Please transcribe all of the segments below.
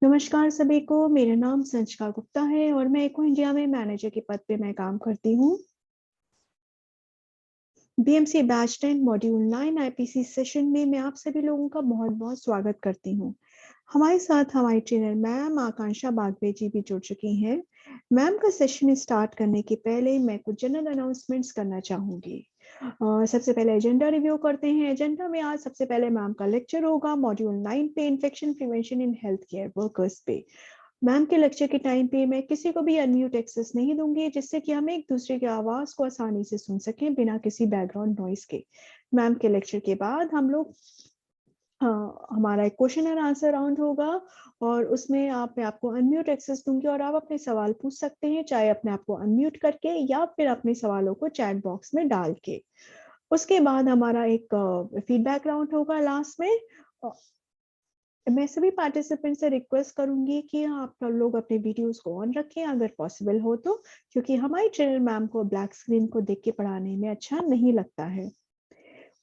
नमस्कार सभी को, मेरा नाम संचिका गुप्ता है और मैं एको इंडिया में मैनेजर के पद पे मैं काम करती हूँ। BMC batch 10 module 9 IPC session में मैं आप सभी लोगों का बहुत बहुत स्वागत करती हूँ। हमारे साथ हमारी ट्रेनर मैम आकांक्षा बागवे जी भी जुड़ चुकी हैं। मैम का सेशन स्टार्ट करने के पहले मैं कुछ जनरल अनाउंसमेंट्स करना चाहूंगी। सबसे पहले एजेंडा रिव्यू करते हैं। एजेंडा में आज सबसे पहले मैम का लेक्चर होगा मॉड्यूल 9 पे, infection prevention in health care workers पे। मैम के लेक्चर के टाइम पे मैं किसी को भी अनम्यूट एक्सेस नहीं दूंगी, जिससे कि हम एक दूसरे की आवाज को आसानी से सुन सकें बिना किसी बैकग्राउंड नॉइस के। मैम के लेक्चर के बाद हम लोग हमारा एक क्वेश्चन एंड आंसर राउंड होगा और उसमें मैं आपको अनम्यूट एक्सेस दूंगी और आप अपने सवाल पूछ सकते हैं, चाहे अपने आप को अनम्यूट करके या फिर अपने सवालों को चैट बॉक्स में डाल के। उसके बाद हमारा एक फीडबैक राउंड होगा लास्ट में। मैं सभी पार्टिसिपेंट से रिक्वेस्ट करूंगी कि आप लोग अपने वीडियोस को ऑन रखें अगर पॉसिबल हो तो, क्योंकि हमारी ट्रेनर मैम को ब्लैक स्क्रीन को देख के पढ़ाने में अच्छा नहीं लगता है।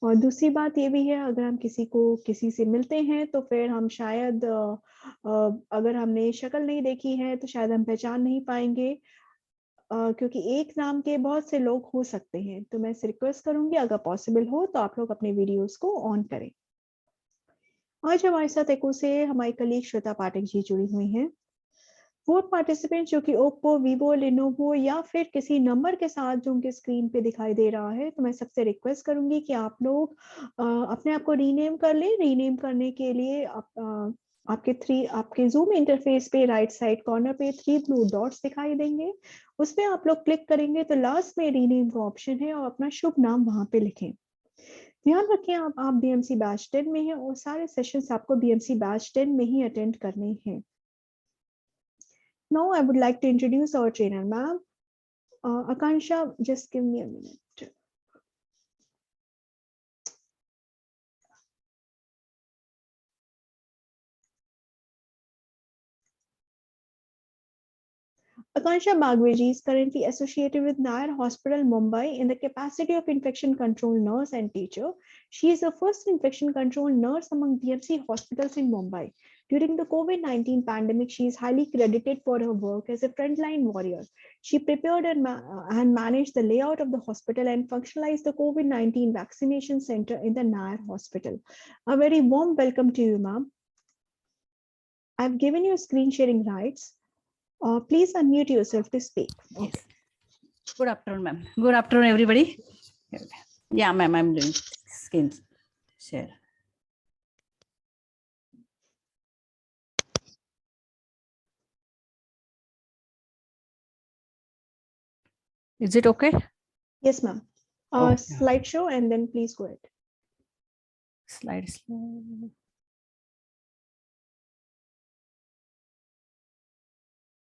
और दूसरी बात ये भी है, अगर हम किसी से मिलते हैं तो फिर हम शायद अगर हमने शक्ल नहीं देखी है तो शायद हम पहचान नहीं पाएंगे, क्योंकि एक नाम के बहुत से लोग हो सकते हैं। तो मैं रिक्वेस्ट करूंगी अगर पॉसिबल हो तो आप लोग अपने वीडियोस को ऑन करें। आज हमारे साथ एको से हमारी कलीग श्वेता पाठक जी जुड़ी हुई हैं। वो पार्टिसिपेंट जो कि ओप्पो, वीवो, लिनोवो या फिर किसी नंबर के साथ जो उनके स्क्रीन पे दिखाई दे रहा है, तो मैं सबसे रिक्वेस्ट करूंगी कि आप लोग अपने आप को रीनेम कर लें। रीनेम करने के लिए आपके जूम इंटरफेस पे राइट साइड कॉर्नर पे 3 ब्लू डॉट्स दिखाई देंगे। उसमें आप लोग क्लिक करेंगे तो लास्ट में रीनेम का ऑप्शन है और अपना शुभ नाम वहां पे लिखें। ध्यान रखें आप बीएमसी बैच 10 में हैं और सारे सेशंस आपको बीएमसी बैच 10 में ही अटेंड करने हैं। Now I would like to introduce our trainer, ma'am. Akansha, just give me a minute. Akansha Bagweji is currently associated with Nair Hospital, Mumbai in the capacity of infection control nurse and teacher. She is the first infection control nurse among BMC hospitals in Mumbai. During the COVID-19 pandemic, she is highly credited for her work as a frontline warrior. She prepared and managed the layout of the hospital and functionalized the COVID-19 vaccination center in the Nair Hospital. A very warm welcome to you, ma'am. I've given you screen sharing rights. Please unmute yourself to speak. Yes. Good afternoon, ma'am. Good afternoon, everybody. Yeah, ma'am, I'm doing screen share. Is it okay? Yes, ma'am. Slideshow and then please go ahead. Slide.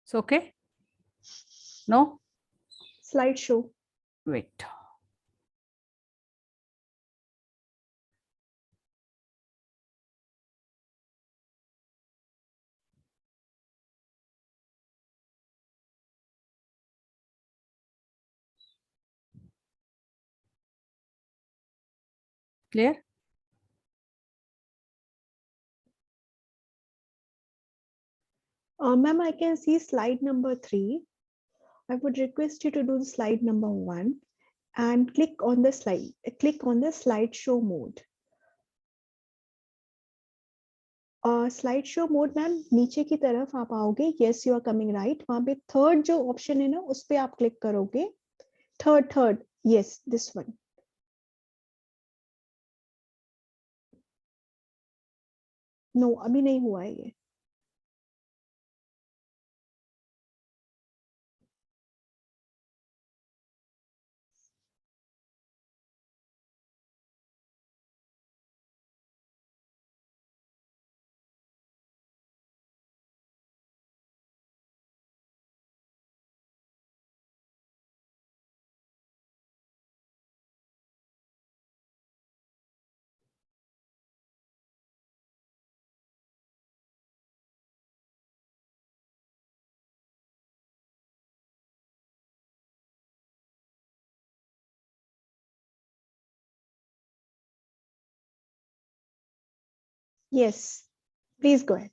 It's okay? No? Slideshow. Wait. Clear? Ma'am, I can see slide number 3. I would request you to do the slide number 1 and click on the slideshow mode. Slideshow mode, ma'am नीचे की तरफ आप आओगे, yes you are coming right, वहां पे third जो option है ना उस पे आप क्लिक करोगे। Third yes this one. No, अभी नहीं हुआ है ये। Yes, please go ahead.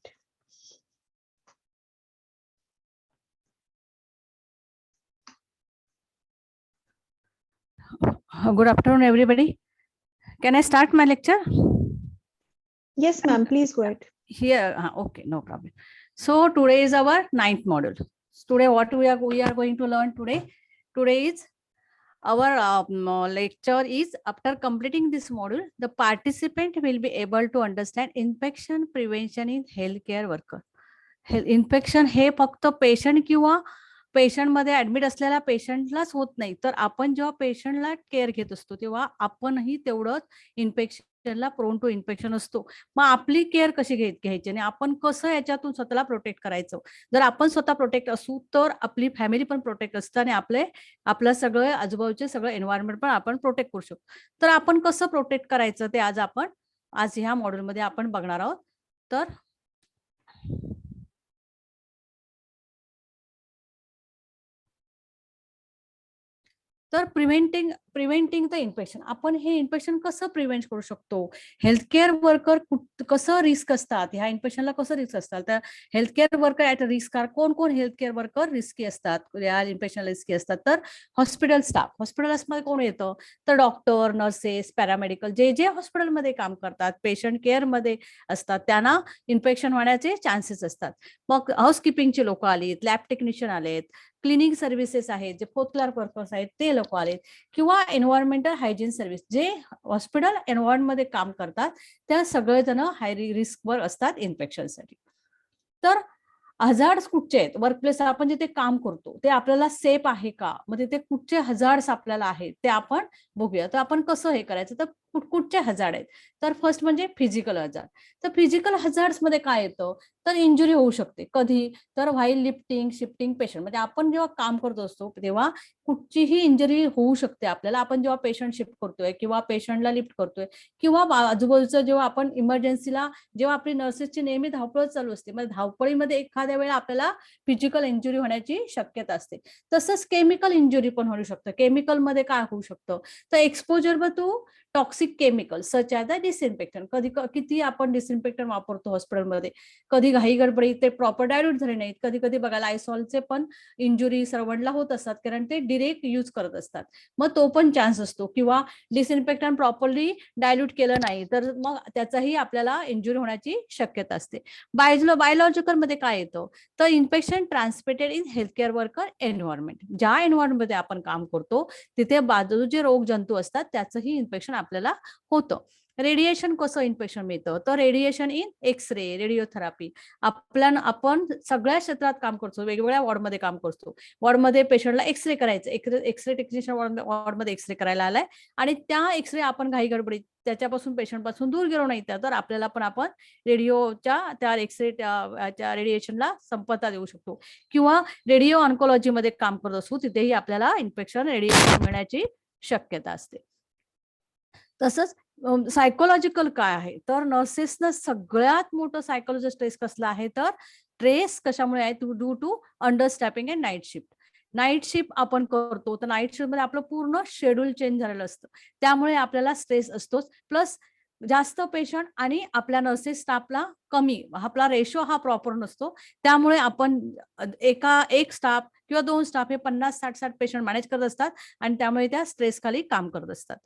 Good afternoon, everybody. Can I start my lecture? Yes, ma'am. Please go ahead. Here, okay, no problem. So today is our 9th module. Today, what we are going to learn today? Today is our lecture is after completing this module, the participant will be able to understand infection prevention in healthcare worker. Infection हे फक्त patient किंवा पेशंटमध्ये admit असलेल्या पेशंटलाच होत नाही, तर आपण जेव्हा पेशंटला केअर घेत असतो तेव्हा आपणही तेवढंच इन्फेक्शनला प्रोन टू इन्फेक्शन असतो. मग आपली केअर कशी घ्यायची आणि आपण कसं याच्यातून स्वतःला प्रोटेक्ट करायचं. जर आपण स्वतः प्रोटेक्ट असू तर आपली फॅमिली पण प्रोटेक्ट असतं आणि आपलं सगळं आजूबाजूचे सगळं एन्व्हायरमेंट पण आपण प्रोटेक्ट करू शकतो. तर आपण कसं प्रोटेक्ट करायचं ते आज ह्या मॉड्यूलमध्ये आपण बघणार आहोत. तर प्रिव्हेंटिंग द इन्फेक्शन, आपण हे इन्फेक्शन कसं प्रिव्हेंट करू शकतो. हेल्थकेअर वर्कर कसं रिस्क असतात, ह्या इन्फेक्शनला कसं रिस्क असतात. तर healthcare worker at risk are कोण हेल्थकेअर वर्कर रिस्की असतात, या इन्फेक्शनला रिस्की असतात. तर हॉस्पिटल स्टाफ, हॉस्पिटल्समध्ये कोण येतं, तर डॉक्टर, नर्सेस, पॅरामेडिकल जे हॉस्पिटलमध्ये काम करतात, पेशंट केअरमध्ये असतात, त्यांना इन्फेक्शन होण्याचे चान्सेस असतात. मग हाऊसकीपिंगचे लोक आलेत, लॅब टेक्निशियन आलेत, क्लिनिंग सर्व्हिसेस आहेत, जे फोर्थ क्लास वर्कर्स आहेत ते लोक आलेत, किंवा एन्व्हायरमेंटल हायजीन सर्व्हिस जे हॉस्पिटल एन्व्हायरमेंट मध्ये काम करतात, त्या सगळेजण हाय रिस्कवर असतात इन्फेक्शनसाठी. तर हजार्ड्स कुठचे आहेत, वर्कप्लेस आपण जिथे काम करतो ते आपल्याला सेफ आहे का, मग तिथे कुठचे हजार्ड्स आपल्याला आहेत ते आपण बघूया. तर आपण कसं हे करायचं, तर कुठचे हजार्ड आहेत. तर फर्स्ट म्हणजे फिजिकल हजार्ड. तर फिजिकल हजार्ड्स मध्ये काय येतं, तर इंजुरी होऊ शकते. कधी, तर व्हाईल लिफ्टिंग शिफ्टिंग पेशंट, म्हणजे आपण जेव्हा काम करत असतो तेव्हा कुठचीही इंजुरी होऊ शकते आपल्याला. आपण जेव्हा पेशंट शिफ्ट करतोय किंवा पेशंटला लिफ्ट करतोय किंवा आजूबाजूचं जेव्हा आपण इमर्जन्सीला जेव्हा आपली नर्सेसची नेहमी धावपळ चालू असते, मग धावपळीमध्ये एखाद्या वेळेला आपल्याला फिजिकल इंजुरी होण्याची शक्यता असते. तसंच केमिकल इंजुरी पण होऊ शकतं. केमिकलमध्ये काय होऊ शकतं, तर exposure to toxic chemical such as the disinfectant. किती आपण डिसइन्फेक्टंट वापरतो हॉस्पिटलमध्ये, कधी घाई गडबडी ते प्रॉपर डायल्यूट झाले नाहीत. कधी बघा लायसॉलचे पण इंजुरी सर्वांना होत असतात, कारण ते डिरेक्ट यूज करत असतात, मग तो पण चान्स असतो. किंवा डिसइन्फेक्टंट प्रॉपरली डायल्यूट केलं नाही तर मग त्याचाही आपल्याला इंजुरी होण्याची शक्यता असते. बायोलॉजिकल मध्ये काय येतं, तर infection transmitted in healthcare worker environment. ज्या एन्व्हायरमेंटमध्ये आपण काम करतो तिथे बाजूचे रोग जंतू असतात, त्याचंही इन्फेक्शन आपल्याला होतं. रेडिएशन कसं इन्फेक्शन मिळतं, तर रेडिएशन इन एक्सरे, रेडिओथेरपी. आपण सगळ्या क्षेत्रात काम करतो, वेगवेगळ्या वॉर्डमध्ये काम करतो. वॉर्डमध्ये पेशंटला एक्सरे करायचं, एक्सरे टेक्निशियन वॉर्डमध्ये एक्सरे करायला आलाय आणि त्या एक्सरे आपण घाई गडबडीत त्याच्यापासून पेशंट पासून दूर गेलो नाही तर आपल्याला पण आपण रेडिओच्या त्या एक्सरेच्या रेडिएशनला संपत्ता देऊ शकतो. किंवा रेडिओ ऑन्कोलॉजीमध्ये काम करत असू तिथेही आपल्याला इन्फेक्शन रेडिएशन मिळण्याची शक्यता असते. तसंच सायकोलॉजिकल काय आहे, तर नर्सेसनं सगळ्यात मोठं सायकोलॉजिकल स्ट्रेस कसला आहे, तर स्ट्रेस कशामुळे आहे, due to understaffing and night shift. Night shift आपण करतो तर नाईट शिफ्ट मध्ये आपलं पूर्ण शेड्यूल चेंज झालेलं असतं, त्यामुळे आपल्याला स्ट्रेस असतोच. प्लस जास्त पेशंट आणि आपल्या नर्सेस स्टाफला कमी, आपला रेशो हा प्रॉपर नसतो, त्यामुळे आपण एक स्टाफ किंवा 2 स्टाफ हे 50-60 पेशंट मॅनेज करत असतात आणि त्यामुळे त्या स्ट्रेस खाली काम करत असतात.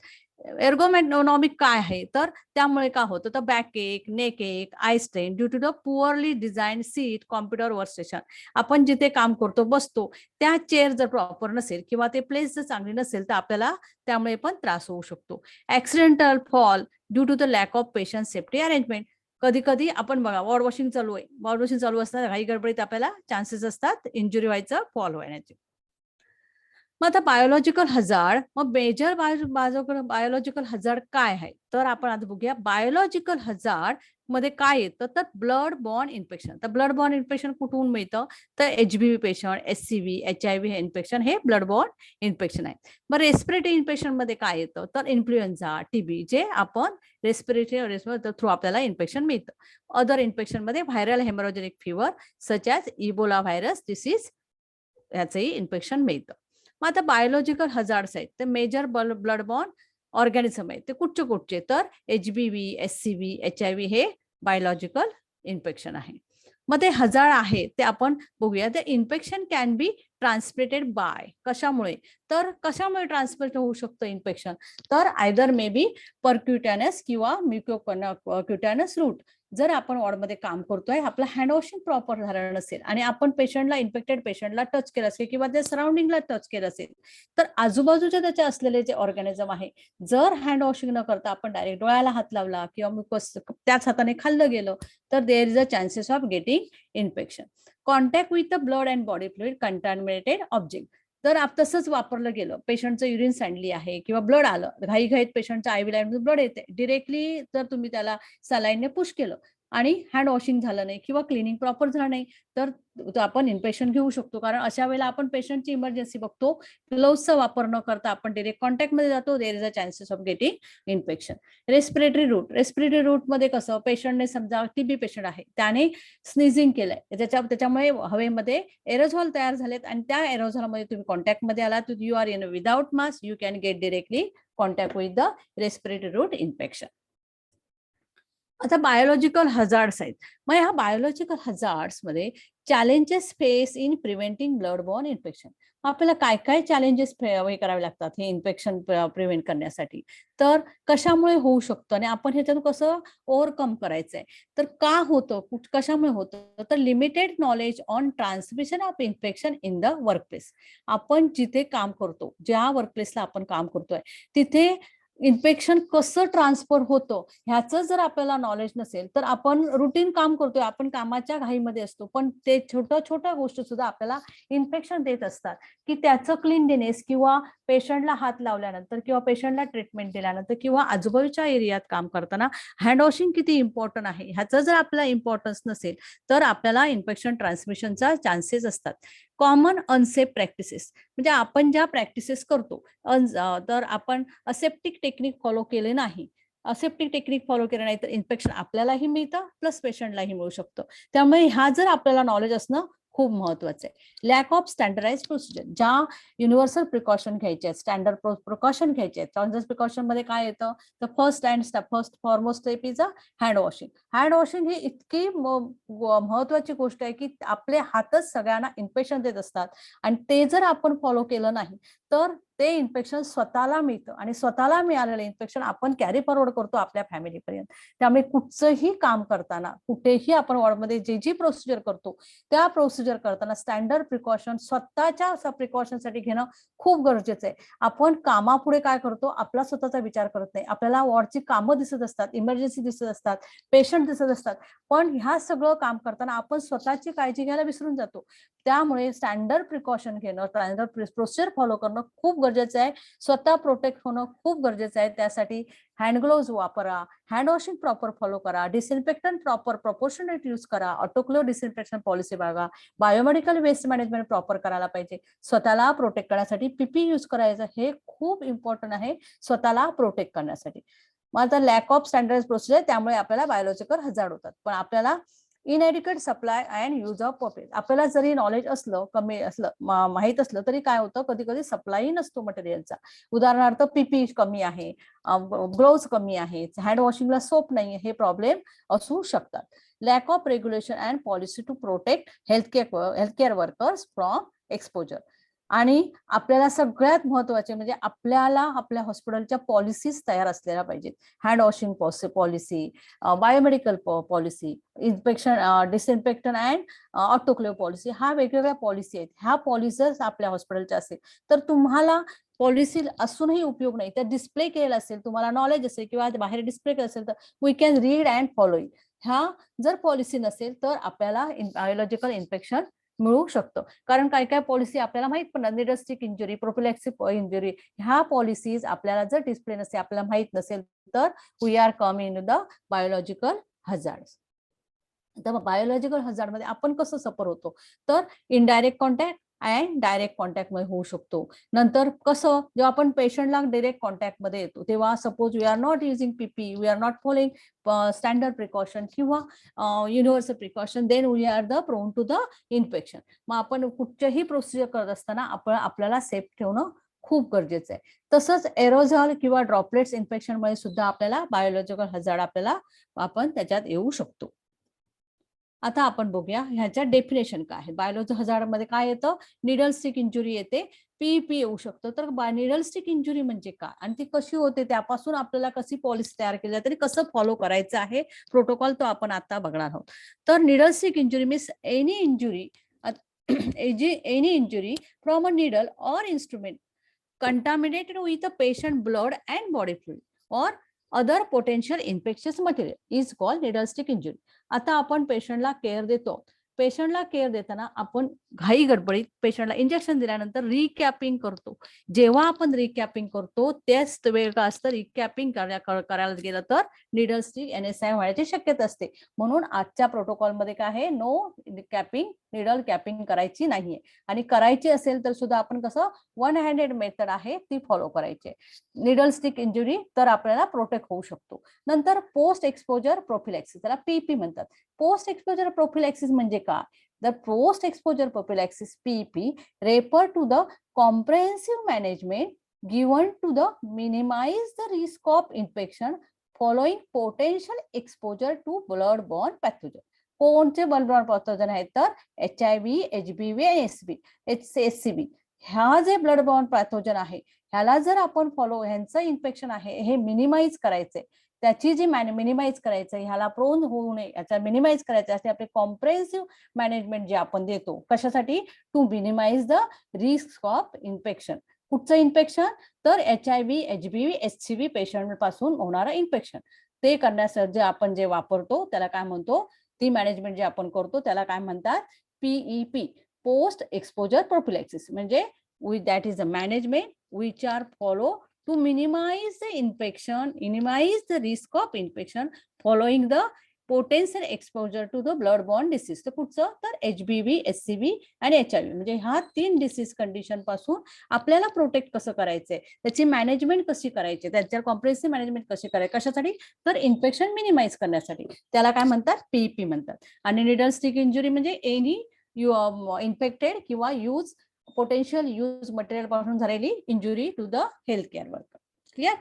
एर्गोनॉमिक काय आहे, तर त्यामुळे काय होतं, तर बॅक एक, नेक एक, eye strain due to the poorly design seat, computer work station. आपण जिथे काम करतो बसतो त्या चेअर जर प्रॉपर नसेल किंवा ते प्लेस जर चांगली नसेल तर आपल्याला त्यामुळे पण त्रास होऊ शकतो. Accidental fall due to the lack of patient safety arrangement. कधी आपण बघा वॉर्ड वॉशिंग चालू आहे, वॉर्ड वॉशिंग चालू असताना घाई गडबडीत आपल्याला चान्सेस असतात इंजुरी व्हायचं, फॉल होण्याचे. मग आता बायोलॉजिकल हजार्ड, मग मेजर बायोलॉजिकल हजार्ड काय आहे, तर आपण आता बघूया. बायोलॉजिकल हजार्ड मध्ये काय येतं, तर ब्लड बॉर्न इन्फेक्शन. तर ब्लड बॉर्न इन्फेक्शन कुठून मिळतं, तर एचबीव्ही पेशंट, एचसीव्ही, एचआयव्ही हे इन्फेक्शन हे ब्लड बॉर्न इन्फेक्शन आहे. मग रेस्पिरेटरी इन्फेक्शन मध्ये काय येतं, तर इन्फ्लुएन्झा, टीबी जे आपण रेस्पिरेटरी थ्रू आपल्याला इन्फेक्शन मिळतं. अदर इन्फेक्शन मध्ये viral haemorrhagic fever such as Ebola virus disease याचंही इन्फेक्शन मिळतं. मग आता बायोलॉजिकल हजार्ड्स आहेत, ते मेजर ब्लड बॉर्न ऑर्गॅनिझम आहेत, ते कुठचे, तर एचबीव्ही, एचसीव्ही, एचआयव्ही हे बायोलॉजिकल इन्फेक्शन आहे. मग ते हजार्ड आहे ते आपण बघूया. The infection can be transmitted by. कशामुळे? तर कशामुळे ट्रान्समिट होऊ शकतं इन्फेक्शन? तर आयदर मे बी परक्युटॅनस किंवा म्युकोक्युटॅनस रूट. जर आपण वॉर्डमध्ये काम करतोय, आपलं हँड वॉशिंग प्रॉपर झालं नसेल आणि आपण पेशंटला, इन्फेक्टेड पेशंटला टच केलं असेल किंवा त्या सराउंडिंगला टच केलं असेल, तर आजूबाजूच्या त्याचे असलेले जे ऑर्गॅनिझम आहे, जर हँड वॉशिंग न करता आपण डायरेक्ट डोळ्याला हात लावला किंवा म्युकस त्याच हाताने खाल्लं गेलं, तर there is a chances of getting infection. Contact with the blood and body fluid contaminated object. जर तसंच वापरलं गेलं, पेशंटचं युरिन सांडली आहे किंवा ब्लड आलं, घाईघाईत पेशंटच्या आयव्ही लाईनमधून ब्लड येते, डिरेक्टली जर तुम्ही त्याला सलाईनने पुश केलं आणि हँड वॉशिंग झालं नाही किंवा क्लिनिंग प्रॉपर झालं नाही, तर आपण इन्फेक्शन घेऊ शकतो. कारण अशा वेळेला आपण पेशंटची इमर्जन्सी बघतो, ग्लोव्हचा वापर न करता आपण डायरेक्ट कॉन्टॅक्टमध्ये जातो, there is a chances of getting infection. Respiratory route मध्ये कसं, पेशंटने समजा टीबी पेशंट आहे, त्याने स्निझिंग केलंय, त्याच्यामुळे हवेमध्ये एरोझॉल तयार झालेत आणि त्या एरोझॉलमध्ये तुम्ही कॉन्टॅक्टमध्ये आलात, you are in without mask, you can get directly contact with the respiratory route infection. आता बायोलॉजिकल हजार्ड्स आहेत. मग ह्या बायोलॉजिकल हजार्ड्स मध्ये challenges face in preventing blood borne infection. आपल्याला काय काय चॅलेंजेस हे करावे लागतात हे इन्फेक्शन प्रिव्हेंट करण्यासाठी, तर कशामुळे होऊ शकतं आणि आपण ह्याच्यातून कसं ओव्हरकम करायचंय, तर का होतं, कशामुळे होतं, तर limited knowledge on transmission of infection in the workplace. आपण जिथे काम करतो, ज्या वर्कप्लेसला आपण काम करतोय, तिथे इन्फेक्शन कसं ट्रान्सफर होतं ह्याचं जर आपल्याला नॉलेज नसेल, तर आपण रुटीन काम करतोय, आपण कामाच्या घाईमध्ये असतो, पण ते छोट्या गोष्टी सुद्धा आपल्याला इन्फेक्शन देत असतात, की त्याचं क्लीनलीनेस किंवा पेशंटला हात लावल्यानंतर किंवा पेशंटला ट्रीटमेंट दिल्यानंतर किंवा आजूबाजूच्या एरियात काम करताना हँड वॉशिंग किती इम्पॉर्टंट आहे ह्याचं जर आपल्याला इम्पॉर्टन्स नसेल, तर आपल्याला इन्फेक्शन ट्रान्समिशनचा चान्सेस असतात. कॉमन अनसेफ प्रॅक्टिसेस म्हणजे आपण ज्या प्रॅक्टिसेस करतो, तर आपण असेप्टिक टेक्निक फॉलो केले नाही, असेप्टिक टेक्निक फॉलो केलं नाही, तर इन्फेक्शन आपल्यालाही मिळतं प्लस पेशंटलाही मिळू शकतं. त्यामुळे ह्या जर आपल्याला नॉलेज असणं खूप महत्वाचं आहे. लॅक ऑफ स्टँडर्डाइज प्रोसिजर, ज्या युनिव्हर्सल प्रिकॉशन घ्यायचे आहेत, स्टँडर्ड प्रिकॉशन घ्यायचे आहेत. स्टँडर्ड प्रिकॉशन मध्ये काय येतं, तर first foremost step is a hand washing. Hand washing ही इतकी महत्वाची गोष्ट आहे की आपले हातच सगळ्यांना इन्फेक्शन देत असतात आणि ते जर आपण फॉलो केलं नाही, तर ते इन्फेक्शन स्वतःला मिळतं आणि स्वतःला मिळालेलं इन्फेक्शन आपण कॅरी फॉरवर्ड करतो आपल्या फॅमिलीपर्यंत. त्यामुळे कुठचंही काम करताना, कुठेही आपण वॉर्डमध्ये जी प्रोसिजर करतो, त्या प्रोसिजर करताना स्टँडर्ड प्रिकॉशन स्वतःच्या प्रिकॉशनसाठी घेणं खूप गरजेचं आहे. आपण कामापुढे काय करतो, आपला स्वतःचा विचार करत नाही. आपल्याला वॉर्डची कामं दिसत असतात, इमर्जन्सी दिसत असतात, पेशंट दिसत असतात, पण ह्या सगळं काम करताना आपण स्वतःची काळजी घ्यायला विसरून जातो. त्यामुळे स्टँडर्ड प्रिकॉशन घेणं, स्टँडर्ड प्रोसिजर फॉलो करणं खूप गरजेचं आहे. स्वतः प्रोटेक्ट होणं खूप गरजेचं आहे. त्यासाठी हँड ग्लोव्ज वापरा, हँड वॉशिंग प्रॉपर फॉलो करा, डिसइन्फेक्टंट प्रॉपर प्रोपोर्शनेट यूज करा, ऑटोक्लेव्ह डिसइन्फेक्शन पॉलिसी बघा, बायोमेडिकल वेस्ट मॅनेजमेंट प्रॉपर करायला पाहिजे. स्वतःला प्रोटेक्ट करण्यासाठी पीपी यूज करायचं, हे खूप इम्पॉर्टंट आहे स्वतःला प्रोटेक्ट करण्यासाठी. मग आता लॅक ऑफ स्टँडर्ड प्रोसिजर, त्यामुळे आपल्याला बायोलॉजिकल हजार्ड होतात. पण आपल्याला inadequate supply and use of poppet, आपल्याला जरी नॉलेज असलं, कमी असलं, माहित असलं, तरी काय होतं, कधी कधी सप्लाय नसतो मटेरियलचा. उदाहरणार्थ पीपी कमी आहे, ग्लोव्ज कमी आहे, हँड वॉशिंगला सोप नाही, हे प्रॉब्लेम असू शकतात. Lack of regulation and policy to protect healthcare workers from exposure. आणि आपल्याला सगळ्यात महत्वाचे म्हणजे आपल्याला आपल्या हॉस्पिटलच्या पॉलिसीज तयार असलेल्या पाहिजेत. Hand washing policy, biomedical policy, infection disinfectant and autoclave policy, हा वेगवेगळ्या पॉलिसी आहेत. ह्या पॉलिसीज आपल्या हॉस्पिटलच्या असेल तर तुम्हाला पॉलिसी असूनही उपयोग नाही, त्या डिस्प्ले केलेलं असेल, तुम्हाला नॉलेज असेल किंवा बाहेर डिस्प्ले केलं असेल, तर we can read and follow it. ह्या जर पॉलिसी नसेल तर आपल्याला बायोलॉजिकल इन्फेक्शन मिळू शकतं. कारण काय काय पॉलिसी आपल्याला माहित पण, निडस्टिक इंजुरी, प्रोफिलॅक्सिक इंजुरी, ह्या पॉलिसीज आपल्याला जर डिस्प्ले नसेल, आपल्याला माहित नसेल, तर we are coming in the biological hazards. तर बायोलॉजिकल हजार्ड मध्ये आपण कसं सफर होतो, तर indirect contact and direct contact मध्ये होऊ शकतो. नंतर कसं, जेव्हा आपण पेशंटला डायरेक्ट कॉन्टॅक्ट मध्ये येतो, तेव्हा suppose we are not using PP, we are not following standard precaution किंवा universal precaution, then we are the prone to the infection. मग आपण कुठच्याही प्रोसिजर करत असताना आपल्याला सेफ ठेवणं खूप गरजेचं आहे. तसंच एरोझॉल किंवा ड्रॉपलेट्स इन्फेक्शन मध्ये सुद्धा आपल्याला बायोलॉजिकल हजार्ड आपण त्याच्यात येऊ शकतो. आता आपण बघूया ह्याच्या डेफिनेशन काय आहे. बायोलॉजी हजार्ड मध्ये काय येतं, निडल स्टिक इंजुरी येते, पीईपी येऊ शकतं. तर निडल स्टिक इंजुरी म्हणजे काय आणि ती कशी होते, त्यापासून आपल्याला कशी पॉलिसी तयार केली जाते, कसं फॉलो करायचं आहे प्रोटोकॉल, तो आपण आता बघणार आहोत. तर needle stick injury means any injury any injury from a needle or instrument contaminated with a patient blood and body fluid or other potential infectious material is called needle stick injury. आता आपण पेशंटला care देतो. पेशंटला care देताना आपण घाई गडबडीत पेशंटला इंजेक्शन दिल्यानंतर रिकॅपिंग करतो. जेव्हा आपण रिकॅपिंग करतो त्याच वेळ का असतं, रिकॅपिंग करायला गेलं तर निडल स्टिक NSI व्हायची शक्यता असते. म्हणून आजच्या प्रोटोकॉल मध्ये काय आहे, नो कॅपिंग, निडल कॅपिंग करायची नाहीये. आणि करायची असेल तर सुद्धा आपण कसं वन हँडेड मेथड आहे ती फॉलो करायची. निडल स्टिक इंजुरी तर आपल्याला प्रोटेक्ट होऊ शकतो. नंतर पोस्ट एक्सपोजर प्रोफिलॅक्सिस, त्याला पीपी म्हणतात. पोस्ट एक्सपोजर प्रोफिलॅक्सिस म्हणजे काय? The post exposure prophylaxis PP refer to the comprehensive management given to the minimize the risk of infection following potential exposure to blood borne pathogen. कोणते blood borne pathogen आहेत तर HIV, HBV आणि SCV. ह्या जे blood borne pathogen आहे ह्याला जर आपण ह्यांचं इन्फेक्शन आहे हे मिनिमाइज करायचंय, त्याची जी मिनिमाइज करायचं, ह्याला प्रोन होऊ नये याचा मिनिमाइज करायचं असते. आपले कॉम्प्रिहेन्सिव्ह मॅनेजमेंट जे आपण देतो कशासाठी, to minimize the risk of infection. कुठचं इन्फेक्शन तर HIV, HBV, SCV पेशंट पासून होणारं इन्फेक्शन. ते करण्यासाठी जे आपण जे वापरतो त्याला काय म्हणतो, ती मॅनेजमेंट जे आपण करतो त्याला काय म्हणतात, PEP, पोस्ट एक्सपोजर प्रोफिलॅक्सिस. म्हणजे that is the management which are follow to minimize the infection, minimize the risk of infection following the potential exposure to the blood-borne disease. तर कुठचं तर HBV, SCV आणि HIV म्हणजे ह्या 3 disease condition पासून आपल्याला protect कसं करायचंय, त्याची मॅनेजमेंट कशी करायची, त्याच्यावर कॉम्प्रिहेन्सिव्ह मॅनेजमेंट कशी करायची, कशासाठी तर इन्फेक्शन मिनिमाइज करण्यासाठी. त्याला काय म्हणतात, PEP म्हणतात. आणि निडल स्टिक इंजुरी म्हणजे एनी इन्फेक्टेड किंवा यूज पोटेन्शियल यूज मटेरियल पासून झालेली injury to the health care worker. Clear?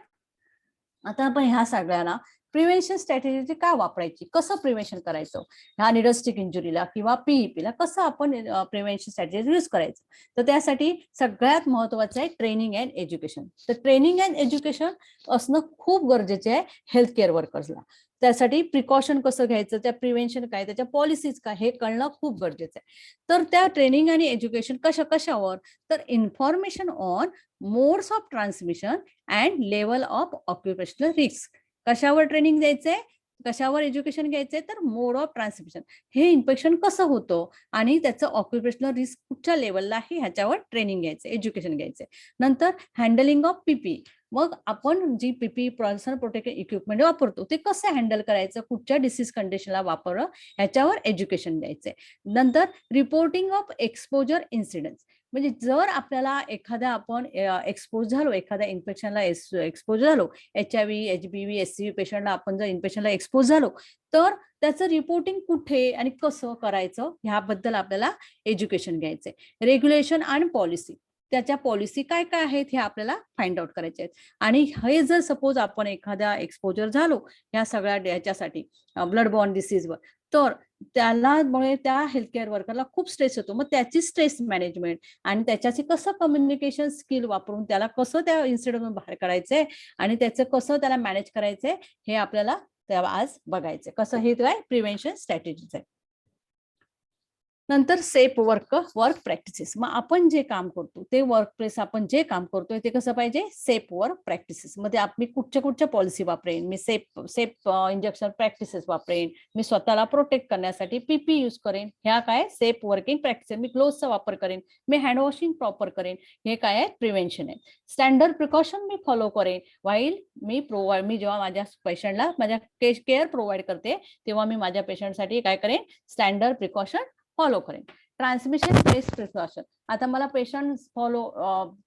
आता आपण ह्या सगळ्याला प्रिव्हेन्शन स्ट्रॅटेजी काय वापरायची, कसं प्रिव्हेन्शन करायचं ह्या निडल स्टिक इंजुरीला किंवा पीईपीला, कसं आपण प्रिव्हेन्शन स्ट्रॅटेजी यूज करायचं. तर त्यासाठी सगळ्यात महत्वाचं आहे ट्रेनिंग अँड एज्युकेशन. तर ट्रेनिंग अँड एज्युकेशन असणं खूप गरजेचे आहे हेल्थ केअर वर्कर्सला. त्यासाठी प्रिकॉशन कसं घ्यायचं, त्या प्रिव्हेन्शन काय, त्याच्या पॉलिसीज काय हे कळणं खूप गरजेचं आहे. तर त्या ट्रेनिंग आणि एज्युकेशन कशावर तर information on modes of transmission and level of occupational risk. कशावर ट्रेनिंग द्यायचंय, कशावर एज्युकेशन घ्यायचंय तर मोड ऑफ ट्रान्समिशन, हे इन्फेक्शन कसं होतं आणि त्याचं ऑक्युपेशनल रिस्क कुठच्या लेवलला आहे ह्याच्यावर ट्रेनिंग घ्यायचं, एज्युकेशन घ्यायचंय. नंतर हँडलिंग ऑफ पीपी, मग आपण जी पीपी पर्सनल प्रोटेक्टिव्ह इक्विपमेंट वापरतो ते कसं हँडल करायचं, कुठच्या डिसीज कंडिशनला वापरणं ह्याच्यावर एज्युकेशन द्यायचंय. नंतर रिपोर्टिंग ऑफ एक्सपोजर इन्सिडेंट्स, म्हणजे जर आपल्याला एखाद्या आपण एक्सपोज झालो, एखाद्या इन्फेक्शनला एक्सपोज झालो, HIV, HBV, SCV पेशंटला आपण जर इन्फेक्शनला एक्सपोज झालो तर त्याचं रिपोर्टिंग कुठे आणि कसं करायचं ह्याबद्दल आपल्याला एज्युकेशन घ्यायचंय. रेग्युलेशन आणि पॉलिसी, त्याच्या पॉलिसी काय काय आहेत हे आपल्याला फाइंड आउट करायचे आहेत. आणि हे जर सपोज आपण एखाद्या एक्सपोजर झालो या सगळ्या ह्याच्यासाठी ब्लड बॉर्न डिसीजवर, तर त्यामुळे त्या हेल्थकेअर वर्करला खूप स्ट्रेस होतो. मग त्याची स्ट्रेस मॅनेजमेंट आणि त्याच्याशी कसं कम्युनिकेशन स्किल वापरून त्याला कसं त्या इन्सिडेंटमधून बाहेर काढायचंय आणि त्याचं कसं त्याला मॅनेज करायचंय हे आपल्याला आज बघायचंय. कसं हे काय प्रिव्हेन्शन स्ट्रॅटेजीज आहे. नंतर सेफ वर्क प्रॅक्टिसेस, मग आपण जे काम करतो ते वर्क प्लेस आपण जे काम करतोय ते कसं पाहिजे, सेफ वर्क प्रॅक्टिसेस. मध्ये मी कुठच्या पॉलिसी वापरेन, मी सेफ इंजेक्शन प्रॅक्टिसेस वापरेन, मी स्वतःला प्रोटेक्ट करण्यासाठी पीपी यूज करेन, ह्या काय सेफ वर्किंग प्रॅक्टिसेस. मी ग्लोव्हचा वापर करेन, मी हँड वॉशिंग प्रॉपर करेन, हे काय आहे प्रिव्हेन्शन आहे. स्टँडर्ड प्रिकॉशन मी फॉलो करेन वाईल मी जेव्हा माझ्या पेशंटला माझ्या केअर प्रोव्हाइड करते तेव्हा मी माझ्या पेशंटसाठी काय करेन, स्टँडर्ड प्रिकॉशन फॉलो करेन. ट्रान्समिशन बेस्ड प्रिकॉशन, आता मला पेशंट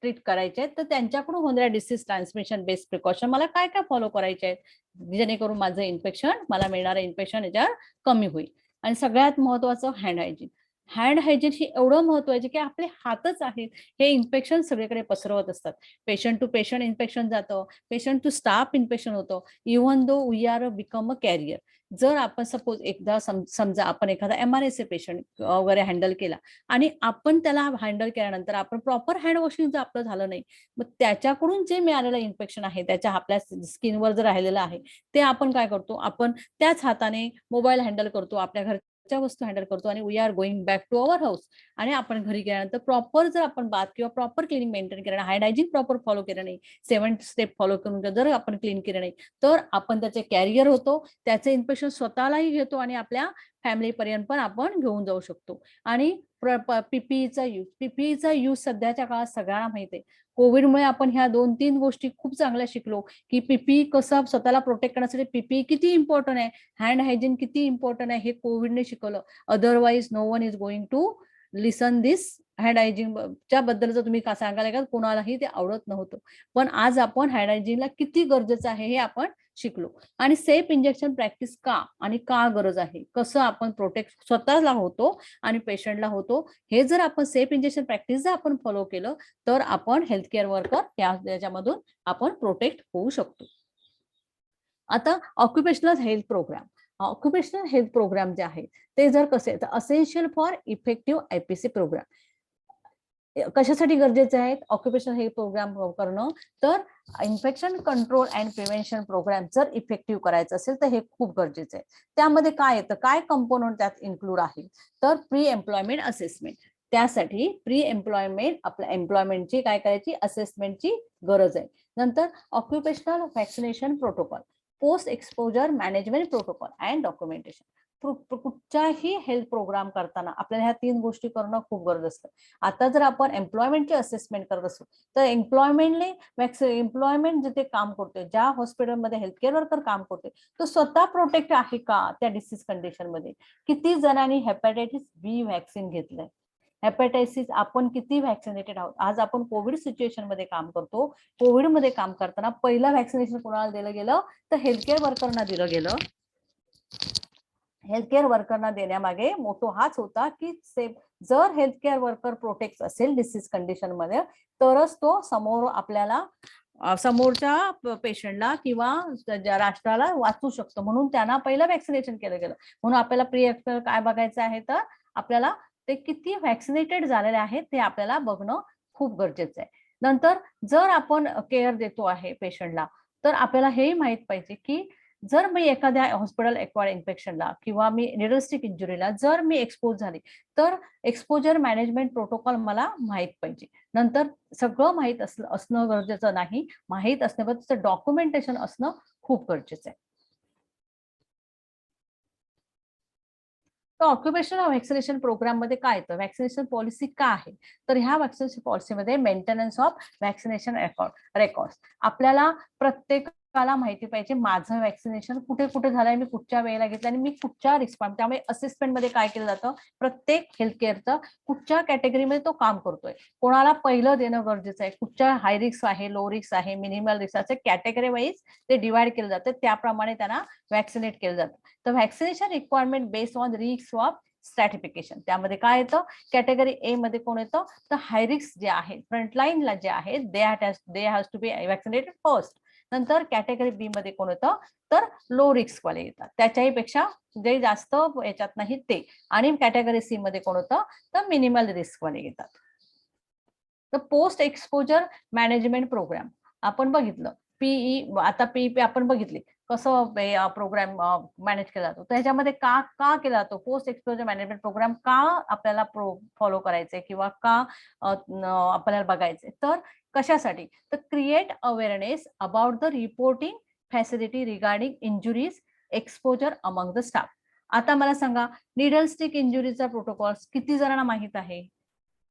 ट्रीट करायचे तर त्यांच्याकडून होणाऱ्या डिसीज ट्रान्समिशन बेस्ड प्रिकॉशन मला काय काय फॉलो करायचे आहेत जेणेकरून माझं इन्फेक्शन, मला मिळणारं इन्फेक्शन याच्यावर कमी होईल. आणि सगळ्यात महत्वाचं हँड हायजीन. हँड हायजीन ही एवढं महत्वाचे की आपले हातच आहेत हे इन्फेक्शन सगळीकडे पसरवत असतात. पेशंट टू पेशंट इन्फेक्शन जातं, पेशंट टू स्टाफ इन्फेक्शन होतं, even though we are become a carrier. जर आपण सपोज एकदा समजा आपण एखादा MRSA पेशंट वगैरे हँडल केला आणि आपण त्याला हँडल केल्यानंतर आपण प्रॉपर हँड वॉशिंग जर आपलं झालं नाही, मग त्याच्याकडून जे मिळालेलं इन्फेक्शन आहे त्याच्या आपल्या स्किनवर जर राहिलेलं आहे ते आपण काय करतो, आपण त्याच हाताने मोबाईल हँडल करतो, आपल्या घरच्या वस्तू हँडल करतो आणि we are going back to our house. आणि आपण घरी गेल्यानंतर प्रॉपर जर आपण बाथ किंवा प्रॉपर क्लिनिंग मेंटेन केलं नाही, हायडायजिन प्रॉपर फॉलो केलं नाही, 7 स्टेप फॉलो करून जर आपण क्लीन केलं नाही, तर आपण त्याचे कॅरियर होतो, त्याचे इन्फेक्शन स्वतःलाही घेतो आणि आपल्या फॅमिलीपर्यंत पण आपण घेऊन जाऊ शकतो. आणि पीपीईचा यूज सध्याच्या काळात सगळ्यांना माहिती आहे. कोविडमुळे आपण ह्या 2-3 गोष्टी खूप चांगल्या शिकलो, की पीपीई कसं स्वतःला प्रोटेक्ट करण्यासाठी पीपीई किती इम्पॉर्टंट आहे, हँड हायजीन किती इम्पॉर्टंट आहे, हे कोविडने शिकवलं. Otherwise no one is going to listen this. Hand हायजीनच्या बद्दल जर तुम्ही सांगायला का कोणालाही ते आवडत नव्हतं, पण आज आपण हँड हायजीनला किती गरजेचं आहे हे आपण शिकलो. आणि सेफ इंजेक्शन प्रॅक्टिस का आणि का गरज आहे, कसं आपण प्रोटेक्ट स्वतःला होतो आणि पेशंटला होतो, हे जर आपण सेफ इंजेक्शन प्रॅक्टिस जर आपण फॉलो केलं तर आपण हेल्थ केअर वर्कर याच्यामधून आपण प्रोटेक्ट होऊ शकतो. आता occupational health program, occupational health program जे आहे ते जर कसे, तर essential for effective IPC program. कशासाठी गरजेचे आहेत ऑक्युपेशनल हेल्थ प्रोग्राम करणं, तर infection control and prevention program जर इफेक्टिव्ह करायचं असेल तर हे खूप गरजेचं आहे. त्यामध्ये काय येतं, काय कंपोनंट त्यात इन्क्लूड आहे, तर प्री एम्प्लॉयमेंट असेसमेंट. त्यासाठी प्री एम्प्लॉयमेंट आपल्या एम्प्लॉयमेंटची काय करायची, असेसमेंटची गरज आहे. नंतर occupational vaccination protocol, post exposure management protocol and documentation. कुठच्याही हेल्थ प्रोग्राम करताना आपल्याला ह्या 3 गोष्टी करणं खूप गरज असतं. आता जर आपण एम्प्लॉयमेंटची असेसमेंट करत असू तर एम्प्लॉयमेंट जिथे काम करतोय, ज्या हॉस्पिटलमध्ये हेल्थकेअर वर्कर काम करतोय, तो स्वतः प्रोटेक्ट आहे का त्या डिसीज कंडिशन मध्ये. किती जणांनी हेपॅटायटिस बी व्हॅक्सिन घेतलंय, हेपॅटायटिस आपण किती व्हॅक्सिनेटेड आहोत. आज आपण कोविड सिच्युएशन मध्ये काम करतो, कोविड मध्ये काम करताना पहिलं व्हॅक्सिनेशन कोणाला दिलं गेलं, तर हेल्थकेअर वर्करना दिलं गेलं. हेल्थकेअर वर्करना देण्यामागे मोठो हाच होता की जर हेल्थकेअर वर्कर प्रोटेक्ट असेल डिसीज कंडिशन मध्ये, तरच तो समोर आपल्याला समोरच्या पेशंटला किंवा राष्ट्राला वाचू शकतो. म्हणून त्यांना पहिलं व्हॅक्सिनेशन केलं गेलं. म्हणून आपल्याला काय बघायचं आहे, तर आपल्याला ते किती व्हॅक्सिनेटेड झालेले आहेत ते आपल्याला बघणं खूप गरजेचं आहे. नंतर जर आपण केअर देतो आहे पेशंटला, तर आपल्याला हेही माहित पाहिजे की जर मी एखाद्या हॉस्पिटल एक्वायर्ड इन्फेक्शनला किंवा मी निडलस्टिक इंजुरीला जर मी एक्सपोज झाले, तर एक्सपोजर मॅनेजमेंट प्रोटोकॉल मला माहित पाहिजे. नंतर सगळं माहित असणं गरजेचं नाही, माहित असण्याबद्दल डॉक्युमेंटेशन असणं खूप गरजेचं आहे. तर ऑक्युपेशनल व्हॅक्सिनेशन प्रोग्राम मध्ये काय येतं, व्हॅक्सिनेशन पॉलिसी का आहे, तर ह्या व्हॅक्सिनेशन पॉलिसीमध्ये मेंटेनन्स ऑफ व्हॅक्सिनेशन रेकॉर्ड. आपल्याला प्रत्येकाला माहिती पाहिजे माझं व्हॅक्सिनेशन कुठे कुठे झालंय, मी कुठच्या वेळेला घेतलं आणि मी कुठच्या रिस्पॉन्स. त्यामुळे असेसमेंट मध्ये काय केलं जातं, प्रत्येक हेल्थ केअरचं कुठच्या कॅटेगरीमध्ये तो काम करतोय, कोणाला पहिलं देणं गरजेचं आहे, कुठच्या हाय रिस्क आहे, लो रिस्क आहे, मिनिमल रिस्क असे कॅटेगरी वाईज ते डिवाइड केलं जातं, त्याप्रमाणे त्यांना व्हॅक्सिनेट केलं जातं. तर vaccination requirement based on risk of स्ट्रॅटिफिकेशन. त्यामध्ये काय येतं, कॅटेगरी ए मध्ये कोण येतं, तर हाय रिस्क जे आहे, फ्रंटलाईनला जे आहे दे has to be vaccinated first. नंतर कॅटेगरी बी मध्ये कोण येतं, तर लो रिस्क वाले येतात, त्याच्याही पेक्षा जे जास्त याच्यात नाही ते. आणि कॅटेगरी सी मध्ये कोण होतं, तर मिनिमल रिस्क वाले येतात. तर पोस्ट एक्सपोजर मॅनेजमेंट प्रोग्राम आपण बघितलं, पीई आता पीई आपण बघितले कसं प्रोग्राम मॅनेज केला जातो. तर ह्याच्यामध्ये का का केला जातो पोस्ट एक्सपोजर मॅनेजमेंट प्रोग्राम, का आपल्याला फॉलो करायचंय किंवा का आपल्याला बघायचंय, तर कशासाठी, तर create awareness about the reporting facility regarding injuries exposure among the staff. आता मला सांगा, निडल स्टिक इंजुरीचा प्रोटोकॉल किती जणांना माहित आहे,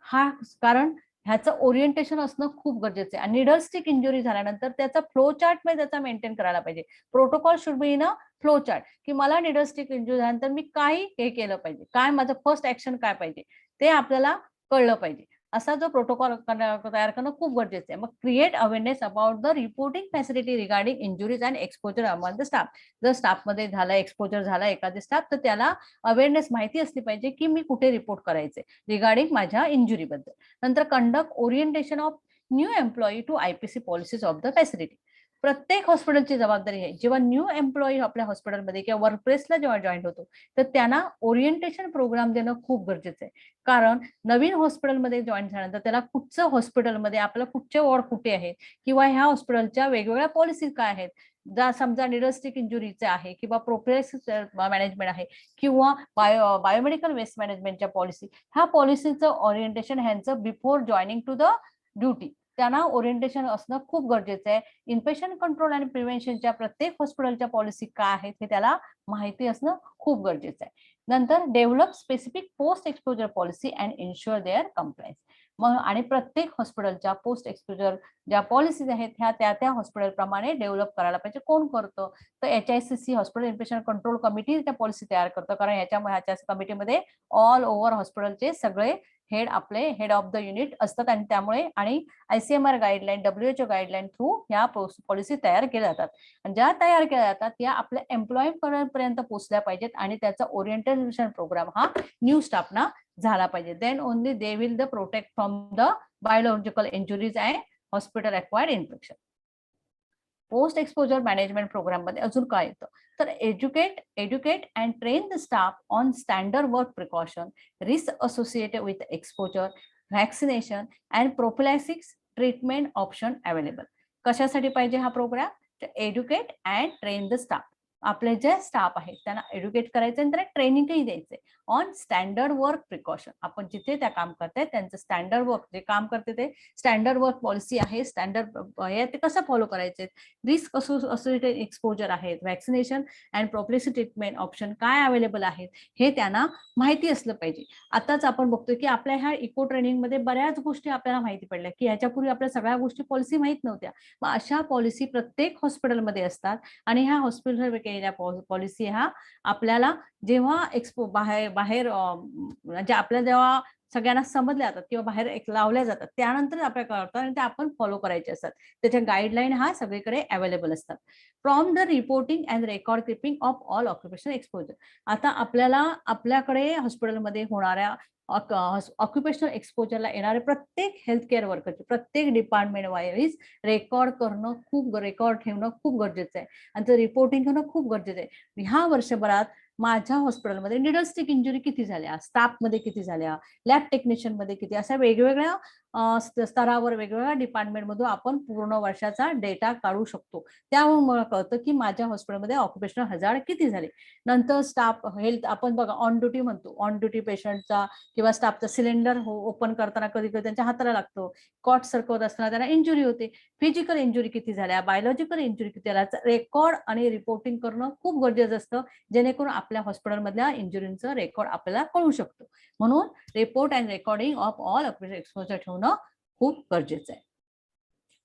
हा कारण ह्याचं ओरिएंटेशन असणं खूप गरजेचं आहे. आणि निडल स्टिक इंजुरी झाल्यानंतर त्याचा फ्लो चार्ट मध्ये त्याचा मेंटेन करायला पाहिजे. Protocol should be in a flow chart, की मला निडल स्टिक इंजुरी झाल्यानंतर मी काय हे केलं पाहिजे, काय माझं फर्स्ट ऍक्शन काय पाहिजे ते आपल्याला कळलं पाहिजे. असा जो प्रोटोकॉल तयार करणं खूप गरजेचं आहे. मग create awareness about the reporting facility regarding injuries and exposure among the staff. जर स्टाफमध्ये झाला एक्सपोजर झाला एखादी स्टाफ, तर त्याला अवेअरनेस माहिती असली पाहिजे की मी कुठे रिपोर्ट करायचे रिगार्डिंग माझ्या इंजुरी बद्दल. नंतर conduct orientation of new employee to IPC policies of the facility. प्रत्येक हॉस्पिटलची जबाबदारी आहे. जेव्हा न्यू एम्प्लॉई आपल्या हॉस्पिटलमध्ये किंवा वर्कप्लेसला जेव्हा जॉईन होतो, तर त्यांना ओरिएंटेशन प्रोग्राम देणं खूप गरजेचं आहे. कारण नवीन हॉस्पिटलमध्ये जॉईन झाल्यानंतर त्याला कुठचं हॉस्पिटलमध्ये आपलं कुठचे वॉर्ड कुठे आहे किंवा ह्या हॉस्पिटलच्या वेगवेगळ्या पॉलिसी काय आहेत, समजा निडोस्टिक इंजुरीचे आहे किंवा प्रोफिलॅक्सिस मॅनेजमेंट आहे किंवा बायोमेडिकल वेस्ट मॅनेजमेंटच्या पॉलिसी, ह्या पॉलिसीचं ओरिएंटेशन ह्यांचं before joining to the duty त्यांना ओरिएंटेशन असणं खूप गरजेचं आहे. इन्फेक्शन कंट्रोल आणि प्रिव्हेन्शनच्या प्रत्येक हॉस्पिटलच्या पॉलिसी काय आहेत हे त्याला माहिती असणं खूप गरजेचं आहे. नंतर develop specific post exposure policy and ensure their compliance. मग आणि प्रत्येक हॉस्पिटलच्या पोस्ट एक्सपोजर ज्या पॉलिसीज आहेत ह्या त्या हॉस्पिटल प्रमाणे डेव्हलप करायला पाहिजे. कोण करतं? तर HICC hospital infection control committee त्या पॉलिसी तयार करतं. कारण ह्याच्या कमिटीमध्ये ऑल ओव्हर हॉस्पिटलचे सगळे आपले हेड ऑफ द युनिट असतात आणि त्यामुळे आणि ICMR guideline, WHO guideline through ह्या पॉलिसी तयार केल्या जातात. आणि ज्या तयार केल्या जातात त्या आपल्या एम्प्लॉई पर्यंत पोहोचल्या पाहिजेत आणि त्याचा ओरिएंटेशन प्रोग्राम हा न्यू स्टाफना झाला पाहिजे. Then only they will the protect from the biological injuries and hospital acquired infection. Post exposure management program मध्ये अजून काय येतं तर educate and train the staff on standard work precaution, risk associated with exposure, vaccination and prophylaxis treatment option available. कशासाठी पाहिजे हा program? Educate and train the staff. आपले जे स्टाफ आहेत त्यांना एज्युकेट करायचं आणि त्यांना ट्रेनिंगही द्यायचंय ऑन स्टँडर्ड वर्क प्रिकॉशन. आपण जिथे त्या काम करतायत त्यांचं स्टँडर्ड वर्क जे काम करते ते स्टँडर्ड वर्क पॉलिसी आहे, स्टँडर्ड हे ते कसं फॉलो करायचे, रिस्क असोसिएटेड एक्सपोजर आहेत, vaccination and prophylaxis treatment option काय अवेलेबल आहेत हे त्यांना माहिती असलं पाहिजे. आताच आपण बघतोय की आपल्या ह्या इको ट्रेनिंग मध्ये बऱ्याच गोष्टी आपल्याला माहिती पडल्या की ह्याच्यापूर्वी आपल्या सगळ्या गोष्टी पॉलिसी माहित नव्हत्या. मग अशा पॉलिसी प्रत्येक हॉस्पिटलमध्ये असतात आणि ह्या हॉस्पिटल केलेल्या पॉलिसी ह्या आपल्याला जेव्हा बाहेर म्हणजे आपल्याला जेव्हा सगळ्यांना समजल्या जातात किंवा बाहेर लावल्या जातात त्यानंतर आपल्याला कळतात आणि ते आपण फॉलो करायचे असतात. त्याच्या गाईडलाईन हा सगळीकडे अवेलेबल असतात. From the reporting and record keeping of all occupational exposure. आता आपल्याकडे हॉस्पिटलमध्ये होणाऱ्या ऑक्युपेशनल एक्सपोजरला येणारे प्रत्येक हेल्थ केअर वर्करचे प्रत्येक डिपार्टमेंट वाईज रेकॉर्ड ठेवणं खूप गरजेचं आहे आणि ते रिपोर्टिंग करणं खूप गरजेचं आहे. ह्या वर्षभरात माझ्या हॉस्पिटलमध्ये निडोस्टिक इंजुरी किती झाल्या, स्टाफमध्ये किती झाल्या, लॅब टेक्निशियन मध्ये किती, अशा वेगवेगळ्या स्तरावर वेगवेगळ्या डिपार्टमेंट मधून आपण पूर्ण वर्षाचा डेटा काढू शकतो. त्यामुळे मला कळतं की माझ्या हॉस्पिटलमध्ये ऑक्युपेशनल हजार्ड किती झाले. नंतर स्टाफ हेल्थ आपण बघा ऑन ड्युटी म्हणतो, ऑन ड्युटी पेशंटचा किंवा स्टाफचा सिलेंडर ओपन करताना कधी कधी त्यांच्या हाताला लागतो, कॉट सरकवत असताना त्यांना इंजुरी होते, फिजिकल इंजुरी किती झाल्या, बायोलॉजिकल इंजुरी किती झाल्या, रेकॉर्ड आणि रिपोर्टिंग करणं खूप गरजेचं असतं जेणेकरून आपल्या हॉस्पिटलमधल्या इंजुरींचं रेकॉर्ड आपल्याला कळू शकतो. म्हणून report and recording of all occupational exposure ठेवणं खूप गरजेचं आहे.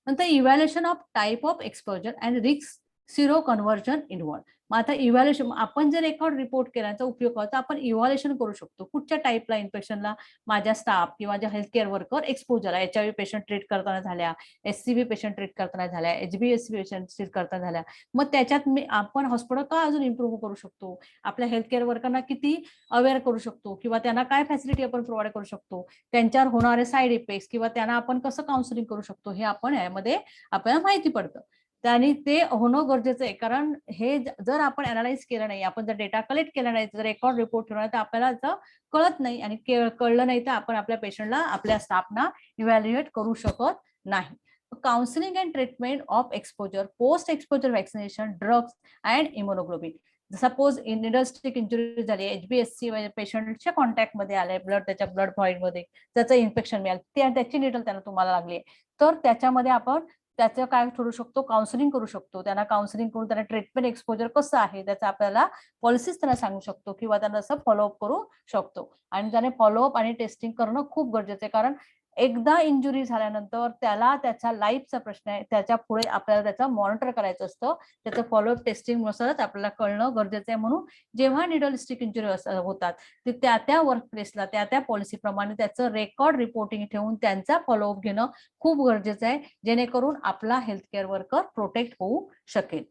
नंतर evaluation of type of exposure and risk seroconversion involve. मग आता इव्हॅल्युएशन आपण जर रेकॉर्ड रिपोर्ट केल्याचा उपयोग करतो आपण इव्हॅल्युएशन करू शकतो कुठच्या टाईपला इन्फेक्शनला माझ्या स्टाफ किंवा ज्या हेल्थ केअर वर्कर एक्सपोजर आहे, HIV पेशंट ट्रीट करताना झाल्या, SCV पेशंट ट्रीट करताना झाल्या, HBSC पेशंट ट्रीट करताना झाल्या, मग त्याच्यात आपण हॉस्पिटल का अजून इम्प्रूव्ह करू शकतो, आपल्या हेल्थ केअर वर्करना किती अवेअर करू शकतो किंवा त्यांना काय फॅसिलिटी आपण प्रोव्हाइड करू शकतो, त्यांच्यावर होणारे साईड इफेक्ट्स किंवा त्यांना आपण कसं काउन्सिलिंग करू शकतो हे आपण यामध्ये आपल्याला माहिती पडतं. आणि ते होणं गरजेचं आहे कारण हे जर आपण अनालाइज केलं नाही, आपण जर डेटा कलेक्ट केला नाही, जर रेकॉर्ड रिपोर्ट ठेवला तर आपल्याला कळत नाही आणि कळलं नाही तर आपण आपल्या पेशंटला आपल्या स्टाफना इव्हॅल्युएट करू शकत नाही. Counselling and treatment of exposure, post exposure vaccination, drugs and immunoglobin. Suppose needlestick injury झाली, HBSC पेशंटच्या कॉन्टॅक्टमध्ये आले, त्याच्या ब्लड मध्ये त्याचं इन्फेक्शन मिळालं, त्याची निडल त्यांना तुम्हाला लागली तर त्याच्यामध्ये आपण त्याचं काय करू शकतो, काउन्सिलिंग करू शकतो. त्यांना काउन्सिलिंग करून त्यांना ट्रीटमेंट एक्सपोजर कसं आहे त्याचं आपल्याला पॉलिसीज त्यांना सांगू शकतो किंवा त्यांना असं फॉलोअप करू शकतो. आणि त्याने फॉलोअप आणि टेस्टिंग करणं खूप गरजेचं आहे कारण एकदा इंजुरी झाल्यानंतर त्याला त्याच्या लाईफचा प्रश्न आहे, त्याच्या पुढे आपल्याला त्याचं मॉनिटर करायचं असतं, त्याचं फॉलोअप टेस्टिंग नुसारच आपल्याला कळणं गरजेचं आहे. म्हणून जेव्हा निडोस्टिक इंजुरी होतात ते त्या वर्कप्लेसला त्या पॉलिसीप्रमाणे त्याचं रेकॉर्ड रिपोर्टिंग ठेवून त्यांचा फॉलोअप घेणं खूप गरजेचं आहे जेणेकरून आपला हेल्थ केअर वर्कर प्रोटेक्ट होऊ शकेल.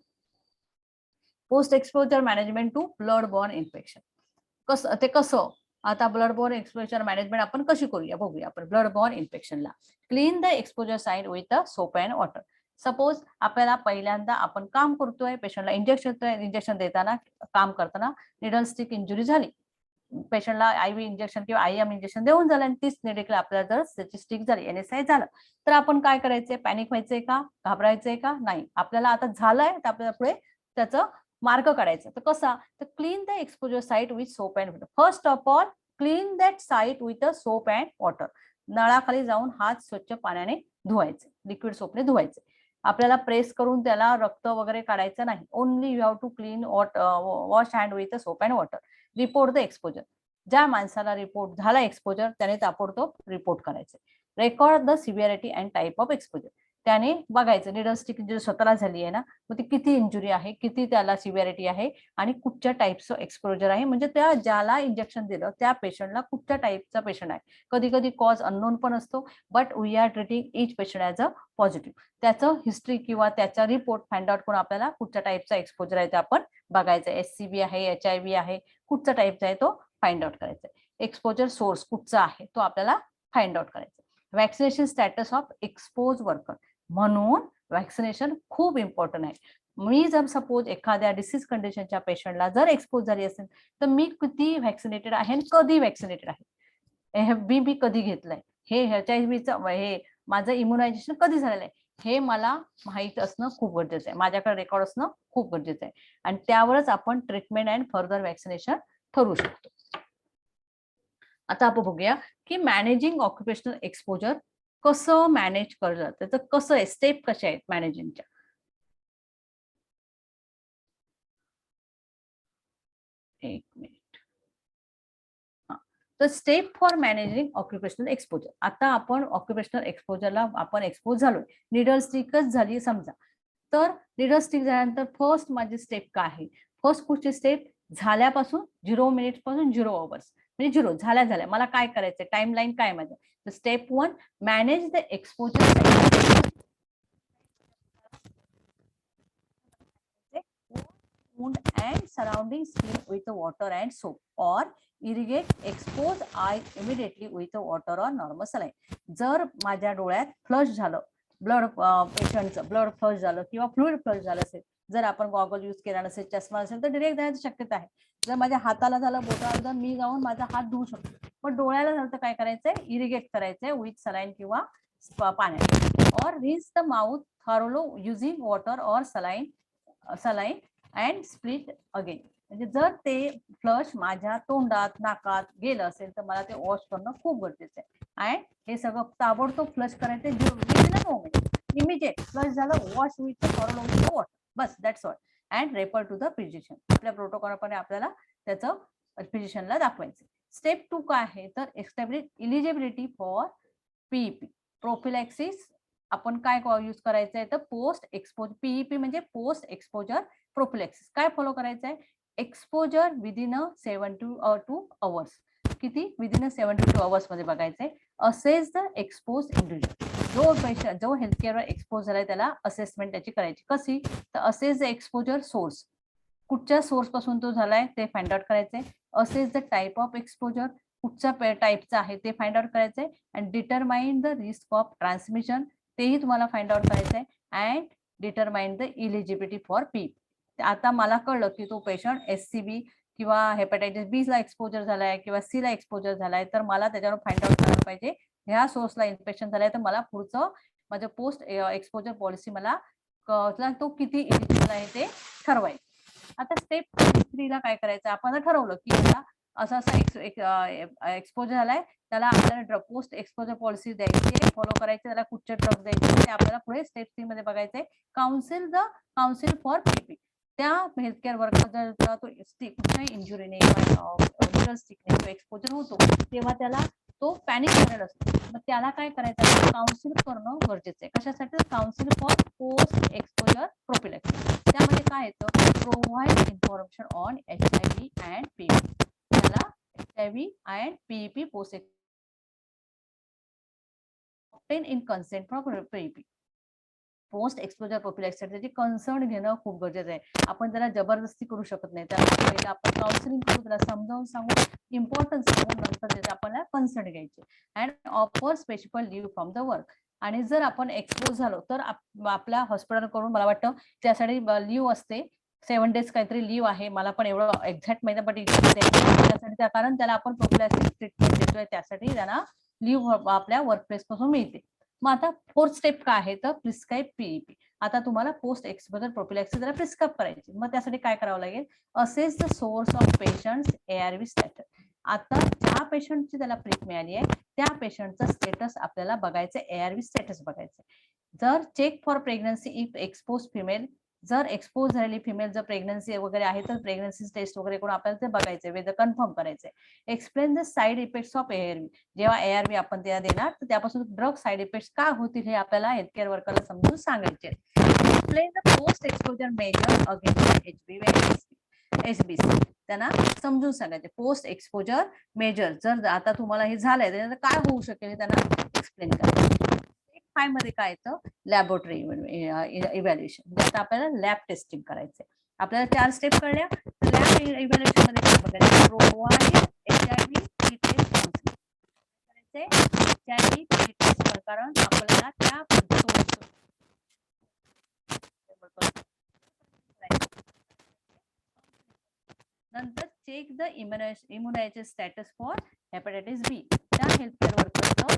Post exposure management to blood borne infection. कसं आता ब्लड बॉर्न एक्सपोजर मॅनेजमेंट आपण कशी करूया बघूया आपण. ब्लड बॉर्न इन्फेक्शनला clean the exposure site with soap and water. Suppose आपल्याला पहिल्यांदा आपण काम करतोय, पेशंटला इंजेक्शन देताना काम करताना निडल स्टिक इंजुरी झाली, पेशंटला आयव्ही इंजेक्शन किंवा आयएम इंजेक्शन देऊन झालं आणि तीच निडल आपल्याला जर त्याची स्टिक झाली, NSI झालं, तर आपण काय करायचंय? पॅनिक व्हायचंय का? घाबरायचंय का? नाही. आपल्याला आता झालंय तर आपल्याला पुढे त्याचं मार्ग काढायचा. तर कसा? तर clean the exposure site with soap and water. First of all clean that site with a soap and water. नळाखाली जाऊन हात स्वच्छ पाण्याने धुवायचे, लिक्विड सोपने धुवायचे. आपल्याला प्रेस करून त्याला रक्त वगैरे काढायचं नाही. Only you have to clean wash hand with a soap and water. Report the exposure. ज्या माणसाला रिपोर्ट झाला एक्सपोजर त्याने ताबडतोब रिपोर्ट करायचे. Record the severity and type of exposure. त्याने बघायचं निडल स्टिक इंजुरी स्वतःला झाली आहे ना, मग ती किती इंजुरी आहे, किती त्याला सिव्हिअरिटी आहे आणि कुठच्या टाईपचं एक्सपोजर आहे, म्हणजे त्या ज्याला इंजेक्शन दिलं त्या पेशंटला कुठच्या टाईपचा पेशंट आहे. कधी कधी कॉज अननोन पण असतो, but we are treating each patient as a positive. त्याचं हिस्ट्री किंवा त्याचा रिपोर्ट फाइंड आउट करून आपल्याला कुठच्या टाईपचा एक्सपोजर आहे ते आपण बघायचं. SCV आहे, HIV आहे, कुठचा टाईपचा आहे तो फाइंड आउट करायचा. एक्सपोजर सोर्स कुठचा आहे तो आपल्याला फाइंड आउट करायचा. Vaccination status of expose worker. म्हणून वॅक्सिनेशन खूप इम्पॉर्टंट आहे. मी जर सपोज एखाद्या डिसीज कंडिशनच्या पेशंटला जर एक्सपोज झाली असेल तर मी किती व्हॅक्सिनेटेड आहे आणि कधी व्हॅक्सिनेटेड आहे, मी कधी घेतलंय, हे HIV हे माझं इम्युनायझेशन कधी झालेलं आहे हे मला माहित असणं खूप गरजेचं आहे. माझ्याकडे रेकॉर्ड असणं खूप गरजेचं आहे आणि त्यावरच आपण ट्रीटमेंट अँड फर्दर व्हॅक्सिनेशन ठरवू शकतो. आता आपण बघूया की मॅनेजिंग ऑक्युपेशनल एक्सपोजर कसं मॅनेज करलं, त्याचं कसं आहे, स्टेप कशा आहेत मॅनेजिंगच्या. एक मिनिट. तर step for managing occupational exposure. आता आपण ऑक्युपेशनल एक्सपोजरला आपण एक्सपोज झालोय, निडल स्टिकच झाली समजा, तर निडल स्टिक झाल्यानंतर फर्स्ट माझी स्टेप काय आहे? फर्स्ट कुठची स्टेप? झाल्यापासून 0 मिनिट पासून 0 आवर्स म्हणजे 0 झाल्या मला काय करायचंय, टाइम लाईन काय माझं? तर step 1 manage the exposure wound and surrounding skin with water and soap or irrigate exposed eye immediately with water or normal saline. जर माझ्या डोळ्यात फ्लश झालं, ब्लड पेशंटचं ब्लड फ्लश झालं किंवा फ्लुइड फ्लश झालं असेल, जर आपण गॉगल यूज केला नसेल, चष्मा असेल तर डिरेक्ट जाण्याची शक्यता आहे. जर माझ्या हाताला झालं, बोटाला झालं, मी जाऊन माझा हात धुवू शकतो. पण डोळ्याला झालं तर काय करायचंय? इरिगेट करायचंय विथ सलाईन किंवा पाण्याने. और rinse the mouth thoroughly using water और सलाईन अँड स्प्लिट अगेन. म्हणजे जर ते फ्लश माझ्या तोंडात नाकात गेलं असेल तर मला ते वॉश करणं खूप गरजेचं आहे. अँड हे सगळं ताबडतोब फ्लश करायचं, इमिजिएट फ्लश झालं, वॉश विथ वॉटर, बस that's all. And refer to the physician. आपल्या प्रोटोकॉलप्रमाणे आपल्याला त्याचं फिजिशियनला दाखवायचं. स्टेप 2 काय आहे? तर establish eligibility for PEP prophylaxis. आपण काय यूज करायचंय? तर पोस्ट एक्सपोजर. PEP म्हणजे पोस्ट एक्सपोजर प्रोफिलॅक्सिस. काय फॉलो करायचंय? Exposure within 72 hours. किती? विदिन 72 अवर्स मध्ये बघायचंय. Assess the expose individual. जो हेल्थकेअरवर एक्सपोज झालाय त्याला असेसमेंट त्याची करायची. कशी? तर असेस द एक्सपोजर सोर्स. कुठच्या सोर्स पासून तो झालाय ते फाइंड आउट करायचंय. Assess the type of exposure. कुठच्या टाईपचा आहे ते फाइंड आउट करायचंय. And determine the risk of transmission. तेही तुम्हाला फाइंड आउट करायचंय. And determine the eligibility for PEP. आता मला कळलं की तो पेशंट SCB किंवा हेपॅटायटिस B ला एक्सपोजर झालाय किंवा C ला एक्सपोजर झालाय, तर मला त्याच्यावर फाइंड आउट करायला पाहिजे ह्या सोर्सला इन्फेक्शन झालंय, तर मला पुढचं माझं पोस्ट एक्सपोजर पॉलिसी मला तो किती इलिजिबल आहे ते ठरवायचं. आता स्टेप 3 ला काय करायचं? आपण ठरवलं की मला असं एक्सपोजर झालाय, त्याला आपल्याला ड्रग पोस्ट एक्सपोजर पॉलिसी द्यायची, फॉलो करायचे, त्याला कुठचे ड्रग द्यायचे ते आपल्याला पुढे स्टेप 3 मध्ये बघायचंय. Council for PEP. त्या हेल्थकेअर वर्कर जर तो कुठल्याही इंजुरीने किंवा एक्सपोजर होतो तेव्हा त्याला तो पॅनिक झालेला असतो, मग त्याला काय करायचं? काउन्सिल करणं गरजेचं आहे. कशासाठी? Council for post exposure prophylaxis. त्यामध्ये काय येतं? Provide information on HIV and PEP. त्याला HIV and PEP post in consent for PEP. Post exposure prophylaxis त्याची कन्सर्न घेणं खूप गरजेचं आहे. आपण त्याला जबरदस्ती करू शकत नाही. त्याला पहिला आपण काउन्सिलिंग करू, त्याला समजावून सांगू, इम्पॉर्टन्स सांगून नंतर त्याचा आपल्याला कन्सर्न घ्यायचे. And offer specific leave from the work. आणि जर आपण एक्सपोज झालो तर आपल्या हॉस्पिटलकडून मला वाटतं त्यासाठी लीव असते, 7 days काहीतरी लीव आहे, मला पण एवढं एक्झॅक्ट माहिती बट त्यासाठी कारण त्याला आपण प्रोफिलॅक्सिस ट्रीटमेंट देतोय त्यासाठी त्यांना लीव आपल्या वर्कप्लेस पासून मिळते. मग आता फोर्थ स्टेप काय आहे तर प्रिस्क्राईब पीईपी. आता तुम्हाला पोस्ट एक्सपोजर प्रोफिलॅक्सिस जरा प्रिस्क्राईब करायची. मग त्यासाठी काय करावं लागेल, assess the source of patients ARV status. आता ज्या पेशंटची त्याला प्रिक मिळाली आहे त्या पेशंटचा स्टेटस आपल्याला बघायचं, एआरव्ही स्टेटस बघायचं. जर check for pregnancy if expose female, जर एक्सपोज झालेली फिमेल जर प्रेग्नन्सी वगैरे आहे तर प्रेग्नन्सी टेस्ट वगैरे करून आपल्याला ते बघायचे, वेदर कन्फर्म करायचे. Explain the side effects of ARV. जेव्हा एआरव्ही आपण त्याला देणार तर त्यापासून ड्रग साइड इफेक्ट्स का होतील हे आपल्याला हेल्थकेअर वर्करला समजून सांगायचे. Explain the post exposure measure against HBC. त्यांना समजून सांगायचे पोस्ट एक्सपोजर मेजर, जर आता तुम्हाला हे झालंय त्यानंतर काय होऊ शकेल त्यांना एक्सप्लेन करायचं. स्टेप 5 मध्ये काय येतं, लॅबोरेटरी इव्हॅल्युएशन. आता आपल्याला लॅब टेस्टिंग करायचंय. आपल्याला 4 स्टेप कळल्या. तर लॅब इव्हॅल्युएशन मध्ये काय बघायचं, provide HIV pre test counselling करायचंय. एचआयव्ही प्री टेस्ट कारण आपल्याला त्या नंतर check the immunization status for hepatitis B. त्या हेल्थकेअर वर्करचं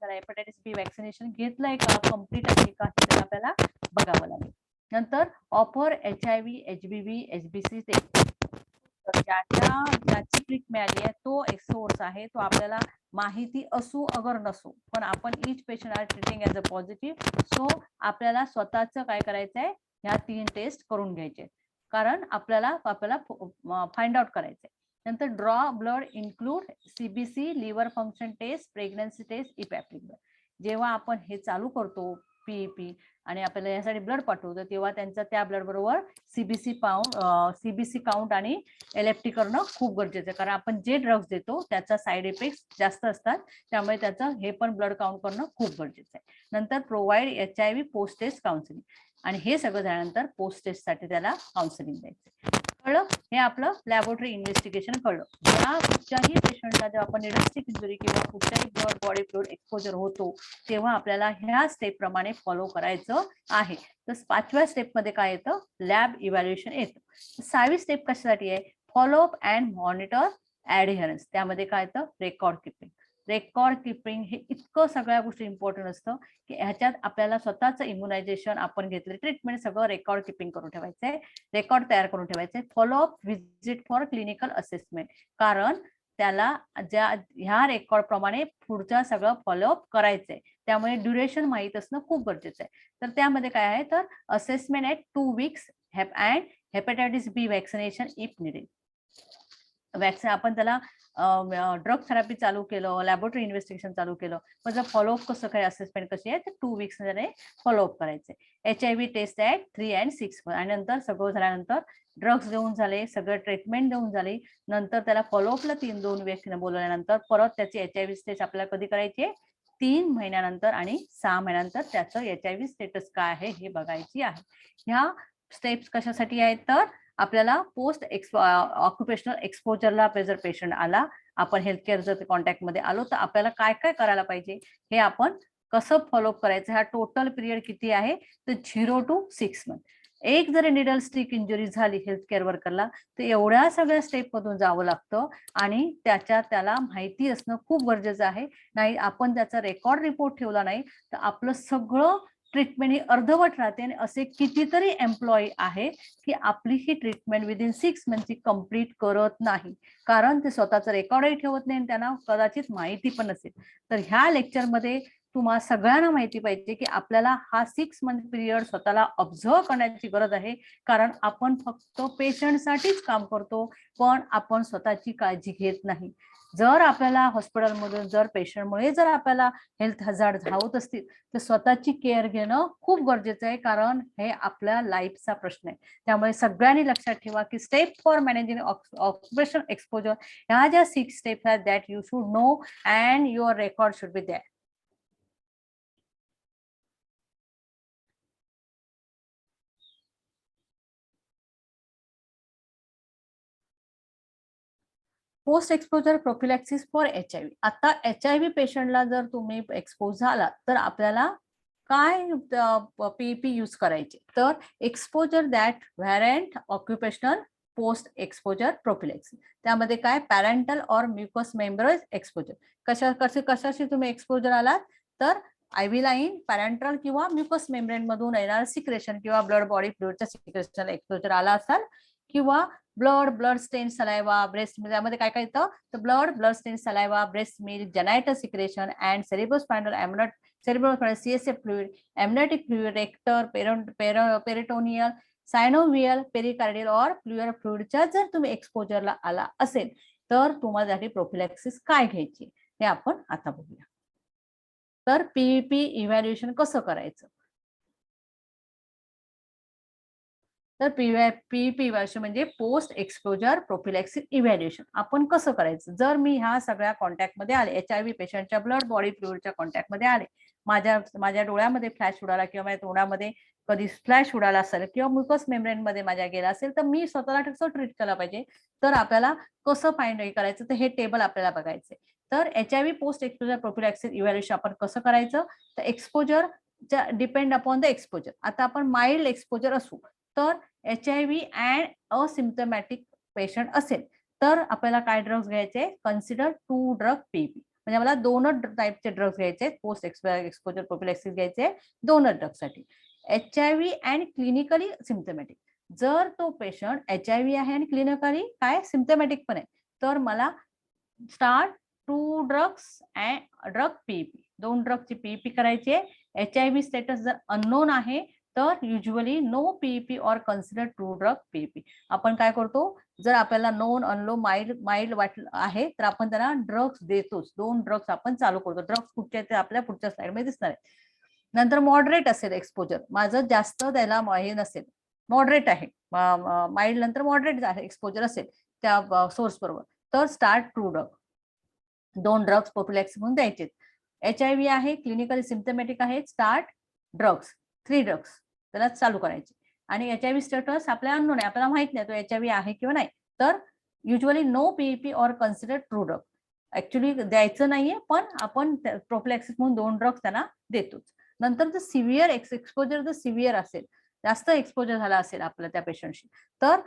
हेपॅटायटिस बी वॅक्सिनेशन घेतलंय का, कम्प्लीट आहे का हे आपल्याला बघावं लागेल. नंतर ऑफर एचआयव्ही एचबीव्ही एचबीसी ज्याची ट्रीट मिळाली आहे तो एक सोर्स आहे, तो आपल्याला माहिती असू अगर नसू पण आपण each patient are treating as a positive. So आपल्याला स्वतःच काय करायचंय, ह्या 3 टेस्ट करून घ्यायचे कारण आपल्याला फाइंड आउट करायचंय. नंतर draw blood include CBC, liver function test, pregnancy test if applicable. जेव्हा आपण हे चालू करतो पीईपी आणि आपल्याला यासाठी ब्लड पाठवतो तेव्हा त्यांचा त्या ब्लड बरोबर सीबीसी काउंट आणि एलएफटी करणं खूप गरजेचं आहे कारण आपण जे ड्रग्ज देतो त्याचा साईड इफेक्ट जास्त असतात, त्यामुळे त्याचं हे पण ब्लड काउंट करणं खूप गरजेचं आहे. नंतर provide HIV post test counselling आणि हे सगळं झाल्यानंतर पोस्ट टेस्ट साठी त्याला काउन्सिलिंग द्यायचं. कळलं, हे आपलं लॅबोरेटरी इन्व्हेस्टिगेशन कळलं. या कुठच्याही पेशंटला जेव्हा आपण निडस्टिक इंजुरी किंवा कुठल्याही ब्लड बॉडी फ्लुइड एक्सपोजर होतो तेव्हा आपल्याला ह्या स्टेप प्रमाणे फॉलो करायचं आहे. तर 5व्या स्टेप मध्ये काय येतं, लॅब इव्हॅल्युएशन येतं. 6वी स्टेप कशासाठी आहे, फॉलोअप अँड मॉनिटर ऍडहेरन्स. त्यामध्ये काय येतं, रेकॉर्ड किपिंग. रेकॉर्ड किपिंग हे इतकं सगळ्या गोष्टी इम्पॉर्टंट असतं की ह्याच्यात आपल्याला स्वतःचं इम्युनायझेशन, आपण घेतले ट्रीटमेंट सगळं रेकॉर्ड किपिंग करून ठेवायचंय, रेकॉर्ड तयार करून ठेवायचंय. Follow up visit for clinical assessment कारण त्याला ह्या रेकॉर्ड प्रमाणे पुढच्या सगळं फॉलोअप करायचंय, त्यामुळे ड्युरेशन माहित असणं खूप गरजेचं आहे. तर त्यामध्ये काय आहे तर assessment at 2 weeks and hepatitis B vaccination if needed. Vaccine आपण त्याला ड्रग थेरपी चालू केलं, लॅबोरेटरी इन्व्हेस्टिगेशन चालू केलं, मग फॉलोअप कसं काय, असेसमेंट कशी आहे तर 2 weeks फॉलोअप करायचे. HIV test at 3 and 6 months आणि नंतर सगळं झाल्यानंतर ड्रग्स देऊन झाले, सगळं ट्रीटमेंट देऊन झाली, नंतर त्याला फॉलोअपला 2 व्यक्तींना बोलवल्यानंतर परत त्याची एचआयव्ही टेस्ट आपल्याला कधी करायची आहे, 3 महिन्यानंतर आणि 6 महिन्यानंतर त्याचं एचआयव्ही स्टेटस काय आहे हे बघायची आहे. ह्या स्टेप्स कशासाठी आहेत तर आपल्याला पोस्ट ऑक्युपेशनल एक्सपोजरला जर पेशंट आला, आपण हेल्थकेअर जर कॉन्टॅक्ट मध्ये आलो तर आपल्याला काय काय करायला पाहिजे हे आपण कसं फॉलोअप करायचं. हा टोटल पिरियड किती आहे तर 0 to 6 months. एक जरी निडल स्टिक इंजुरी झाली हेल्थकेअर वर्करला तर एवढ्या सगळ्या स्टेप मधून जावं लागतं आणि त्याला माहिती असणं खूप गरजेचं आहे. नाही आपण त्याचा रेकॉर्ड रिपोर्ट ठेवला नाही तर आपलं सगळं ट्रीटमेंट ही अर्धवट राहते आणि असे कितीतरी एम्प्लॉई आहे की आपली ही ट्रीटमेंट विदिन 6 months कंप्लीट करत नाही कारण ते स्वतःचं रेकॉर्डही ठेवत नाही आणि त्यांना कदाचित माहिती पण नसेल. तर ह्या लेक्चरमध्ये तुम्हाला सगळ्यांना माहिती पाहिजे की आपल्याला हा 6 month पिरियड स्वतःला ऑब्झर्व करण्याची गरज आहे कारण आपण फक्त पेशंटसाठीच काम करतो पण आपण स्वतःची काळजी घेत नाही. जर आपल्याला हॉस्पिटलमधून जर पेशंटमुळे जर आपल्याला हेल्थ हजार्ड धावत असतील तर स्वतःची केअर घेणं खूप गरजेचं आहे कारण हे आपल्या लाईफचा प्रश्न आहे. त्यामुळे सगळ्यांनी लक्षात ठेवा की step for managing occupational exposure, ह्या ज्या 6 steps आहेत that you should know and your record should be there. Post exposure prophylaxis for HIV. आता HIV पेशंटला जर तुम्ही एक्सपोज झाला तर आपल्याला काय PEP यूज करायचे, तर exposure that warrant occupational post exposure prophylaxis. त्यामध्ये काय, पॅरेंटल और म्युकस मेम्ब्रेन एक्सपोजर. कशाशी तुम्ही एक्सपोजर आलात, तर IV लाईन, पॅरेंटल किंवा म्युकस मेम्ब्रेन मधून येणारं सिक्रेशन किंवा ब्लड बॉडी फ्लुइडच्या सिक्रेशन एक्सपोजर आला असाल, किंवा blood stained saliva, breast milk, त्यामध्ये काय काय येतं, तर blood stained saliva, breast milk, genital secretion and cerebrospinal CSF fluid, amniotic fluid, रेक्टर, पेरिटोनियल, सायनोव्हियल, पेरिकार्डियल और प्लुअर फ्लुइडच्या जर तुम्ही एक्सपोजरला आला असेल तर तुम्हाला त्यासाठी प्रोफिलॅक्सिस काय घ्यायची हे आपण आता बघूया. तर PEP इव्हॅल्युएशन कसं करायचं, तर PEP इव्हॅल्युएशन म्हणजे पोस्ट एक्सपोजर प्रोफिलॅक्सिस इव्हॅल्युएशन आपण कसं करायचं. जर मी ह्या सगळ्या कॉन्टॅक्ट मध्ये आले, HIV पेशंटच्या ब्लड बॉडी फ्लुइडच्या कॉन्टॅक्ट मध्ये आले, माझ्या डोळ्यामध्ये फ्लॅश उडाला किंवा माझ्या तोंडामध्ये कधी फ्लॅश उडाला असेल किंवा म्युकस मेम्ब्रेन मध्ये माझ्या गेला असेल, तर मी स्वतःला कसं ट्रीट केलं पाहिजे, तर आपल्याला कसं फाइंड करायचं, तर हे टेबल आपल्याला बघायचंय. तर HIV post exposure prophylaxis evaluation आपण कसं करायचं, तर exposure depend upon the exposure. आता आपण माइल्ड एक्सपोजर असू, तर HIV अँड असिम्पटमॅटिक पेशंट असेल तर आपल्याला काय ड्रग्स घ्यायचे, कन्सिडर 2 ड्रग PEP. म्हणजे मला 2 टाईपचे ड्रग्स घ्यायचे, पोस्ट एक्सपोजर प्रोफिलॅक्सिस घ्यायचे 2 ड्रग्ससाठी. HIV and clinically symptomatic. जर तो पेशंट HIV आहे आणि क्लिनिकली काय सिम्पटमॅटिक पण आहे, तर मला start 2 drugs and drug PEP, 2 ड्रगची PEP करायची आहे. HIV स्टेटस जर अननोन आहे तर युजली नो PEP और कन्सिडर 2 ड्रग PEP. आपण काय करतो, जर आपल्याला नोन, अनलो, माइल्ड वाटलं आहे तर आपण त्यांना ड्रग्स देतोच. 2 ड्रग्स आपण चालू करतो. ड्रग्स कुठचे ते आपल्या पुढच्या स्लाइड मध्ये दिसणार आहे. नंतर मॉडरेट असेल एक्सपोजर, माझं जास्त त्याला हे नसेल, मॉडरेट आहे, माइल्ड नंतर मॉडरेट आहे एक्सपोजर असेल त्या सोर्स बरोबर, तर स्टार्ट 2 ड्रग, 2 ड्रग्स प्रोफिलॅक्सिस म्हणून द्यायचे. HIV आहे, क्लिनिकली सिम्पटमॅटिक आहे, स्टार्ट ड्रग्स, 3 ड्रग्स त्याला चालू करायचे. आणि HIV स्टेटस आपल्याला अननोन आहे, आपल्याला माहित नाही तो HIV आहे किंवा नाही, तर युजली नो PEP और कन्सिडर 2 ड्रग. ऍक्च्युली द्यायचं नाहीये, पण आपण प्रोफिलॅक्सिस म्हणून 2 ड्रग्स त्यांना देतोच. नंतर जर सिव्हिअर एक्सपोजर जर सिव्हिअर असेल, जास्त एक्सपोजर झाला असेल आपल्या त्या पेशंटशी, तर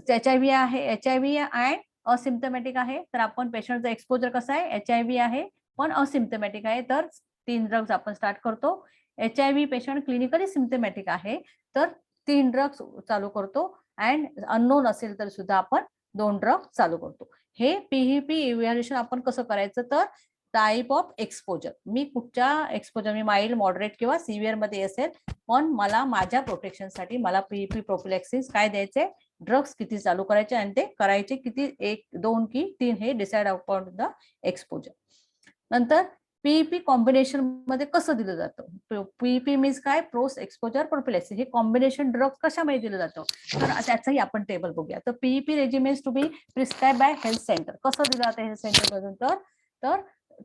HIV आहे, HIV अँड असिम्पटमॅटिक आहे, तर आपण पेशंटचा एक्सपोजर कसा आहे, HIV आहे पण असिम्पटमॅटिक आहे, तर 3 ड्रग्स आपण स्टार्ट करतो. HIV पेशंट क्लिनिकली सिम्पटमॅटिक आहे तर 3 ड्रग्स चालू करतो, अँड अननोन असेल तर सुद्धा आपण 2 ड्रग चालू करतो. हे PEP इव्हॅल्युएशन आपण कसं करायचं, तर टाईप ऑफ एक्सपोजर, मी कुठच्या एक्सपोजर, मी माइल्ड, मॉडरेट किंवा सिव्हिअर मध्ये असेल, पण मला माझ्या प्रोटेक्शनसाठी मला PEP प्रोफिलॅक्सिस काय द्यायचे, ड्रग्स किती चालू करायचे आणि ते करायचे किती, 1, 2 की 3 हे डिसाइड अपॉन द एक्सपोजर. नंतर PEP कॉम्बिनेशन मध्ये कसं दिलं जातं, PEP मीन्स काय, पोस्ट एक्सपोजर प्रोफिलॅक्सिस, हे कॉम्बिनेशन ड्रग कशामध्ये दिलं जातं, तर त्याचंही आपण टेबल बघूया. तर PEP regimens to be prescribe by health center, कसं दिलं जातं हेल्थ सेंटर मधून, तर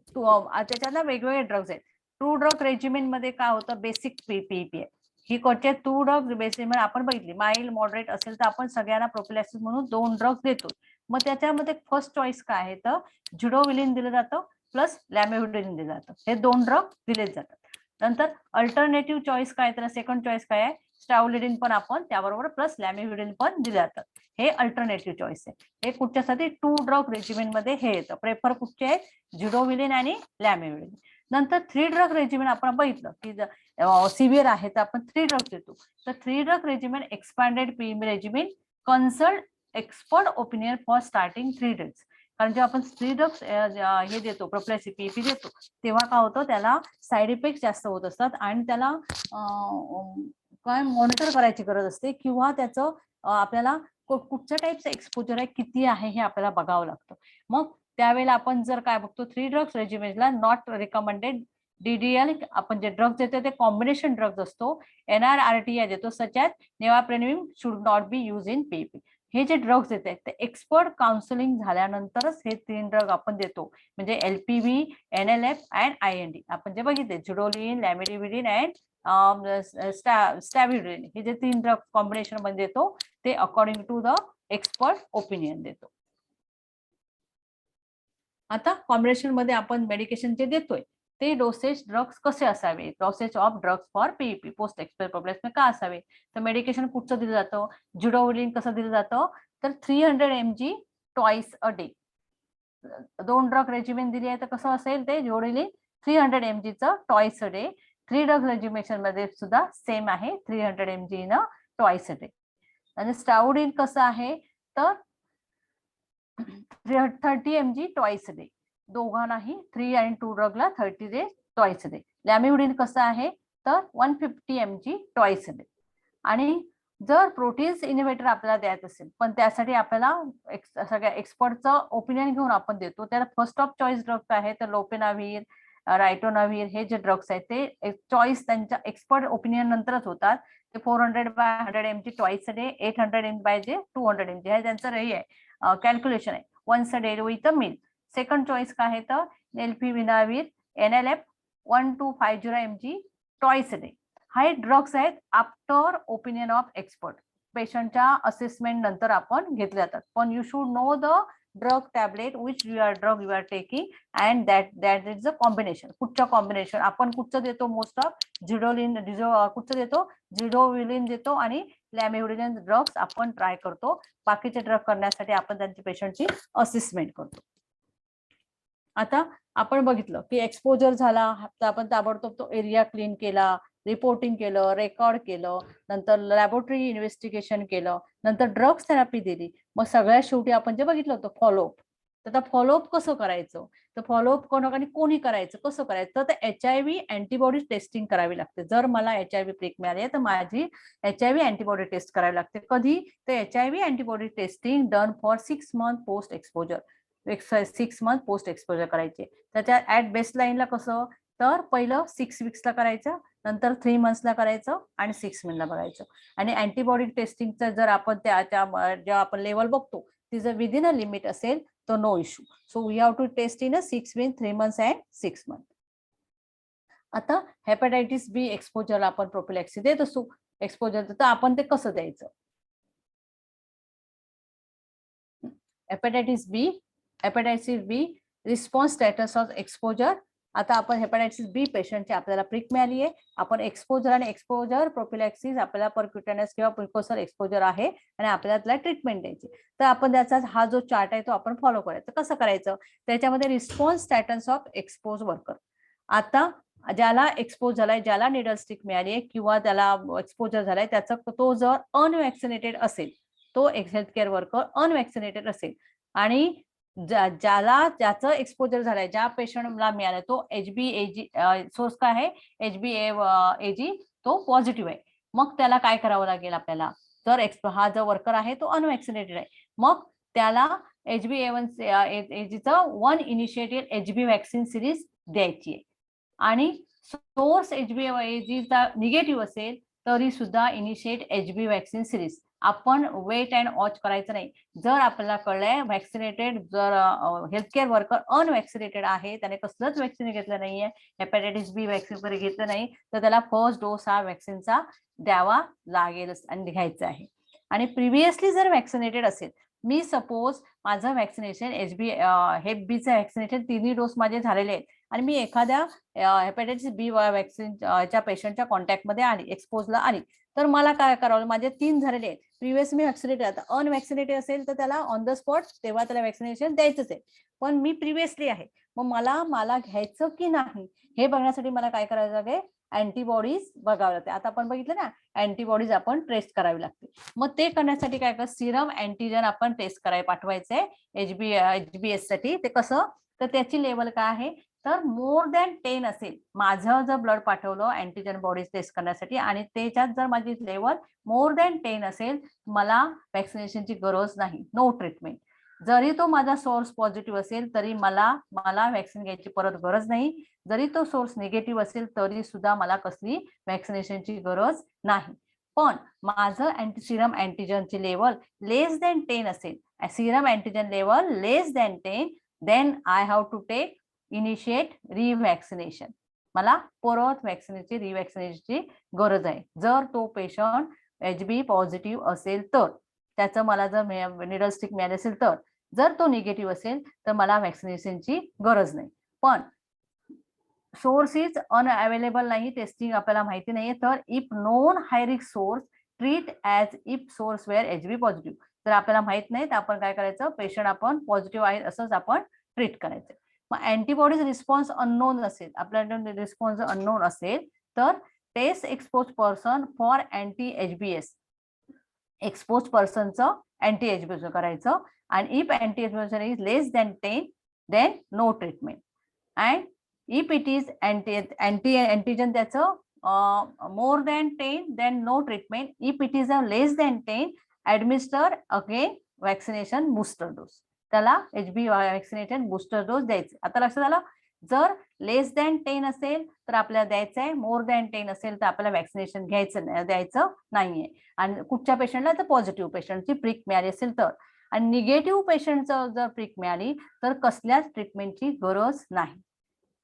त्याच्याला वेगवेगळे ड्रग्स आहेत. 2 ड्रग रेजिमेंट मध्ये काय होतं, बेसिक PEP आहे. ही कोणते 2 ड्रग बेसिक आपण बघितली, माइल्ड, मॉडरेट असेल तर आपण सगळ्यांना प्रोफिलॅक्सिस म्हणून 2 ड्रग्स देतो. मग त्याच्यामध्ये फर्स्ट चॉईस काय आहे, तर जुडोविलिन दिलं जातं प्लस लॅमिव्हिडलिन दिलं जातं, हे 2 ड्रग दिले जातात. नंतर अल्टरनेटिव्ह चॉईस काय, तर सेकंड चॉईस काय आहे, स्टाउलिडिन पण आपण त्याबरोबर प्लस लॅमिव्हिडलिन पण दिले जातात, हे अल्टरनेटिव्ह चॉईस आहे. हे कुठच्यासाठी, 2 ड्रग रेजिमेंट मध्ये हे येतं. प्रेफर कुठचे आहेत, जुडोविलिन आणि लॅमिव्हिडलिन. नंतर 3 ड्रग रेजिमेंट आपण बघितलं की सिव्हिअर आहे तर आपण 3 ड्रग देतो. तर 3 drug regiment expanded PEP regiment, consult expert opinion for starting 3 drugs. कारण जेव्हा आपण 3 ड्रग्स हे देतो, प्रोफिलॅक्सिस PEP देतो, तेव्हा काय होतं, त्याला साईड इफेक्ट जास्त होत असतात आणि त्याला काय मॉनिटर करायची गरज असते, किंवा त्याचं आपल्याला कुठच्या टाईपचं एक्सपोजर आहे, किती आहे हे आपल्याला बघावं लागतं. मग त्यावेळेला आपण जर काय बघतो, 3 ड्रग्स रेजिमेंटला नॉट रिकमेंडेड DDL, आपण जे ड्रग्स देतो ते कॉम्बिनेशन ड्रग्स असतो. NRRTI देतो, such as nevirapine should not be use in PEP. हे जे ड्रग्स येते ते एक्सपर्ट काउन्सिलिंग झाल्यानंतरच हे 3 ड्रग आपण देतो, म्हणजे LPV, NLF अँड IND. आपण जे बघितले, जुडोलिन, लॅमिडिविडिन अँड स्टॅव्हिडिन, हे जे 3 ड्रग कॉम्बिनेशन मध्ये देतो ते according to the expert opinion देतो. आता कॉम्बिनेशन मध्ये आपण मेडिकेशन जे देतोय ते डोसेज ड्रग्स कसे असावे, dosage of drugs for PEP post expire prophylaxis का असावे. तर मेडिकेशन कुठचं दिलं जातं, जिडोविलिन कसं दिलं जातं, तर 300 mg twice a day. 2 drug regimen दिली आहे तर कसं असेल ते जिडोविलिन 300 mg चं ट्वाइस अ डे. 3 ड्रग रेजिमेशन मध्ये सुद्धा सेम आहे 300 mg in twice a day. आणि स्टाउडिन कसं आहे तर 30 mg ट्वाइस डे. दोघांनाही 3 आणि 2 ड्रगला 30 डे ट्वाइस डे. लॅमिउडिन कसं आहे तर 150 mg ट्वाइस डे. आणि जर प्रोटीन्स इनिव्हेटर आपल्याला द्यायचं असेल पण त्यासाठी आपल्याला सगळ्या एक्सपर्टचं ओपिनियन घेऊन आपण देतो. त्याला फर्स्ट ऑफ चॉईस ड्रग्स आहे तर लोपेनाव्हिर, रायटोनाव्हिर हे जे ड्रग्स आहेत ते चॉईस त्यांच्या एक्सपर्ट ओपिनियन नंतरच होतात. ते 400 by 100 mg twice day, 800 mg by 200 mg हे त्यांचं हे आहे कॅल्क्युलेशन आहे. Once a day with a meal. Second choice काय आहे तर nelfinavir NLF 1250 mg twice day. हे ड्रग्स आहेत आफ्टर ओपिनियन ऑफ एक्सपर्ट. पेशंटच्या असेसमेंट नंतर आपण घेतले जातात. पण you should know the drug tablet which you are taking and that is the combination. कुठचं कॉम्बिनेशन आपण कुठचं देतो, मोस्ट ऑफ कुठचं देतो, जिडोविलिन देतो आणि लॅमिउडिन ड्रग्स आपण ट्राय करतो. बाकीचे ड्रग करण्यासाठी आपण त्यांची पेशंटची असेसमेंट करतो. आता आपण बघितलं की एक्सपोजर झाला तर आपण ताबडतोब तो एरिया क्लीन केला, रिपोर्टिंग केलं, रेकॉर्ड केलं, नंतर लॅबोरेटरी इन्व्हेस्टिगेशन केलं, नंतर ड्रग्स थेरपी दिली. मग सगळ्यात शेवटी आपण जे बघितलं होतं फॉलोअप. तर आता फॉलोअप कसं करायचं, तर फॉलोअप कोणी करायचं, कसं करायचं, तर HIV अँटीबॉडी टेस्टिंग करावी लागते. जर मला HIV प्रिक मिळाली तर माझी HIV अँटीबॉडी टेस्ट करावी लागते. कधी, तर HIV antibody testing done for 6 month post exposure. 6 month post exposure करायचे. त्याच्या ऍट बेस्ट लाईनला कसं, तर पहिलं 6 वीक्सला करायचं, नंतर 3 मंथ्सला करायचं आणि 6 महिन्याला बघायचं. आणि अँटीबॉडी टेस्टिंगचं जर आपण जेव्हा आपण लेवल बघतो ती जर विदिन अ लिमिट असेल तर no issue. So we have to test in 6 week, 3 months and 6 month. आता हेपॅटायटिस बी एक्सपोजरला आपण प्रोफिलॅक्सिस देत असतो. एक्सपोजर तर आपण ते कसं द्यायचं. Hepatitis B response status of exposure. आता आपण हेपॅटायटिस बी पेशंटची आपल्याला प्रिक मिळाली आहे. आपण एक्सपोजर आणि एक्सपोजर प्रोफिलॅक्सिस आपल्याला परक्युटेनस किंवा प्रिकोसर एक्सपोजर आहे आणि आपल्याला त्याला ट्रीटमेंट द्यायची. तर आपण त्याचा हा जो चार्ट आहे तो आपण फॉलो करायचा. कसं करायचं, त्याच्यामध्ये response status of expose worker. आता ज्याला एक्सपोज झालाय, ज्याला निडल स्टिक मिळाली आहे किंवा त्याला एक्सपोजर झालाय, त्याचा तो जर अनवॅक्सिनेटेड असेल, तो हेल्थ केअर वर्कर अनवॅक्सिनेटेड असेल आणि ज्याचं एक्सपोजर झालंय, ज्या पेशंटला मिळालाय तो HbAg सोर्स काय आहे, HbAg तो पॉझिटिव्ह आहे. मग त्याला काय करावं लागेल आपल्याला, तर हा जो वर्कर आहे तो अनवॅक्सिनेटेड आहे, मग त्याला HbA1चं 1 इनिशिएटेड HB वॅक्सिन सिरीज द्यायची आहे. आणि सोर्स HbAgचा निगेटिव्ह असेल तरी सुद्धा इनिशिएट HB वॅक्सिन सिरीज. आपण वेट अँड वॉच करायचं नाही. जर आपल्याला कळलंय वॅक्सिनेटेड, जर हेल्थकेअर वर्कर अनवॅक्सिनेटेड आहे, त्याने कसलंच वॅक्सिन घेतलं नाहीये, हेपॅटायटिस बी वॅक्सिन वगैरे घेतलं नाही, तर त्याला फर्स्ट डोस हा वॅक्सिनचा द्यावा लागेलच आणि घ्यायचा आहे. आणि प्रिव्हियसली जर वॅक्सिनेटेड असेल, मी सपोज माझं वॅक्सिनेशन हेप बीचं वॅक्सिनेशन 3 डोस माझे झालेले आहेत आणि मी एखाद्या हेपॅटायटिस बी वॅक्सिनच्या पेशंटच्या कॉन्टॅक्टमध्ये आली, एक्सपोजला आली, तर मला काय करावं, माझे 3 झालेले आहेत. प्रिव्हियस मी वॅक्सिनेटेड, आता अनवॅक्सिनेटेड असेल तर त्याला ऑन द स्पॉट तेव्हा त्याला वॅक्सिनेशन द्यायचंच आहे. पण मी प्रिव्हियसली आहे, मग मला घ्यायचं की नाही हे बघण्यासाठी मला काय करायचं लागेल, अँटीबॉडीज बघावं लागते. आता आपण बघितलं ना, अँटीबॉडीज आपण टेस्ट करावी लागते. मग ते करण्यासाठी काय कर, सिरम अँटीजन आपण टेस्ट करायला पाठवायचंय HbS साठी. ते कसं, तर त्याची लेवल काय आहे, तर मोर दॅन 10 असेल, माझं जर ब्लड पाठवलं अँटीजन बॉडीज टेस्ट करण्यासाठी आणि त्याच्यात जर माझी लेवल मोर दॅन 10 असेल, मला वॅक्सिनेशनची गरज नाही, नो ट्रीटमेंट. जरी तो माझा सोर्स पॉझिटिव्ह असेल तरी मला वॅक्सिन घ्यायची परत गरज नाही. जरी तो सोर्स निगेटिव्ह असेल तरी सुद्धा मला कसली वॅक्सिनेशनची गरज नाही. पण माझं सिरम अँटीजनची लेवल लेस दॅन 10 असेल, serum antigen level less than 10, then I have to take initiate revaccination. मला परत रिव्हॅक्सिनेशनची गरज आहे. जर तो पेशंट HB पॉझिटिव्ह असेल तर, त्याचं मला जर निडल स्टिक मिळाले असेल तर. जर तो निगेटिव्ह असेल तर मला वॅक्सिनेशनची गरज नाही. पण सोर्स इज अनअवेलेबल नाही, टेस्टिंग आपल्याला माहिती नाहीये, तर if known high risk source treat as if source were HB positive. जर आपल्याला माहित नाही तर आपण काय करायचं, पेशंट आपण पॉझिटिव्ह आहे असंच आपण ट्रीट करायचं. मग अँटीबॉडीज रिस्पॉन्स अननोन असेल, आपल्याला रिस्पॉन्स अननोन असेल तर test expose person for anti HBS, exposed पर्सनचं अँटी HBS करायचं. आणि if anti HBS is less than 10 then no treatment. And if it is antigen त्याचं more than 10 then no treatment. If it is a less than 10 administer again vaccination booster dose. त्याला HB vaccination booster dose द्यायचे. आता लक्षात आलं, जर लेस than 10 असेल तर आपल्याला द्यायचं आहे, मोर दॅन 10 असेल तर आपल्याला वॅक्सिनेशन द्यायचं नाहीये. आणि कुठच्या पेशंटला, तर पॉझिटिव्ह पेशंटची प्रिक मिळाली असेल तर. आणि निगेटिव्ह पेशंटचं जर प्रिक मिळाली तर कसल्याच ट्रीटमेंटची गरज नाही.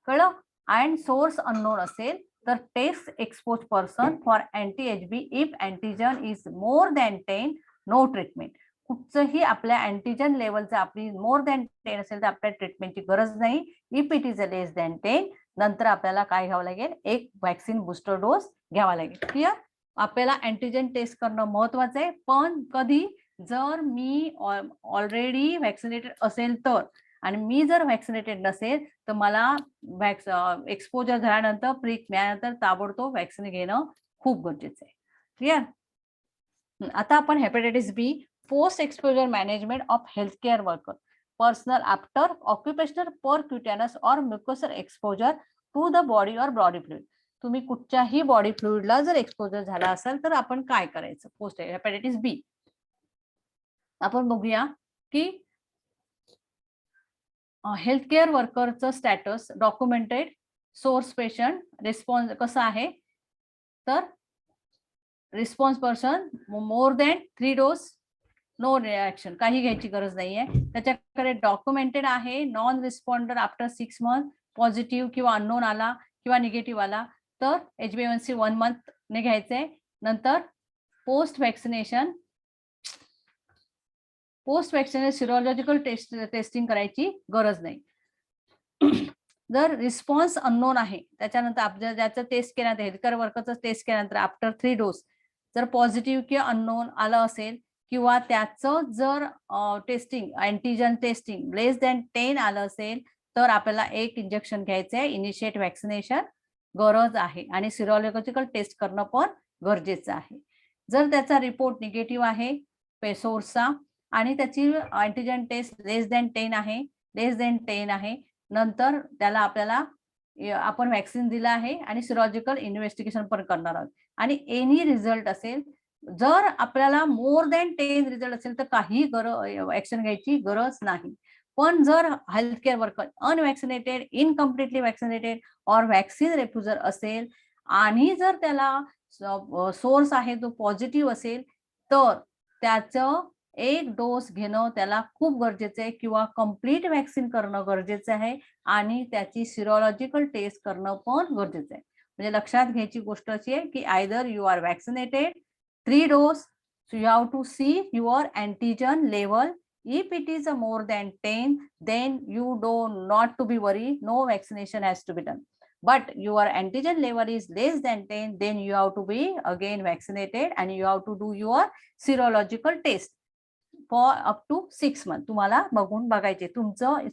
कळलं? अँड सोर्स अननोन असेल तर test expose person for anti HB if antigen is more than 10 no treatment. कुठचंही आपल्या अँटीजन लेवलचं आपली मोर दॅन 10 असेल तर आपल्या ट्रीटमेंटची गरज नाही. If it is a less than 10 नंतर आपल्याला काय घ्यावं लागेल, एक वॅक्सिन बूस्टर डोस घ्यावा लागेल. क्लिअर? आपल्याला अँटीजन टेस्ट करणं महत्वाचं आहे, पण कधी, जर मी ऑलरेडी वॅक्सिनेटेड असेल तर. आणि मी जर वॅक्सिनेटेड नसेल तर मला एक्सपोजर झाल्यानंतर, प्रिक मिळाल्यानंतर ताबडतोब वॅक्सिन घेणं खूप गरजेचं आहे. क्लिअर? आता आपण hepatitis B post exposure management of health care worker personnel after occupational percutaneous or mucosal exposure to the body or body fluid. तुम्ही कुठच्याही बॉडी फ्लुइडला जर एक्सपोजर झाला असेल तर आपण काय करायचं पोस्ट हेपॅटायटिस बी. आपण बघूया की हेल्थ केअर वर्करचं status documented, source patient, response कसं आहे, तर response person more than 3 dose no reaction, काही घ्यायची गरज नाहीये. त्याच्याकडे डॉक्युमेंटेड आहे, non responder after 6 month, positive किंवा अननोन आला किंवा निगेटिव्ह आला तर HbA1c 1 month ने घ्यायचंय. नंतर पोस्ट वॅक्सिनेशन सिरोलॉजिकल टेस्टिंग करायची गरज नाही. जर रिस्पॉन्स अननोन आहे त्याच्यानंतर ज्याचं टेस्ट केल्यानंतर, हेल्थकेअर वर्करचं टेस्ट केल्यानंतर आफ्टर 3 डोस जर पॉझिटिव्ह किंवा अननोन आलं असेल किंवा त्याचं जर टेस्टिंग अँटीजन टेस्टिंग लेस दॅन 10 आलं असेल तर आपल्याला एक इंजेक्शन घ्यायचं आहे, इनिशिएट वॅक्सिनेशन गरज आहे. आणि सिरोलॉजिकल टेस्ट करणं पण गरजेचं आहे. जर त्याचा रिपोर्ट निगेटिव्ह आहे सोर्सचा आणि त्याची अँटीजन टेस्ट लेस दॅन 10 आहे, नंतर त्याला आपल्याला आपण वॅक्सिन दिला आहे आणि सिरोलॉजिकल इन्व्हेस्टिगेशन पण करणार आहोत. आणि एनी रिझल्ट असेल, जर आपल्याला मोर दॅन 10 रिझल्ट असेल तर काही ऍक्शन घ्यायची गरज नाही. पण जर healthcare worker unvaccinated, incompletely vaccinated or vaccine refuser असेल आणि जर त्याला सोर्स आहे तो पॉझिटिव्ह असेल तर त्याचं एक डोस घेणं त्याला खूप गरजेचं आहे किंवा कम्प्लीट वॅक्सिन करणं गरजेचं आहे आणि त्याची सिरोलॉजिकल टेस्ट करणं पण गरजेचं आहे. म्हणजे लक्षात घ्यायची गोष्ट अशी आहे की either you are vaccinated 3 dose, so you have to see your antigen level. If it is a more than 10, then you do not to be worried, no vaccination has to be done. But your antigen level is less than 10, then you have to be again vaccinated and you have to do your serological test for up to 6 months. तुम्हाला बघायचे तुमचं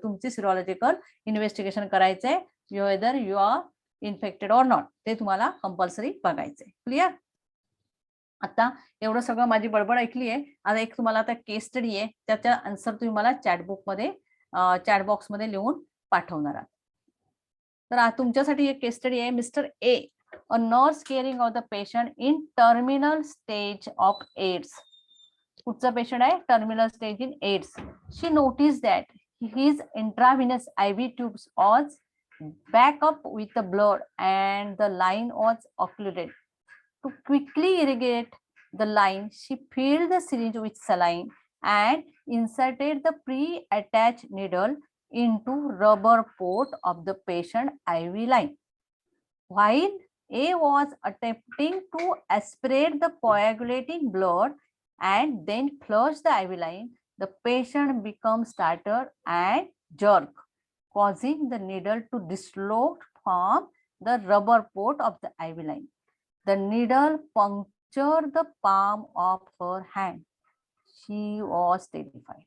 तुमची serological investigation करायचंय, whether you are infected or not, ते तुम्हाला compulsory बघायचंय. Clear? आता एवढं सगळं माझी बडबड ऐकली आहे. आता एक तुम्हाला आता केस स्टडी आहे, त्याचा आन्सर तुम्ही मला चॅट बॉक्समध्ये लिहून पाठवणार आहात. तर तुमच्यासाठी एक केस स्टडी आहे. Mister A, a nurse caring of the patient in terminal stage of AIDS. कुठचं पेशंट आहे? Terminal stage in AIDS. She notice that his intravenous IV tubes was back up with the blood and the line was occluded. To quickly irrigate the line, she filled the syringe with saline and inserted the pre-attached needle into rubber port of the patient IV line. While A was attempting to aspirate the coagulating blood and then flush the IV line, the patient becomes startled and jerk, causing the needle to dislodge from the rubber port of the IV line. The needle punctured the palm of her hand. She was terrified.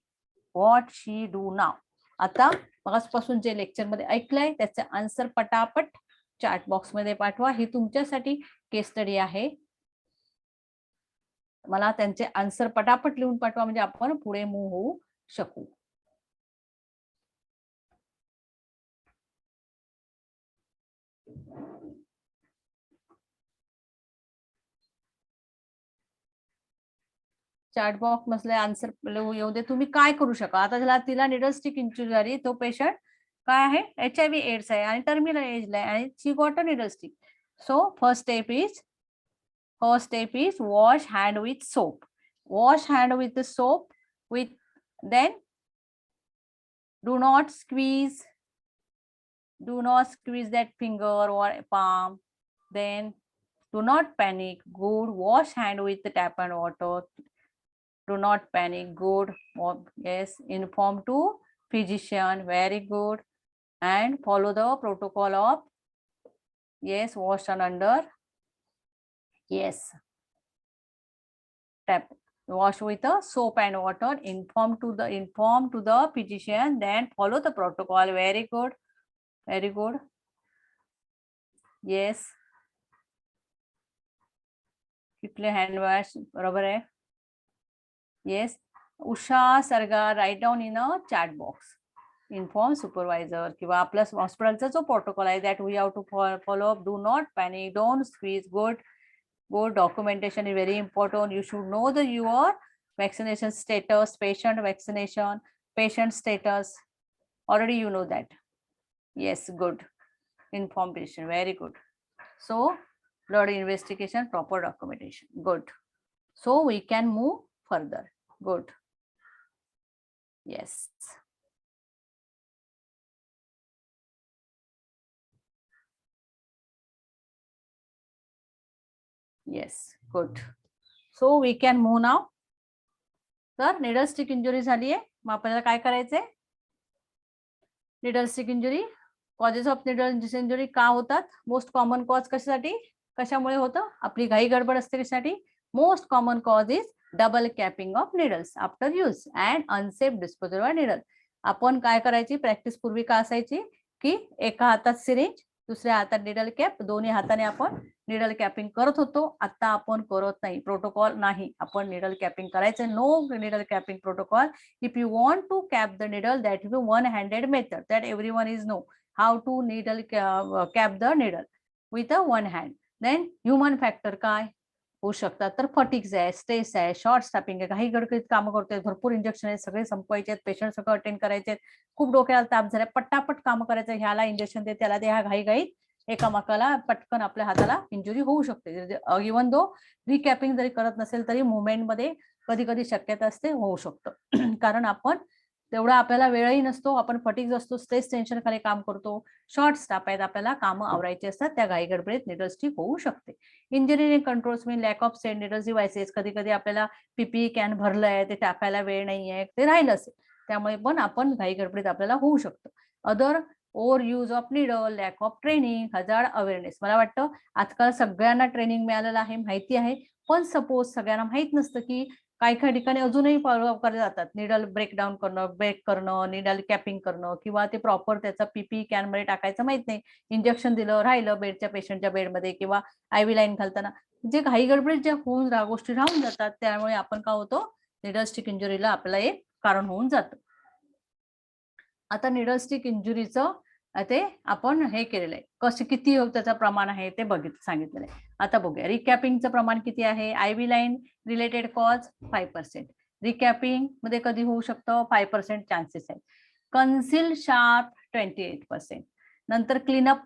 What she do now? आता मगासपासून जे lecture मध्ये ऐकलंय त्याचे answer पटापट chat box मध्ये पाठवा. ही तुमच्यासाठी केस study आहे. मला त्यांचे आन्सर पटापट लिहून पाठवा म्हणजे आपण पुढे मूव्ह होऊ शकू. चॅट बॉक्स मधले आन्सर येऊ दे. तुम्ही काय करू शका आता तिला निडल स्टिक इंजुरी झाली. तो पेशंट काय आहे HIV एड्स आहे आणि टर्मिनल एजला आहे आणि she got a needle stick. So first step is wash hand with soap. Wash hand with the soap. Then do not squeeze that finger or palm. Then do not panic. Good. Wash hand with the tap and water. Do not panic. Good. Yes. Inform to physician. Very good. And follow the protocol of yes. Wash and under. Yes. Tap. Wash with the soap and water. Inform to the physician. Then follow the protocol. Very good. Very good. Yes. कितले hand wash बरोबर आहे. Yes. Usha Sarga, write down in a chat box. Inform supervisor किंवा आपल्या हॉस्पिटलचा जो protocol आहे that we have to follow up. Do not panic. Don't squeeze. Good. Documentation is very important. You should know your vaccination status, patient vaccination, patient status. Already you know that. Yes, good. Inform patient. Very good. So blood investigation, proper documentation. Good. So we can move further. Good. Yes. Yes, good. So we can move now. तर needle stick injury झाली आहे. मग आपल्याला काय करायचंय? Needle stick injury, causes of needle injury का होतात? Most common cause कशासाठी कशामुळे होतं? आपली घाई गडबड असते कशासाठी? Most common cause is double capping of needles after use and unsafe disposal of needle. आपण काय करायची प्रॅक्टिस पूर्वी का असायची की एका हातात सिरिंज दुसऱ्या हातात निडल कॅप, दोन्ही हाताने आपण निडल कॅपिंग करत होतो. आता आपण करत नाही. प्रोटोकॉल नाही, आपण निडल कॅपिंग करायचं. No needle capping protocol. If you want to cap the needle that is one handed method that everyone is know how to needle cap the needle with a one hand. Then human factor काय होऊ शकतात तर फटिक्स आहे, stress आहे, short स्टॅपिंग आहे, काही गडकरीत कामं करतोय, भरपूर इंजेक्शन आहेत, सगळे संपवायचे आहेत, पेशंट सगळं अटेंड करायचे, खूप डोक्याला ताप झाला, पटापट कामं करायचं, ह्याला इंजेक्शन दे त्याला दे, ह्या घाईघाईत एकामेकाला पटकन आपल्या हाताला इंजुरी होऊ शकते. इव्हन दो रिकॅपिंग जरी करत नसेल तरी मुवमेंट मध्ये कधी कधी शक्यता असते होऊ शकतं. कारण आपण तेवढा आपल्याला वेळही नसतो, आपण फटिक असतो, स्ट्रेस टेन्शन खाली काम करतो, शॉर्ट स्टाफ आहेत, आपल्याला कामं आवरायची असतात, त्या घाई गडबडीत निडल स्टिक होऊ शकते. Engineering controls mean lack of set needle devices. कधी कधी आपल्याला पीपीई कॅन भरलंय ते टाकायला वेळ नाहीये, ते राहिलं असेल, त्यामुळे पण आपण घाई गडबडीत आपल्याला होऊ शकतं. Other over use of needle, lack of training, hazard awareness. मला वाटतं आजकाल सगळ्यांना ट्रेनिंग मिळालेलं आहे, माहिती आहे, पण सपोज सगळ्यांना माहित नसतं की काही काही ठिकाणी अजूनही फॉलो करले जातात. निडल ब्रेकडाऊन करणं, ब्रेक करणं, निडल कॅपिंग करणं, किंवा ते प्रॉपर त्याचा पीपी कॅन मध्ये टाकायचं माहित नाही, इंजेक्शन दिलं राहिलं बेडच्या पेशंटच्या बेडमध्ये, किंवा IV लाईन घालताना जे घाई गडबडीत ज्या होऊन गोष्टी राहून जातात, त्यामुळे आपण काय होतो निडल स्टिक इंजुरीला आपल्याला एक कारण होऊन जातं. आता निडल स्टिक इंजुरीचं ते आपण हे केलेलं आहे, कसं किती त्याचं प्रमाण आहे ते सांगितलेलं आहे. आता बघूया रिकॅपिंगचं प्रमाण किती आहे. IV line related cause 5%. रिकॅपिंग मध्ये कधी होऊ शकतं 5% चान्सेस आहेत. Conceal sharp 28%. नंतर cleanup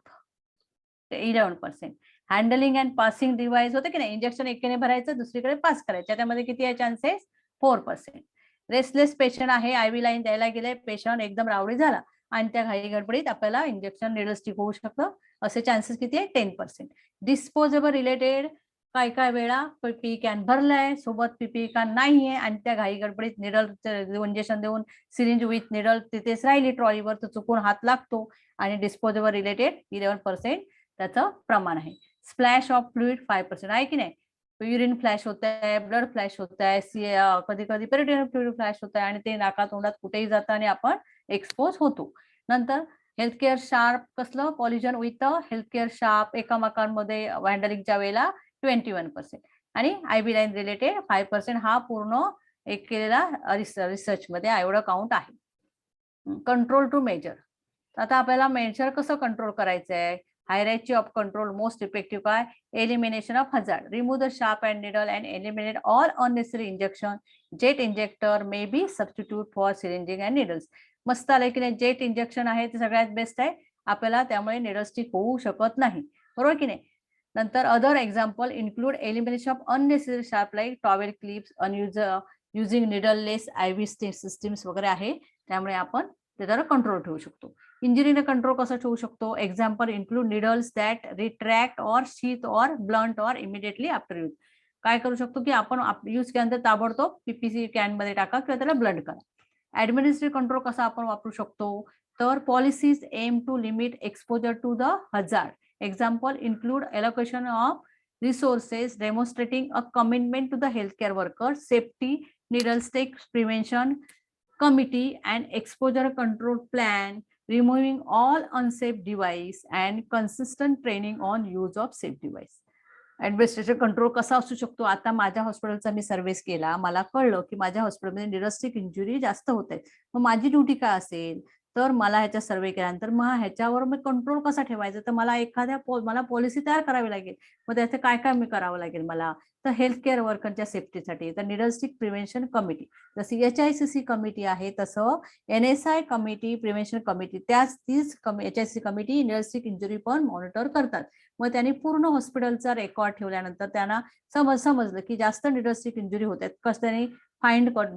11%. Handling and passing device होते की नाही, इंजेक्शन एकेने भरायचं दुसरीकडे पास करायचं, त्यामध्ये किती आहे चान्सेस 4%. रेस्टलेस पेशंट आहे, IV लाईन द्यायला गेले, पेशंट एकदम रावडी झाला आणि त्या घाई गडबडीत आपल्याला इंजेक्शन निडल स्टिक होऊ शकतं, असे चान्सेस किती आहे 10%. डिस्पोजेबल रिलेटेड काय काय वेळा पीपी कॅन भरलाय, सोबत पीपी कॅन नाहीये आणि त्या घाई गडबडीत निडल इंजेक्शन देऊन सिरिंज विथ निडल तिथेच राहिली ट्रॉलीवर, तर चुकून हात लागतो आणि डिस्पोजेबल रिलेटेड 11% त्याचं प्रमाण आहे. स्प्लॅश ऑफ फ्लुइड 5% आहे की नाही. युरिन फ्लॅश होत आहे, ब्लड फ्लॅश होत आहे, कधी कधी पेरिटोनियल फ्लुइड फ्लॅश होत आहे आणि ते नाका तोंडात कुठेही जातं आणि आपण एक्सपोज होतो. नंतर हेल्थकेअर शार्प कसलं पॉलिजन विथ हेल्थकेअर शार्प एकामेकांमध्ये हँडलिंगच्या वेळेला 21% आणि आयबी लाईन रिलेटेड 5% हा पूर्ण एक केलेला रिसर्च मध्ये एवढं काउंट आहे. Control to measure. आता आपल्याला मेजर कसं कंट्रोल करायचं आहे. Hierarchy of control most effective काय, elimination of hazard, remove the sharp and needle and eliminate all unnecessary injection. Jet injector may be substitute for syringing and needles. मस्त आलंय की नाही. जेट इंजेक्शन आहे ते सगळ्यात बेस्ट आहे. आपल्याला त्यामुळे निडल स्टिक होऊ शकत नाही, बरोबर की नाही. नंतर other example include elimination of unnecessary sharp like towel clips, using needleless IV systems वगैरे आहे. त्यामुळे आपण त्याच्यावर कंट्रोल ठेवू शकतो. इंजुरीने कंट्रोल कसं ठेवू शकतो. Example include needles that retract or sheath or blunt or immediately after use. काय करू शकतो की आपण यूज केल्यानंतर ताबडतोब पीपीसी कॅन मध्ये टाका किंवा त्याला ब्लंट करा. ऍडमिनिस्ट्रेटिव्ह कंट्रोल कसा आपण वापरू शकतो. तर policies aim to limit exposure to the hazard. Example include allocation of resources demonstrating a commitment to the healthcare worker, safety, needle stick prevention committee and exposure control plan, removing all unsafe device and consistent training on use of safe device. Administrative control कसा असू शकतो. आता माझ्या हॉस्पिटलचा मी service केला, मला कळलं की माझ्या हॉस्पिटलमध्ये निडल स्टिक इंजुरी जास्त होत आहेत. मग माझी ड्युटी काय असेल. तर मला ह्याच्या सर्वे केल्यानंतर मग ह्याच्यावर मी कंट्रोल कसा ठेवायचा. तर मला मला पॉलिसी तयार करावी लागेल. मग त्याचं काय काय मी करावं लागेल मला. तर हेल्थकेअर वर्करच्या सेफ्टीसाठी तर निडल स्टिक प्रिव्हेन्शन कमिटी, जशी HICC कमिटी आहे तसं NSI कमिटी प्रिव्हेन्शन कमिटी, तीच HICC committee needle stick injury पण मॉनिटर करतात. मग त्यांनी पूर्ण हॉस्पिटलचा रेकॉर्ड ठेवल्यानंतर त्यांना समजलं की जास्त निडल स्टिक इंजुरी होत आहेत. कसं त्यांनी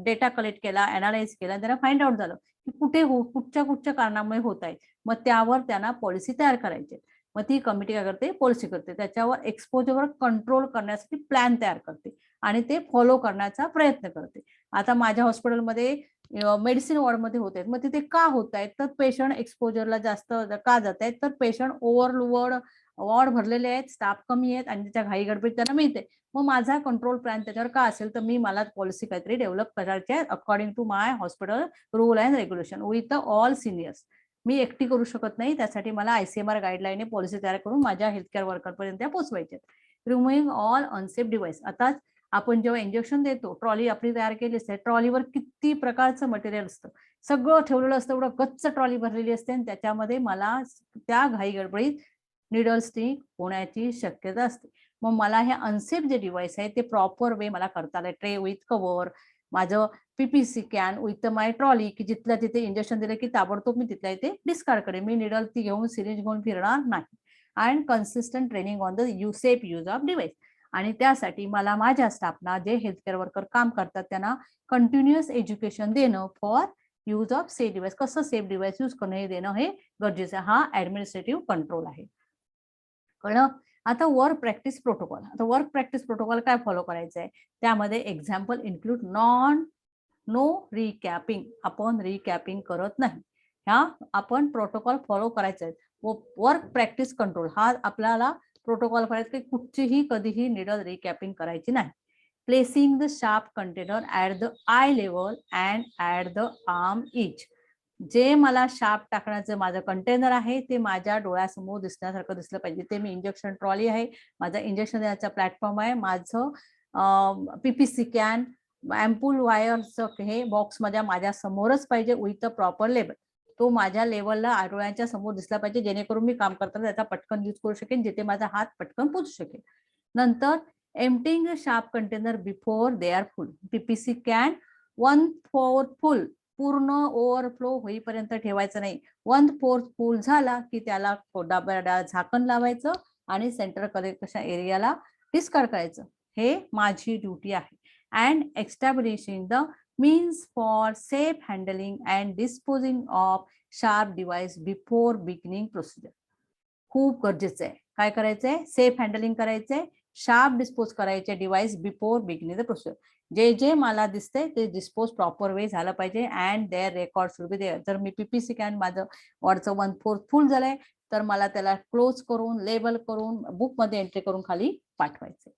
डेटा कलेक्ट केला, अनालाइज केला, त्यांना फाइंड आउट झालं की कुठच्या कारणामुळे होत आहे. मग त्यावर त्यांना पॉलिसी तयार करायची. मग ती कमिटी काय करते, पॉलिसी करते, त्याच्यावर एक्सपोजरवर कंट्रोल करण्यासाठी प्लॅन तयार करते आणि ते फॉलो करण्याचा प्रयत्न करते. आता माझ्या हॉस्पिटलमध्ये मेडिसिन वॉर्डमध्ये होत आहेत. मग तिथे का होत आहेत. तर पेशंट एक्सपोजरला जास्त का जात आहेत. तर पेशंट वॉर्ड भरलेले आहेत, स्टाफ कमी आहेत आणि त्याच्या घाई गडबडीत त्यांना मिळते. मग माझा कंट्रोल प्लॅन त्याच्यावर का असेल. तर मला पॉलिसी काहीतरी डेव्हलप करायची आहे according to my hospital rule and regulation with all seniors. मी एकटी करू शकत नाही. त्यासाठी मला ICMR गाईडलाईन पॉलिसी तयार करून माझ्या हेल्थकेअर वर्करपर्यंत पोहोचवायचे. Removing all unsafe device. आता आपण जेव्हा इंजेक्शन देतो, ट्रॉली आपली तयार केली असते, ट्रॉलीवर किती प्रकारचं मटेरियल असतं, सगळं ठेवलेलं असतं, एवढं गच्च ट्रॉली भरलेली असते आणि त्याच्यामध्ये मला त्या घाई गडबडीत निडल स्टिक होण्याची शक्यता असते. मग मला हे अनसेफ जे डिव्हाइस आहे ते प्रॉपर वे मला करता आलं. ट्रे विथ कव्हर, माझं PPC can with my trolley, की जिथल्या तिथे इंजेक्शन दिलं की ताबडतोब मी तिथल्या इथे डिस्कार्ड करेन. मी निडल ती घेऊन सिरिंज घेऊन फिरणार नाही. And consistent training on the safe use of device. आणि त्यासाठी मला माझ्या स्टाफना जे हेल्थकेअर वर्कर काम करतात त्यांना कंटिन्युअस एज्युकेशन देणं for use of safe device, कसं सेफ डिव्हाइस यूज करणं हे देणं हे गरजेचं आहे. हा ऍडमिनिस्ट्रेटिव्ह कंट्रोल आहे. कळलं. आता वर्क प्रॅक्टिस प्रोटोकॉल. आता वर्क प्रॅक्टिस प्रोटोकॉल काय फॉलो करायचं आहे. त्यामध्ये एक्झाम्पल इन्क्लूड नो रिकॅपिंग. आपण रिकॅपिंग करत नाही. ह्या आपण प्रोटोकॉल फॉलो करायचा आहे. वर्क प्रॅक्टिस कंट्रोल हा आपल्याला प्रोटोकॉल करायचा की कुठचीही कधीही निडल रिकॅपिंग करायची नाही. Placing the sharp container at the eye level and at the arm reach. जे मला शार्प टाकण्याचं माझं कंटेनर आहे ते माझ्या डोळ्यासमोर दिसण्यासारखं दिसलं पाहिजे. ते मी इंजेक्शन ट्रॉली आहे, माझा इंजेक्शन देण्याचा प्लॅटफॉर्म आहे, माझं PPC कॅन, अँपूल वायरचं हे बॉक्स माझ्या समोरच पाहिजे विथ अ प्रॉपर लेबल. तो माझ्या लेवलला डोळ्यांच्या समोर दिसला पाहिजे जेणेकरून मी काम करताना त्याचा पटकन यूज करू शकेन, जिथे माझा हात पटकन पोचू शकेल. नंतर emptying sharp container before they are full. PPC can 1/4 फुल, पूर्ण ओव्हरफ्लो होईपर्यंत ठेवायचं नाही. 1/4 फुल झाला की त्याला झाकण लावायचं आणि सेंटर कलेक्शन एरियाला डिस्कार्ड करायचं. हे माझी ड्युटी आहे. And establishing the means for safe handling and disposing of sharp device before beginning procedure. खूप गरजेचं आहे. काय करायचंय. सेफ हँडलिंग करायचंय, शार्प डिस्पोज करायचे device before beginning the procedure. जे जे मला दिसते ते डिस्पोज प्रॉपर वे झालं पाहिजे and there record should be there. जर मी पीपी स्कॅन माझं वॉर्डचं 1/4 फुल झालंय तर मला त्याला क्लोज करून लेबल करून बुकमध्ये एंट्री करून खाली पाठवायचे.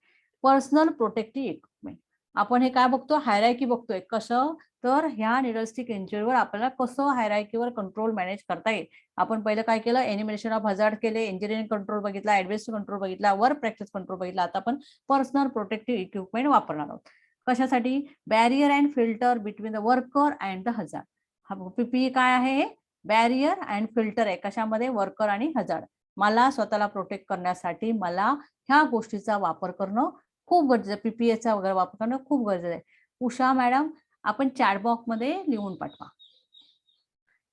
Personal protective equipment. आपण हे काय बघतो, हायरार्की बघतोय. कसं तर ह्या निडलस्टिक इंजुरीवर आपल्याला कसं हायरार्कीवर कंट्रोल मॅनेज करता येईल. आपण पहिलं काय केलं, एनिमिनेशन ऑफ हजार्ड केले, इंजिनिअरिंग कंट्रोल बघितला, ऍडव्हान्स कंट्रोल बघितला, वर्क प्रॅक्टिस कंट्रोल बघितला. आता आपण पर्सनल प्रोटेक्टिव्ह इक्विपमेंट वापरणार आहोत. कशासाठी, barrier and filter between the worker and the hazard. PPE काय आहे, बॅरियर अँड फिल्टर आहे. कशामध्ये, वर्कर आणि हजार्ड. मला स्वतःला प्रोटेक्ट करण्यासाठी मला ह्या गोष्टीचा वापर करणं खूप गरजेचं आहे. पीपीएचा वगैरे वापर करणं खूप गरजेचं आहे. उषा मॅडम, आपण चॅट बॉक्स मध्ये लिहून पाठवा.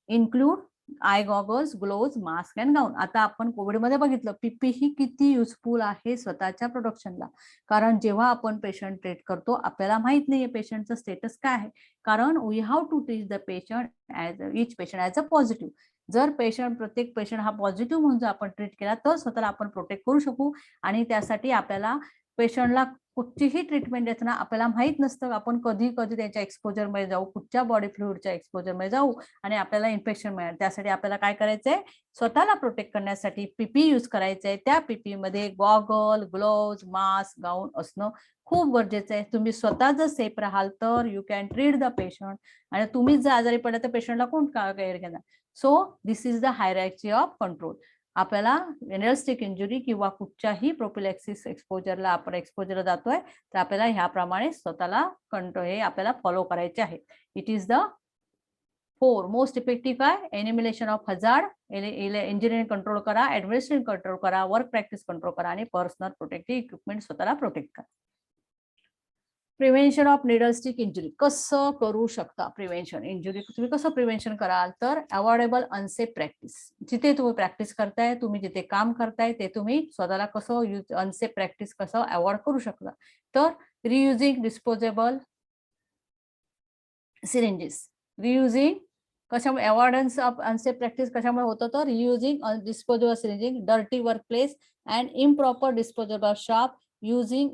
Include eye goggles, gloves, mask and gown. आता आपण कोविडमध्ये बघितलं पीपीई किती युजफुल आहे स्वतःच्या प्रोडक्शनला. कारण जेव्हा आपण पेशंट ट्रीट करतो आपल्याला माहित नाहीये पेशंटचं स्टेटस काय आहे. कारण we have to teach the patient as each patient as a positive. जर प्रत्येक पेशंट हा पॉझिटिव्ह म्हणून जर आपण ट्रीट केला तर स्वतःला आपण प्रोटेक्ट करू शकू. आणि त्यासाठी आपल्याला पेशंटला कुठचीही ट्रीटमेंट देताना आपल्याला माहित नसतं आपण कधी कधी त्यांच्या एक्सपोजरमध्ये जाऊ, कुठच्या बॉडी फ्लुइडच्या एक्सपोजरमध्ये जाऊ आणि आपल्याला इन्फेक्शन मिळेल. त्यासाठी आपल्याला काय करायचंय, स्वतःला प्रोटेक्ट करण्यासाठी पीपी यूज करायचंय. त्या पीपी मध्ये गॉगल, ग्लोव्ज, मास्क, गाऊन असणं खूप गरजेचं आहे. तुम्ही स्वतः जर सेफ राहाल तर you can treat the patient. आणि तुम्हीच जर आजारी पडला तर पेशंटला कोण केअर घेणार. So this is the hierarchy of control. आपल्याला निडलस्टिक इंजुरी किंवा कुठच्याही प्रोफिलॅक्सिस एक्सपोजरला आपण एक्सपोजरला जातोय तर आपल्याला ह्याप्रमाणे स्वतःला कंट्रोल हे आपल्याला फॉलो करायचे आहे. It is the 4 most effective काय, एनिमिलेशन ऑफ हजार्ड, इंजिनिअरिंग कंट्रोल करा, ऍडमिनिस्ट्रेशन कंट्रोल करा, वर्क प्रॅक्टिस कंट्रोल करा आणि पर्सनल प्रोटेक्टिव्ह इक्विपमेंट स्वतःला प्रोटेक्ट करा. प्रिव्हेन्शन ऑफ निडलस्टिक इंजुरी कसं करू शकता. प्रिव्हेन्शन इंजुरी तुम्ही कसं प्रिव्हेन्शन कराल तर अवॉइडेबल अनसेफ प्रॅक्टिस. जिथे तुम्ही प्रॅक्टिस करताय, तुम्ही जिथे काम करताय ते तुम्ही स्वतःला कसं अनसेफ प्रॅक्टिस कसं अवॉइड करू शकता. तर रियुजिंग डिस्पोजेबल सिरिंजेस. रियुजिंग कशामुळे, अवॉइडन्स ऑफ अनसेफ प्रॅक्टिस कशामुळे होतं तर reusing disposable syringing, dirty workplace and improper disposable sharp, using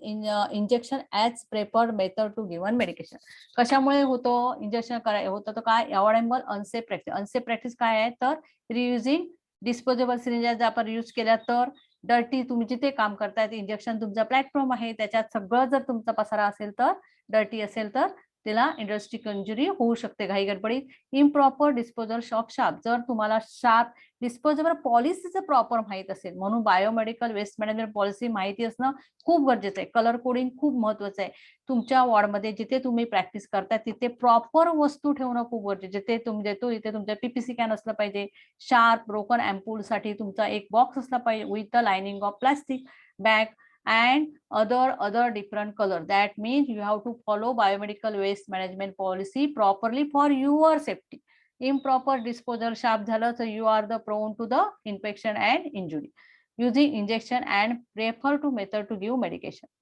injection as preferred method to given medication. कशामुळे होतो इंजेक्शन होतं तर काय, avoidable unsafe practice. Unsafe practice काय आहे तर रियुजिंग डिस्पोजेबल सिरिंजेस जर आपण यूज केल्या तर, डर्टी तुम्ही जिथे काम करताय ते इंजेक्शन तुमचा प्लॅटफॉर्म आहे त्याच्यात सगळं जर तुमचा पसारा असेल तर, डर्टी असेल तर त्याला इंडस्ट्रिक इंजुरी होऊ शकते घाई गडबडीत. Improper disposal of sharp. जर तुम्हाला शार्प डिस्पोजेबल पॉलिसीचं प्रॉपर माहित असेल, म्हणून बायोमेडिकल वेस्ट मॅनेजमेंट पॉलिसी माहिती असणं खूप गरजेचं आहे. कलर कोडिंग खूप महत्वाचं आहे. तुमच्या वॉर्डमध्ये जिथे तुम्ही प्रॅक्टिस करताय तिथे प्रॉपर वस्तू ठेवणं खूप गरजेचं. जिथे तुम्ही देतो तिथे तुमच्या पीपीसी कॅन असलं पाहिजे. शार्प ब्रोकन अँपूल साठी तुमचा एक बॉक्स असला पाहिजे with the lining of plastic bag and other different color. That means you have to follow biomedical waste management policy properly for your safety. Improper disposal sharp झालं so you are the prone to the infection and injury. Using injection and refer to method to give medication.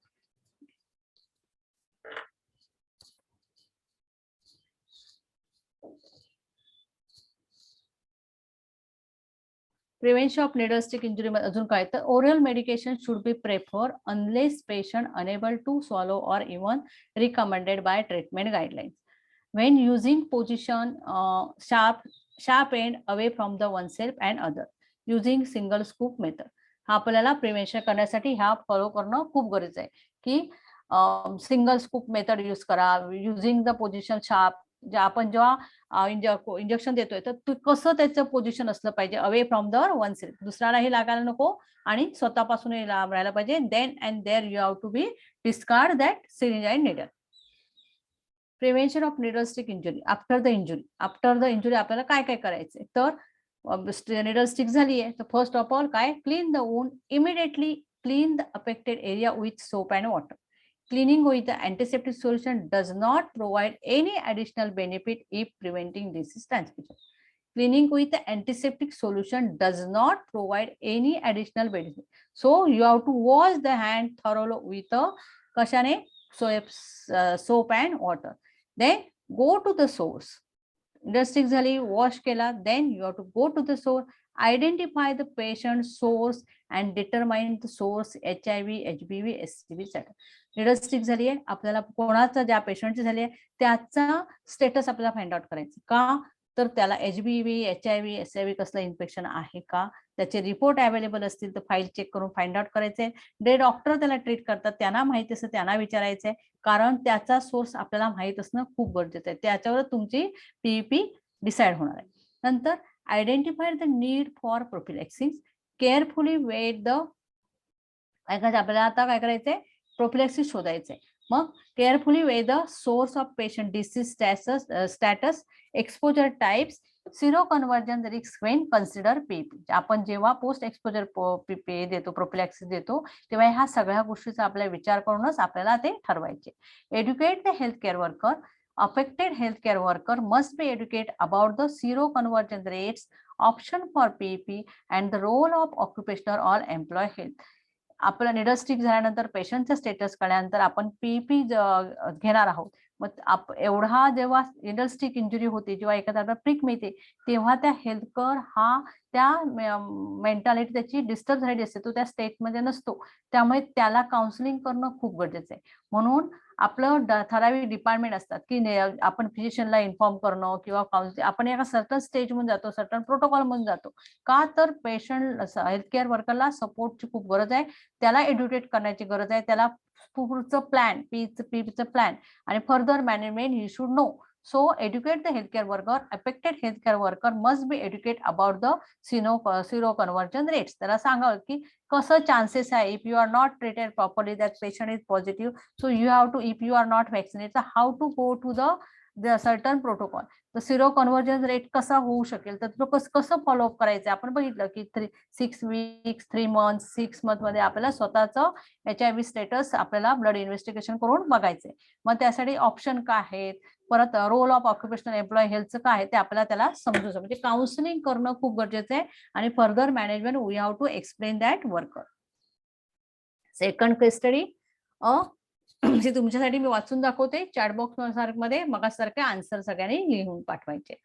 Prevention of needlestick injury मध्ये अजून काय तर, oral medication should be prefer unless patient unable to swallow और even recommended by treatment guidelines. when using position sharp end away from the oneself and other, using single scoop method. हा आपल्याला prevention करण्यासाठी ह्या follow करणं खूप गरजेचं आहे की सिंगल स्कूप मेथड यूज करा, युझिंग द पोझिशन शार्प. जे आपण जेव्हा इंजेक्शन देतोय तर कसं त्याचं पोझिशन असलं पाहिजे, away from the one self, दुसऱ्यालाही लागायला नको आणि स्वतःपासूनही लांब राहायला पाहिजे. Then and there you have to be discard that syringe and needle. Prevention of needlestick injury after the injury. After the injury आपल्याला काय काय करायचंय तर, निडल स्टिक झाली आहे तर फर्स्ट ऑफ ऑल काय, clean the wound immediately, clean the affected area with soap and water. Cleaning with the antiseptic solution does not provide any additional benefit if preventing disease transmission. Cleaning with the antiseptic solution does not provide any additional benefit. So you have to wash the hand thoroughly with a kashane soap and water. Then go to the source. इंडस्ट्रिक झाली, wash केला, then you have to go to the source, identify the patient source and determine the source, HIV, HBV, SCV settle. इंडस्ट्रिक झाली आहे, आपल्याला कोणाचा ज्या पेशंटची झाली आहे त्याचा स्टेटस आपल्याला फाइंड आउट करायचं. का तर त्याला HBV, HIV, SIV कसलं इन्फेक्शन आहे का, त्याचे रिपोर्ट अवेलेबल असतील तर फाईल चेक करून फाइंड आउट करायचे. जे डॉक्टर त्याला ट्रीट करतात त्यांना माहिती असतं, त्यांना विचारायचंय, कारण त्याचा सोर्स आपल्याला माहित असणं खूप गरजेचं आहे. त्याच्यावर तुमची PEP डिसाइड होणार आहे. नंतर identify the need for prophylaxis, carefully weight the, आपल्याला आता काय करायचंय, प्रोफिलॅक्सिस शोधायचंय. मग carefully weight the source of patient, disease status, exposure types, sero conversion risk when consider PEP. आपण जेव्हा पोस्ट एक्सपोजर PEP देतो, प्रोफिलॅक्सिस देतो, तेव्हा ह्या सगळ्या गोष्टीचा आपला विचार करूनच आपल्याला ते ठरवायचे. Educate the health care worker, affected healthcare worker must be educated about the seroconversion rates, option for PEP, and the role of occupational or employee health. आपलं निडस्टिक झाल्यानंतर, पेशंटचा स्टेटस कळल्यानंतर आपण PEP घेणार आहोत. मग एवढा जेव्हा इंडस्ट्रिक इंजुरी होते, जेव्हा एखाद्याला प्रिक मिळते, तेव्हा त्या हेल्थकेअर हा त्या मेंटॅलिटी त्याची डिस्टर्ब झालेली असते, तो त्या स्टेटमध्ये नसतो. त्यामुळे त्याला काउन्सिलिंग करणं खूप गरजेचं आहे. म्हणून आपलं ठराविक डिपार्टमेंट असतात की आपण फिजिशियनला इन्फॉर्म करणं किंवा आपण एका सर्टन स्टेजमधून जातो, सर्टन प्रोटोकॉल मधून जातो. का तर पेशंट हेल्थकेअर वर्करला सपोर्टची खूप गरज आहे, त्याला एड्युकेट करण्याची गरज आहे, त्याला पुढचं प्लॅन, PEPचं प्लॅन आणि further management he should know. So educate the healthcare worker. Affected healthcare worker must be educated about the seroconversion rates. त्याला सांगावं की कसं चान्सेस आहे, if you are not treated properly, that patient is positive, so you have to, if you are not vaccinated, how to go to the certain protocol. तर sero conversion rate कसा होऊ शकेल, तर कसं फॉलोअप करायचं. आपण बघितलं की 6 वीक्स, 3 मंथ, 6 मंथ मध्ये आपल्याला स्वतःचं HIV स्टेटस आपल्याला ब्लड इन्व्हेस्टिगेशन करून बघायचंय. मग त्यासाठी ऑप्शन काय आहेत, परत रोल ऑफ ऑक्युपेशनल एम्प्लॉय हेल्थचं काय आहे ते आपल्याला त्याला समजू शकतो. म्हणजे काउन्सिलिंग करणं खूप गरजेचं आहे आणि further management we have to explain that worker. Second case study जे तुमच्यासाठी मी वाचून दाखवते चॅटबॉक्स मध्ये, मग सारखे आन्सर सगळ्यांनी लिहून पाठवायचे.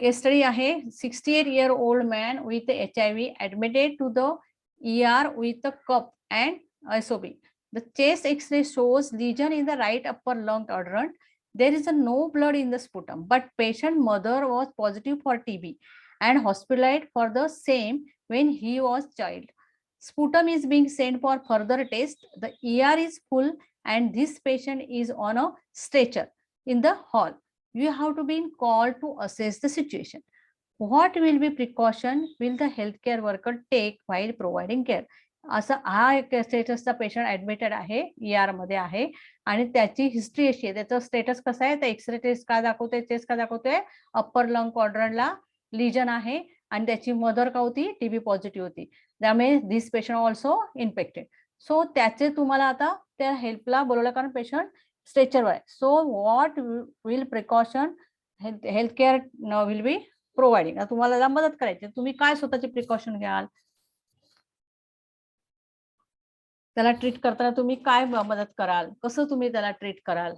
केस स्टडी आहे, 68-year-old man with HIV admitted to the ER with a cup and SOB. The chest X-ray shows lesion in the right upper lung quadrant. There is no blood in the sputum, but patient mother was positive for TB and hospitalized for the same when he was child. Sputum is being sent for further test. The ER is full and this patient is on a stretcher in the hall. You have to be called to assess the situation. What will be precaution will the healthcare worker take while providing care? असा हा एक स्टेटसचा patient admitted आहे, ER मध्ये आहे आणि त्याची history अशी आहे, त्याचं स्टेटस कसं आहे, तर एक्सरे टेस्ट काय दाखवतोय, चेस्ट काय दाखवतोय, अप्पर लंग क्वाड्रंटला लिजन आहे आणि त्याची मदर का होती, TB पॉझिटिव्ह होती. त्यामुळे दिस पेशंट ऑल्सो इन्फेक्टेड. सो त्याचे तुम्हाला आता त्या हेल्पला बोलवलं, कारण पेशंट स्ट्रेचरवर आहे. So what will precaution healthcare will be providing. तुम्हाला मदत करायची, तुम्ही काय स्वतःची प्रिकॉशन घ्याल, त्याला ट्रीट करताना तुम्ही काय मदत कराल, कसं तुम्ही त्याला ट्रीट कराल.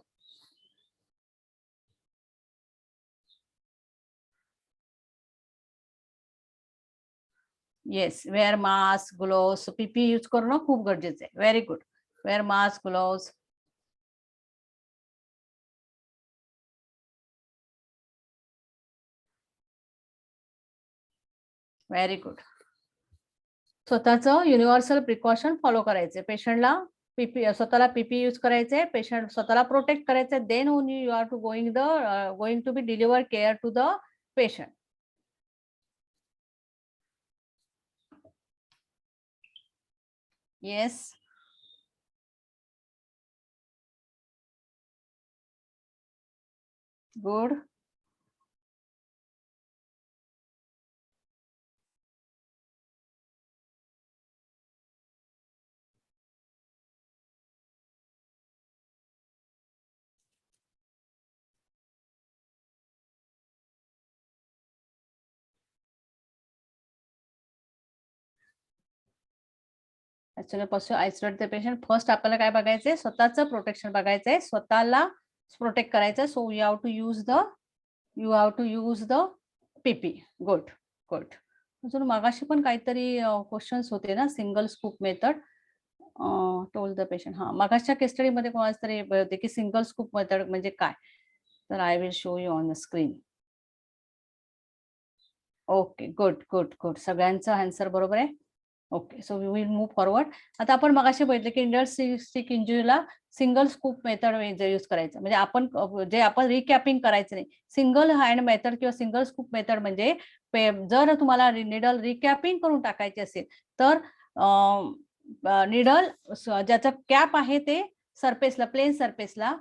Yes, wear mask, gloves, PPE use करणं खूप गरजेचं आहे. Very good. Wear mask, gloves. Very good. स्वतःचं युनिव्हर्सल प्रिकॉशन फॉलो करायचे. पेशंटला स्वतःला PPE यूज करायचे, पेशंट स्वतःला प्रोटेक्ट करायचे, then only you are to going to be deliver care to the patient. Yes. Good. Actually possible isolate the patient. First आपल्याला काय बघायचंय, स्वतःचं प्रोटेक्शन बघायचंय, स्वतःला प्रोटेक्ट करायचं. So you have to use the पीपी. Good good. अजून मागाशी पण काहीतरी क्वेश्चन्स होते ना, single scoop method told the patient. हा, मागाच्या केस स्टडी मध्ये कोणाच तरी होते की सिंगल स्कूप मेथड म्हणजे काय. तर I will show you on the screen. Okay, good good good. सगळ्यांचं आन्सर बरोबर आहे. Okay, so we will move forward. आता आपण मगाशी बघितलं की इंडस्ट्रिक इंजुरीला सिंगल स्कूप मेथड यूज करायचं. म्हणजे आपण जे आपण रिकॅपिंग करायचं नाही. सिंगल हँड मेथड किंवा सिंगल स्कूप मेथड म्हणजे जर तुम्हाला निडल रिकॅपिंग करून टाकायची असेल तर निडल ज्याचा कॅप आहे ते सरफेसला, प्लेन सरफेसला,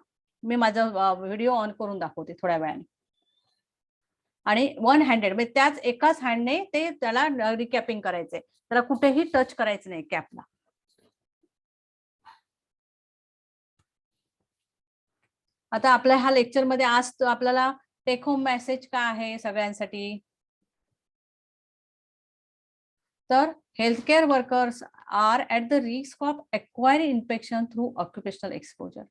मी माझा व्हिडिओ ऑन करून दाखवते थोड्या वेळाने. आणि वन हँडेड म्हणजे त्याच एकाच हँडने ते त्याला रिकॅपिंग करायचंय. त्याला कुठेही टच करायचं नाही कॅपला. आता आपल्या ह्या लेक्चर मध्ये आज आपल्याला टेक होम मेसेज काय आहे सगळ्यांसाठी. तर healthcare workers are at the risk of acquiring infection through occupational exposure.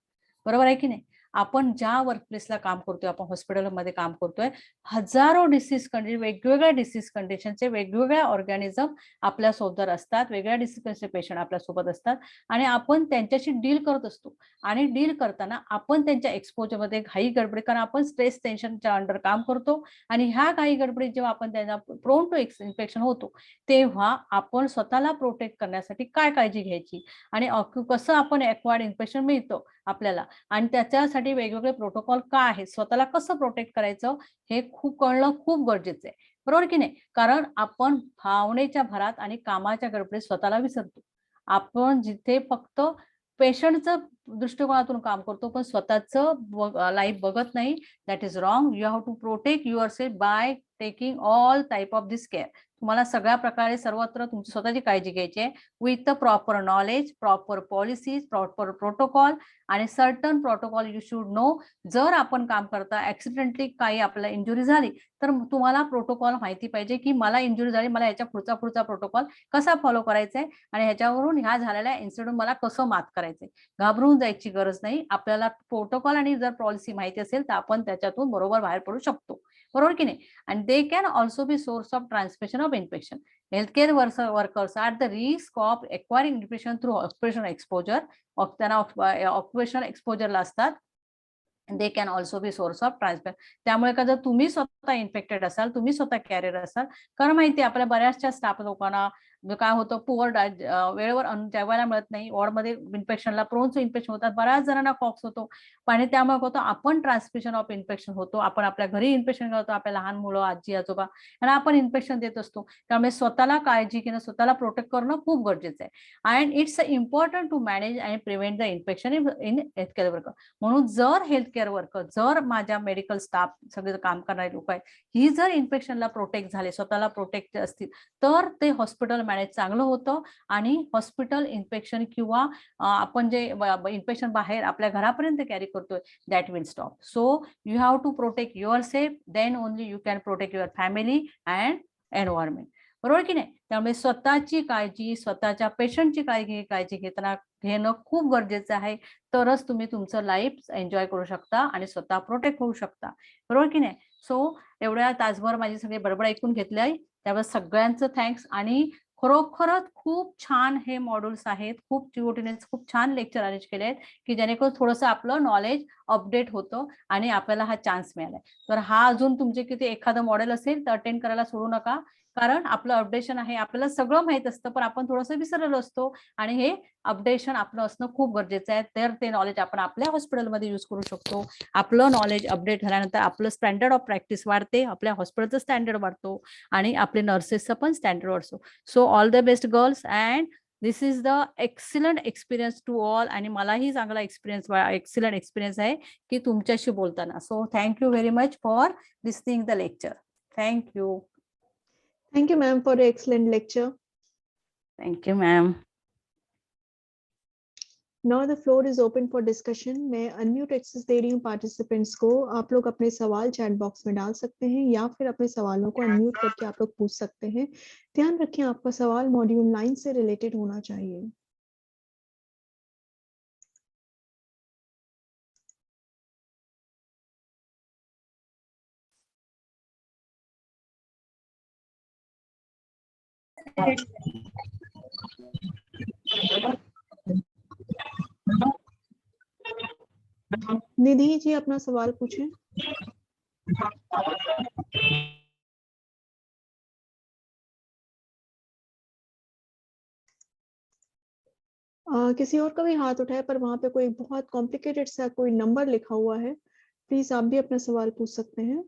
बरोबर आहे की नाही. आपण ज्या वर्कप्लेसला काम करतोय, आपण हॉस्पिटलमध्ये काम करतोय, हजारो डिसीज कंडिशन, वेगवेगळ्या डिसीज कंडिशनचे वेगवेगळ्या ऑर्गॅनिझम आपल्या सोबत असतात, वेगळ्या डिसीजचे पेशंट आपल्या सोबत असतात आणि आपण त्यांच्याशी डील करत असतो. आणि डील करताना आपण त्यांच्या एक्सपोजरमध्ये घाई गडबडी, कारण आपण स्ट्रेस टेन्शनच्या अंडर काम करतो आणि ह्या घाई गडबडीत जेव्हा आपण त्यांना प्रोन टू इन्फेक्शन होतो तेव्हा आपण स्वतःला प्रोटेक्ट करण्यासाठी काय काळजी घ्यायची आणि कसं आपण एक्वायर्ड इन्फेक्शन मिळतं आपल्याला आणि त्याच्यासाठी वेगवेगळे प्रोटोकॉल काय आहेत, स्वतःला कसं प्रोटेक्ट करायचं हे कळणं खूप गरजेचं आहे. बरोबर की नाही. कारण आपण भावनेच्या भरात आणि कामाच्या गडबडीत स्वतःला विसरतो. आपण जिथे फक्त पेशंटचं दृष्टिकोनातून काम करतो पण स्वतःचं लाईफ बघत नाही. That is wrong. You have to protect yourself by taking all type of this care. तुम्हाला सगळ्या प्रकारे सर्वत्र तुमची स्वतःची काळजी घ्यायची आहे with the proper knowledge, proper policies, proper protocol आणि certain protocol you should know. जर आपण काम करता ऍक्सिडेंटली काही आपल्याला इंजुरी झाली तर तुम्हाला प्रोटोकॉल माहिती पाहिजे की मला इंजुरी झाली, मला याच्या पुढचा प्रोटोकॉल कसा फॉलो करायचा आहे आणि ह्याच्यावरून ह्या झालेल्या इन्सिडेंट मला कसं मात करायचंय. घाबरून जायची गरज नाही. आपल्याला प्रोटोकॉल आणि जर पॉलिसी माहिती असेल तर आपण त्याच्यातून बरोबर बाहेर पडू शकतो. बरोबर की नाही. and they can also be source of transmission of infection. Healthcare workers are at the risk of acquiring infection through occupational exposure. त्यांना occupational exposure ला असतात. They can also be source of transfer. त्यामुळे का जर तुम्ही स्वतः infected असाल, तुम्ही स्वतः कॅरियर असाल, कारण माहिती आपल्या बऱ्याचशा स्टाफ लोकांना काय होतं, पुअर वेळेवर जेवायला मिळत नाही, वॉर्डमध्ये इन्फेक्शनला प्रोन्स इन्फेक्शन होतात, बऱ्याच जणांना कॉक्स होतो आणि त्यामुळे होतं आपण ट्रान्समिशन ऑफ इन्फेक्शन होतो. आपण आपल्या घरी इन्फेक्शन करतो, आपल्या लहान मुलं, आजी आजोबा यांना आपण इन्फेक्शन देत असतो. त्यामुळे स्वतःला काळजी घेणं, स्वतःला प्रोटेक्ट करणं खूप गरजेचं आहे. And it's important to manage and prevent the infection in healthcare worker. म्हणून जर हेल्थकेअर वर्कर, जर माझ्या मेडिकल स्टाफ सगळे काम करणारे लोक आहेत, ही जर इन्फेक्शनला प्रोटेक्ट झाले, स्वतःला प्रोटेक्ट असतील तर ते हॉस्पिटल मॅनेज चांगलं होतं आणि हॉस्पिटल इन्फेक्शन किंवा आपण जे इन्फेक्शन बाहेर आपल्या घरापर्यंत कॅरी करतोय that will stop. So you have to protect yourself, then only you can protect your family and environment. बरोबर की नाही. त्यामुळे स्वतःची काळजी, स्वतःच्या पेशंटची काळजी घेणं खूप गरजेचं आहे. तरच तुम्ही तुमचं लाईफ एन्जॉय करू शकता आणि स्वतः प्रोटेक्ट होऊ शकता. बरोबर की नाही. सो एवढ्या तासभर माझी सगळी बडबड ऐकून घेतली आहे त्यामुळे सगळ्यांचं थँक्स. आणि खरोखरच खूप छान हे मॉड्यूल्स आहेत, खूप चिवटीने खूप छान लेक्चर अरेंज केले आहेत की जेणेकरून थोडंसं आपलं नॉलेज अपडेट होतं आणि आपल्याला हा चान्स मिळालाय. तर हा अजून तुमचे किती एखादं मॉडेल असेल तर अटेंड करायला सोडू नका, कारण आपलं अपडेशन आहे. आपल्याला सगळं माहित असतं पण आपण थोडंसं विसरलेलो असतो आणि हे अपडेशन आपलं असणं खूप गरजेचं आहे. तर ते नॉलेज आपण आपल्या हॉस्पिटलमध्ये यूज करू शकतो. आपलं नॉलेज अपडेट झाल्यानंतर आपलं स्टँडर्ड ऑफ प्रॅक्टिस वाढते, आपल्या हॉस्पिटलचं स्टँडर्ड वाढतो आणि आपले नर्सेसचं पण स्टँडर्ड वाढतो. So all the best girls and this is the excellent experience to all. आणि मलाही चांगला एक्सिलंट एक्सपिरियन्स आहे की तुमच्याशी बोलताना. So thank you very much for listening the lecture. Thank you. Thank you, ma'am, for the excellent lecture. Thank you, ma'am. Now the floor is open for discussion. मैं unmute access दे रही हूँ पार्टिसिपेंट्स को. आप लोग अपने सवाल चैट बॉक्स में डाल सकते हैं या फिर अपने सवालों को अनम्यूट करके आप लोग पूछ सकते हैं. ध्यान रखें आपका सवाल मॉड्यूल 9 से रिलेटेड होना चाहिए. निधि जी अपना सवाल पूछें। किसी और का भी हाथ उठाए, पर वहां पे कोई बहुत कॉम्प्लिकेटेड सा कोई नंबर लिखा हुआ है। प्लीज आप भी अपना सवाल पूछ सकते हैं।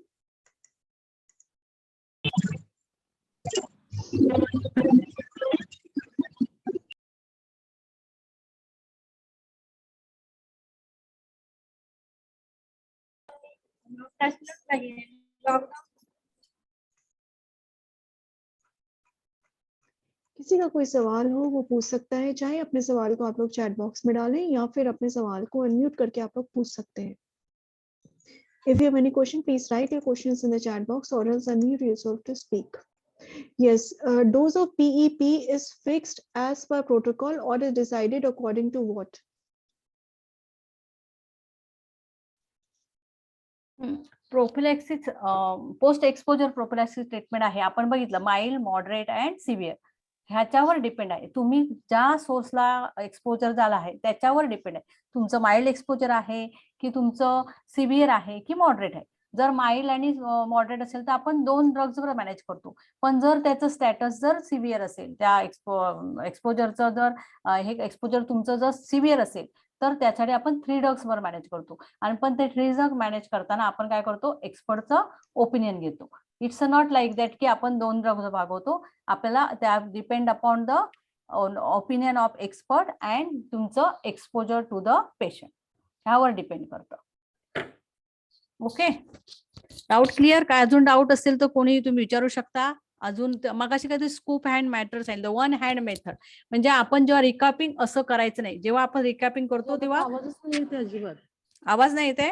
किसी का कोई सवाल हो वो पूछ सकता है, चाहे अपने सवाल को आप लोग चैट बॉक्स में डालें या फिर अपने सवाल को अनम्यूट करके आप लोग पूछ सकते हैं। If you have any question, please write your questions in the chat box or else unmute yourself to speak. Yes, dose of PEP is fixed as per protocol or is decided according to what? Prophylaxis post exposure prophylaxis treatment आहे. आपण बघितलं mild, moderate and severe ह्याच्यावर depend आहे. तुम्ही ज्या सोर्सला exposure झाला आहे त्याच्यावर डिपेंड आहे. तुमचं माइल्ड एक्सपोजर आहे की तुमचं सिव्हिअर आहे की मॉडरेट आहे. जर माइल्ड आणि मॉडरेट असेल तर आपण 2 ड्रग्जवर मॅनेज करतो. पण जर त्याचं स्टॅटस जर सिव्हिअर असेल, त्या एक्सपोजरचं जर हे एक्सपोजर तुमचं जर सिव्हिअर असेल तर त्यासाठी आपण 3 ड्रग्सवर मॅनेज करतो. आणि पण ते 3 ड्रग मॅनेज करताना आपण काय करतो, एक्सपर्टचं ओपिनियन घेतो. इट्स नॉट लाईक दॅट की आपण 2 ड्रग्स भागवतो. आपल्याला त्या depend upon the opinion of expert and तुमचं एक्सपोजर टू द पेशंट ह्यावर डिपेंड करतं. Okay, doubt clear? काय अजून डाऊट असेल तर कोणी तुम्ही विचारू शकता. अजून मगाशी काय स्कूप हँड मॅटर सांगितलं, वन हँड मेथड. म्हणजे आपण जेव्हा रिकॅपिंग असं करायचं नाही. जेव्हा आपण रिकॅपिंग करतो तेव्हा आवाजच नाही येते अजिबात. आवाज नाही येते.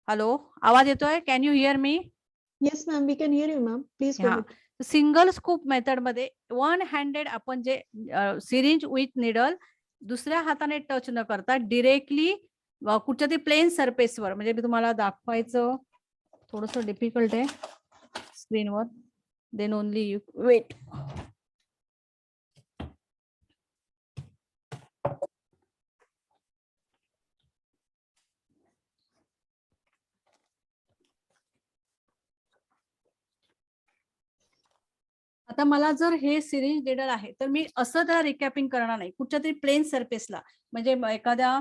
हॅलो, आवाज येतोय? Can you here me? Yes, ma'am, we can hear you, ma'am. Please go ahead. Single scoop method मध्ये वन हँडेड आपण जे सिरिंज विथ निडल दुसऱ्या हाताने टच न करता डिरेक्टली कुठच्या तरी प्लेन सरफेसवर, म्हणजे मी तुम्हाला दाखवायचं थोडस डिफिकल्ट आहे स्क्रीनवर. Then only you wait. आता मला जर हे सिरिंज निडल आहे तर मी असं त्याला रिकॅपिंग करणार नाही. कुठच्या तरी प्लेन सरफेसला, म्हणजे एखाद्या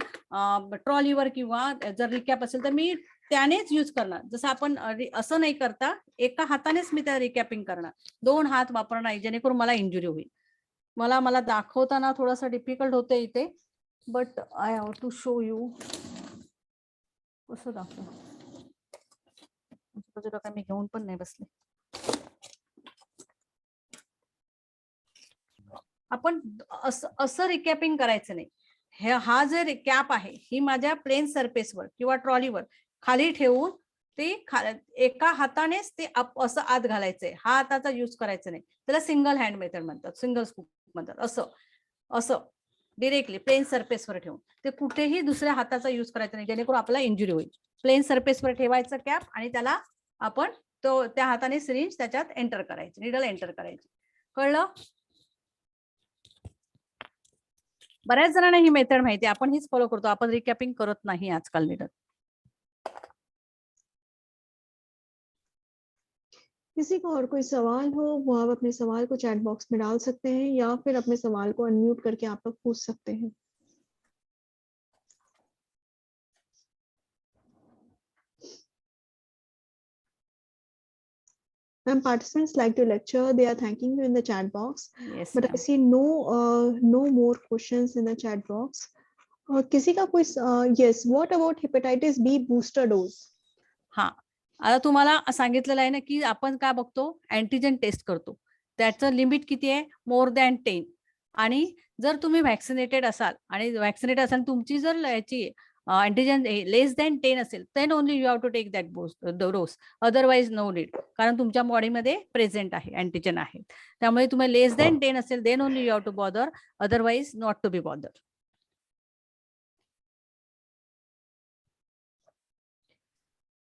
ट्रॉलीवर किंवा जर रिकॅप असेल तर मी त्यानेच यूज करणार. जसं आपण असं नाही करता एका हातानेच मी त्या रिकॅपिंग करणार. 2 हात वापरणार नाही जेणेकरून मला इंजुरी होईल. मला दाखवताना थोडंसं डिफिकल्ट होते इथे, but I have to show you. कसं दाखवू? मी घेऊन पण नाही बसले. आपण असं रिकॅपिंग करायचं नाही. हा जे कॅप आहे ही माझ्या प्लेन सरफेसवर किंवा ट्रॉलीवर खाली ठेवून ते एका हातानेच ते असं आत घालायचंय. हा हाताचा यूज करायचा नाही. त्याला सिंगल हँड मेथड म्हणतात, सिंगल स्कूप म्हणतात. असं डिरेक्टली प्लेन सरफेसवर ठेवून ते कुठेही दुसऱ्या हाताचा यूज करायचा नाही जेणेकरून आपल्याला इंजुरी होईल. प्लेन सरफेसवर ठेवायचं कॅप आणि त्याला आपण त्या हाताने सिरिंज त्याच्यात एंटर करायची, निडल एंटर करायची. कळलं? बऱ्याच जणांना ही मेथड माहिती आहे. आपण हीच फॉलो करतो. आपण रिकॅपिंग करत नाही आजकाल निडल. किसी का और कोई सवाल हो वो आप अपने सवाल को चैट बॉक्स में डाल सकते हैं या फिर अपने सवाल को अनम्यूट करके आप लोग पूछ सकते हैं. Ma'am, participants like to lecture. They are thanking you in the chat box. Yes, but I see no more questions in the chat box. किसी का कोई yes, what about hepatitis B booster dose? हा, आता तुम्हाला सांगितलेलं आहे ना की आपण काय बघतो, अँटीजन टेस्ट करतो. त्याचं लिमिट किती आहे? मोर दॅन 10. आणि जर तुम्ही व्हॅक्सिनेटेड असाल आणि तुमची जर याची अँटीजन लेस दॅन 10 असेल then only you have to take that dose. Otherwise no need, कारण तुमच्या बॉडीमध्ये प्रेझेंट आहे, अँटीजन आहे. त्यामुळे तुम्ही लेस दॅन 10 असेल then only you have to bother, otherwise not to be bother.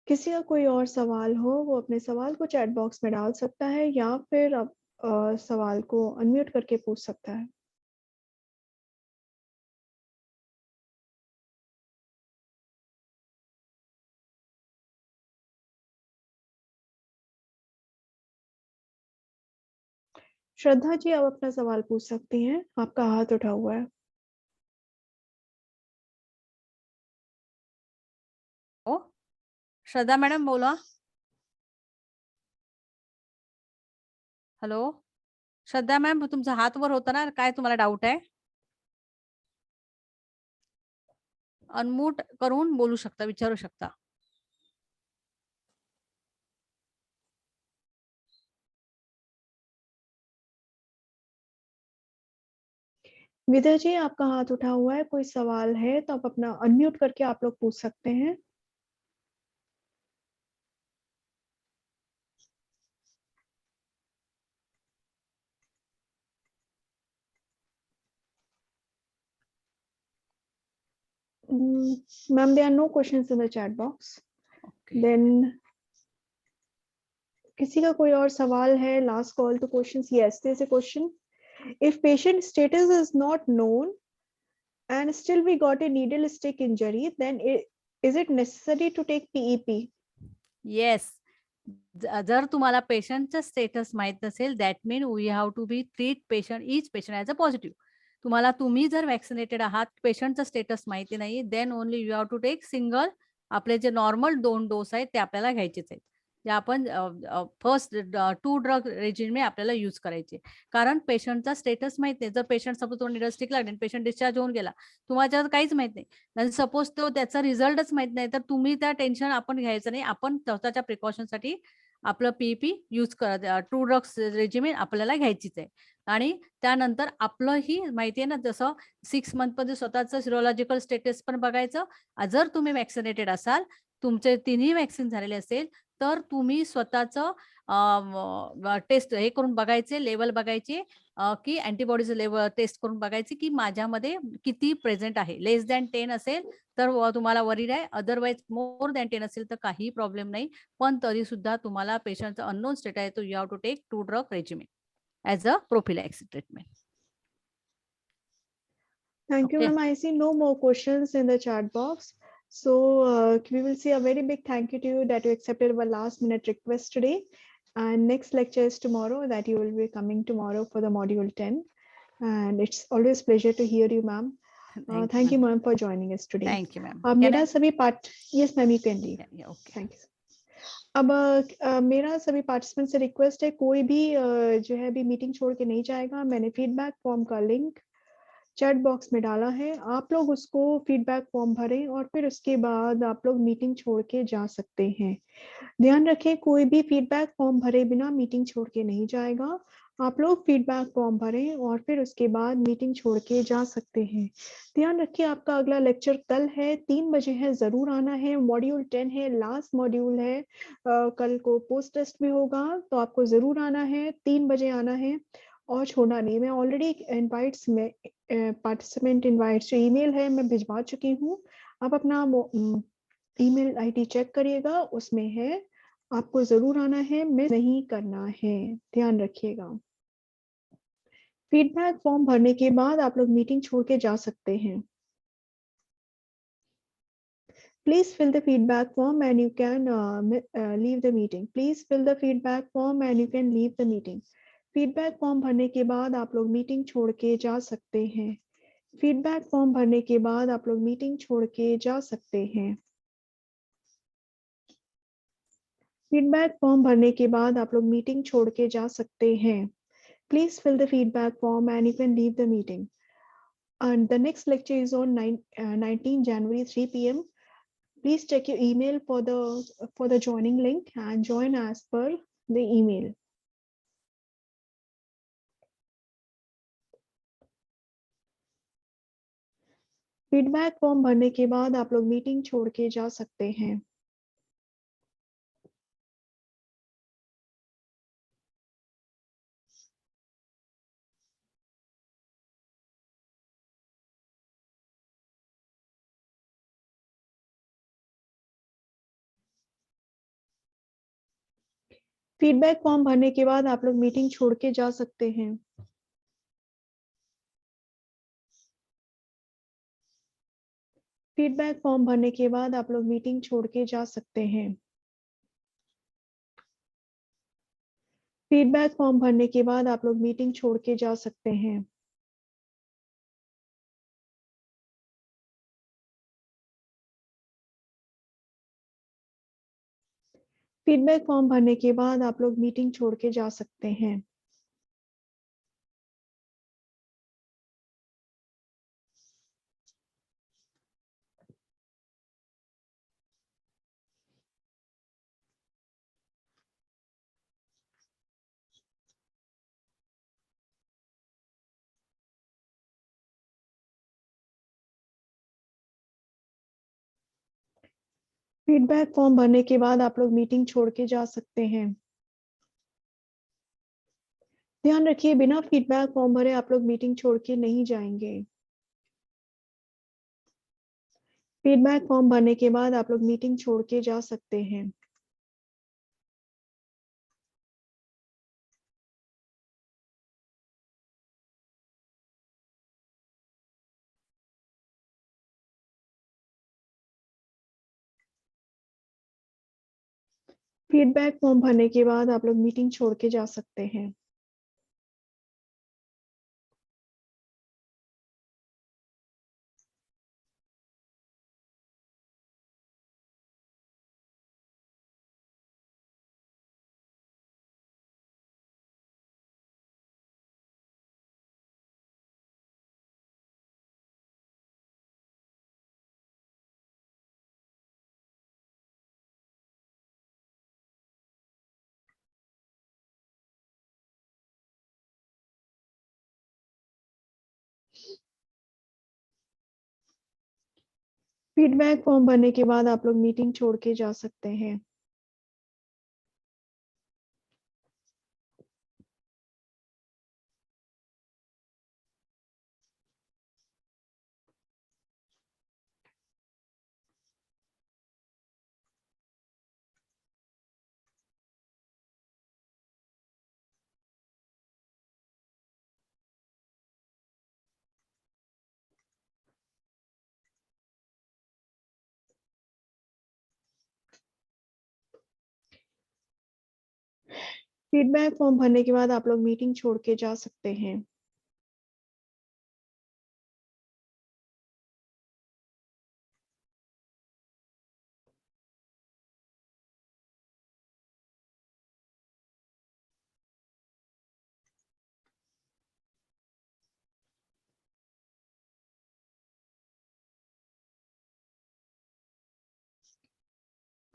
किसी का कोई और सवाल हो वो अपने सवाल को चैट बॉक्स में डाल सकता है या फिर सवाल को अनम्यूट करके पूछ सकता है। श्रद्धा जी, आप अपना सवाल पूछ सकती हैं, आपका हाथ उठा हुआ है। ओ, श्रद्धा मॅडम बोला. हॅलो, श्रद्धा मॅम, तुमचा हात वर होता ना, काय तुम्हाला डाऊट आहे? अनम्यूट करून बोलू शकता, विचारू शकता. विदय जी, आपका हाथ उठा हुआ है, कोई सवाल है तो आप अपना अनम्यूट करके आप लोग पूछ सकते हैं। Ma'am, there are no questions in the chat box. Okay. Then किसी का कोई और सवाल है? Last call to questions. Yes, there's a question. If patient status is not known and still we got a needle stick injury, then is it necessary to take PEP? Yes, जर तुम्हाला पेशंटचं status माहित नसेल, that mean we have to be treat patient each patient as a positive. तुम्ही जर vaccinated आहात, पेशंटचं status माहिती नाही, then only you have to take single. आपले जे नॉर्मल 2 डोस आहेत ते आपल्याला घ्यायचेच आहेत, जे आपण फर्स्ट 2 ड्रग रेजिमे आपल्याला यूज करायचे. कारण पेशंटचा स्टेटस माहित नाही. जर पेशंट सपोज निडल स्टिक लागले, पेशंट डिस्चार्ज होऊन गेला, तुम्हाला काहीच माहित नाही, सपोज तो त्याचा रिझल्टच माहित नाही, तर तुम्ही त्या टेन्शन आपण घ्यायचं नाही. आपण स्वतःच्या प्रिकॉशनसाठी आपलं पीपी यूज करत, 2 ड्रग्स रेजिमेन आपल्याला घ्यायचीच आहे. आणि त्यानंतर आपलं ही माहिती आहे ना, जसं 6 मंथमध्ये स्वतःचं सिरोलॉजिकल स्टेटस पण बघायचं. जर तुम्ही वॅक्सिनेटेड असाल, तुमचे 3ही वॅक्सिन झालेले असेल, तर तुम्ही स्वतःचं टेस्ट हे करून बघायचे, लेवल बघायचे, की अँटीबॉडीज लेवल टेस्ट करून बघायची की माझ्यामध्ये किती प्रेझेंट आहे. लेस दॅन 10 असेल तर तुम्हाला वरीड आहे, अदरवाईज मोर दॅन 10 असेल तर काही प्रॉब्लेम नाही. पण तरी सुद्धा तुम्हाला पेशंटचा अननोन स्टेट आहे, तो you have to take 2 drug regimen as a prophylaxis treatment. Thank you, Okay. ma'am. I see no more questions in the chat box. So we will say a very big thank you to you that you accepted our last minute request today. And next lecture is tomorrow, that you will be coming tomorrow for the module 10. And it's always pleasure to hear you, ma'am. Thank you, ma'am, for joining us today. Thank you, ma'am. मेरा सभी part, yes, ma'am, you can leave. Yeah, okay. Thank you. अब मेरा सभी participant से request है, कोई भी जो है अभी मीटिंग छोड़ के नहीं जाएगा. मैंने फीडबैक फॉर्म का लिंक चैट बॉक्स में डाला है, आप लोग उसको फीडबैक फॉर्म भरें और फिर उसके बाद आप लोग मीटिंग छोड़ के जा सकते हैं. ध्यान रखें, कोई भी फीडबैक फॉर्म भरे बिना मीटिंग छोड़ के नहीं जाएगा. आप लोग फीडबैक फॉर्म भरें और फिर उसके बाद मीटिंग छोड़ के जा सकते हैं. ध्यान रखिए, आपका अगला लेक्चर कल है, 3 बजे है, जरूर आना है. मॉड्यूल 10 है, लास्ट मॉड्यूल है. कल को पोस्ट टेस्ट भी होगा, तो आपको जरूर आना है, 3 बजे आना है और छोड़ना नहीं. मैं ऑलरेडी इनवाइट्स में पार्टिसिपेंट इनवाइट्स जो ईमेल है मैं भिजवा चुकी हूँ. आप अपना ईमेल आईडी चेक करिएगा, उसमें है. आपको जरूर आना है, मिस नहीं करना है. ध्यान रखिएगा. फीडबैक फॉर्म भरने के बाद आप लोग मीटिंग छोड़ के जा सकते हैं. Please fill the feedback form and you can leave the meeting. Please fill the feedback form and you can leave the meeting. Feedback form भरने के बाद आप लोग मीटिंग छोड़ के जा सकते हैं. फीडबैक फॉर्म भरने के बाद आप लोग मीटिंग छोड़ के जा सकते हैं. फीडबैक फॉर्म भरने के बाद आप लोग मीटिंग छोड़ के जा सकते हैं. Please fill the feedback form and you can leave the meeting. And the next lecture is on 19 January 3 p.m. Please check your email for the joining link and join as per the email. Feedback form भरने के बाद आप लोग meeting छोड़ के जा सकते हैं. Feedback form भरने के बाद आप लोग मीटिंग छोड़ के जा सकते हैं। फीडबैक फॉर्म भरने के बाद आप लोग मीटिंग छोड़ के जा सकते हैं। फीडबैक फॉर्म भरने के बाद आप लोग मीटिंग छोड़ के जा सकते हैं। फीडबैक फॉर्म भरने के बाद आप लोग मीटिंग छोड़ के जा सकते हैं। फीडबैक फॉर्म भरने के बाद आप लोग मीटिंग छोड़ के जा सकते हैं। ध्यान रखिए, बिना फीडबैक फॉर्म भरे आप लोग मीटिंग छोड़ के नहीं जाएंगे। फीडबैक फॉर्म भरने के बाद आप लोग मीटिंग छोड़ के जा सकते हैं। फीडबैक फॉर्म भरने के बाद आप लोग मीटिंग छोड़ के जा सकते हैं। फीडबैक फॉर्म भरने के बाद आप लोग मीटिंग छोड़ के जा सकते हैं। फीडबैक फॉर्म भरने के बाद आप लोग मीटिंग छोड़ के जा सकते हैं।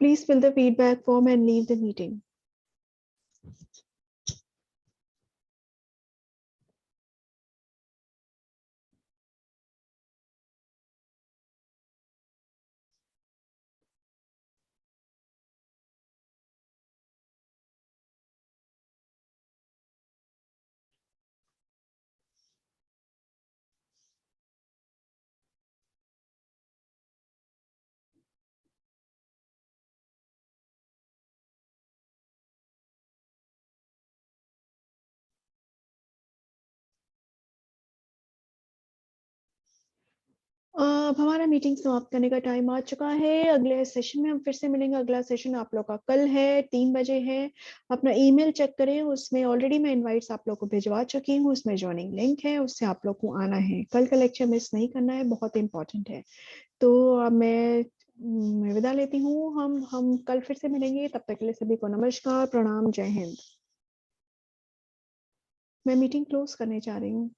Please fill the feedback form and leave the meeting. अब हमारा मीटिंग समाप्त करने का टाइम आ चुका है। अगले सेशन में हम फिर से मिलेंगे। अगला सेशन आप लोग का कल है, 3 बजे है। अपना ईमेल चेक करें, उसमें ऑलरेडी मैं इनवाइट्स आप लोग को भिजवा चुकी हूँ। उसमें ज्वाइनिंग लिंक है, उससे आप लोग को आना है। कल का लेक्चर मिस नहीं करना है, बहुत इंपॉर्टेंट है। तो अब मैं विदा लेती हूँ। हम कल फिर से मिलेंगे। तब तक के लिए सभी को नमस्कार, प्रणाम, जय हिंद। मैं मीटिंग क्लोज करने जा रही हूँ।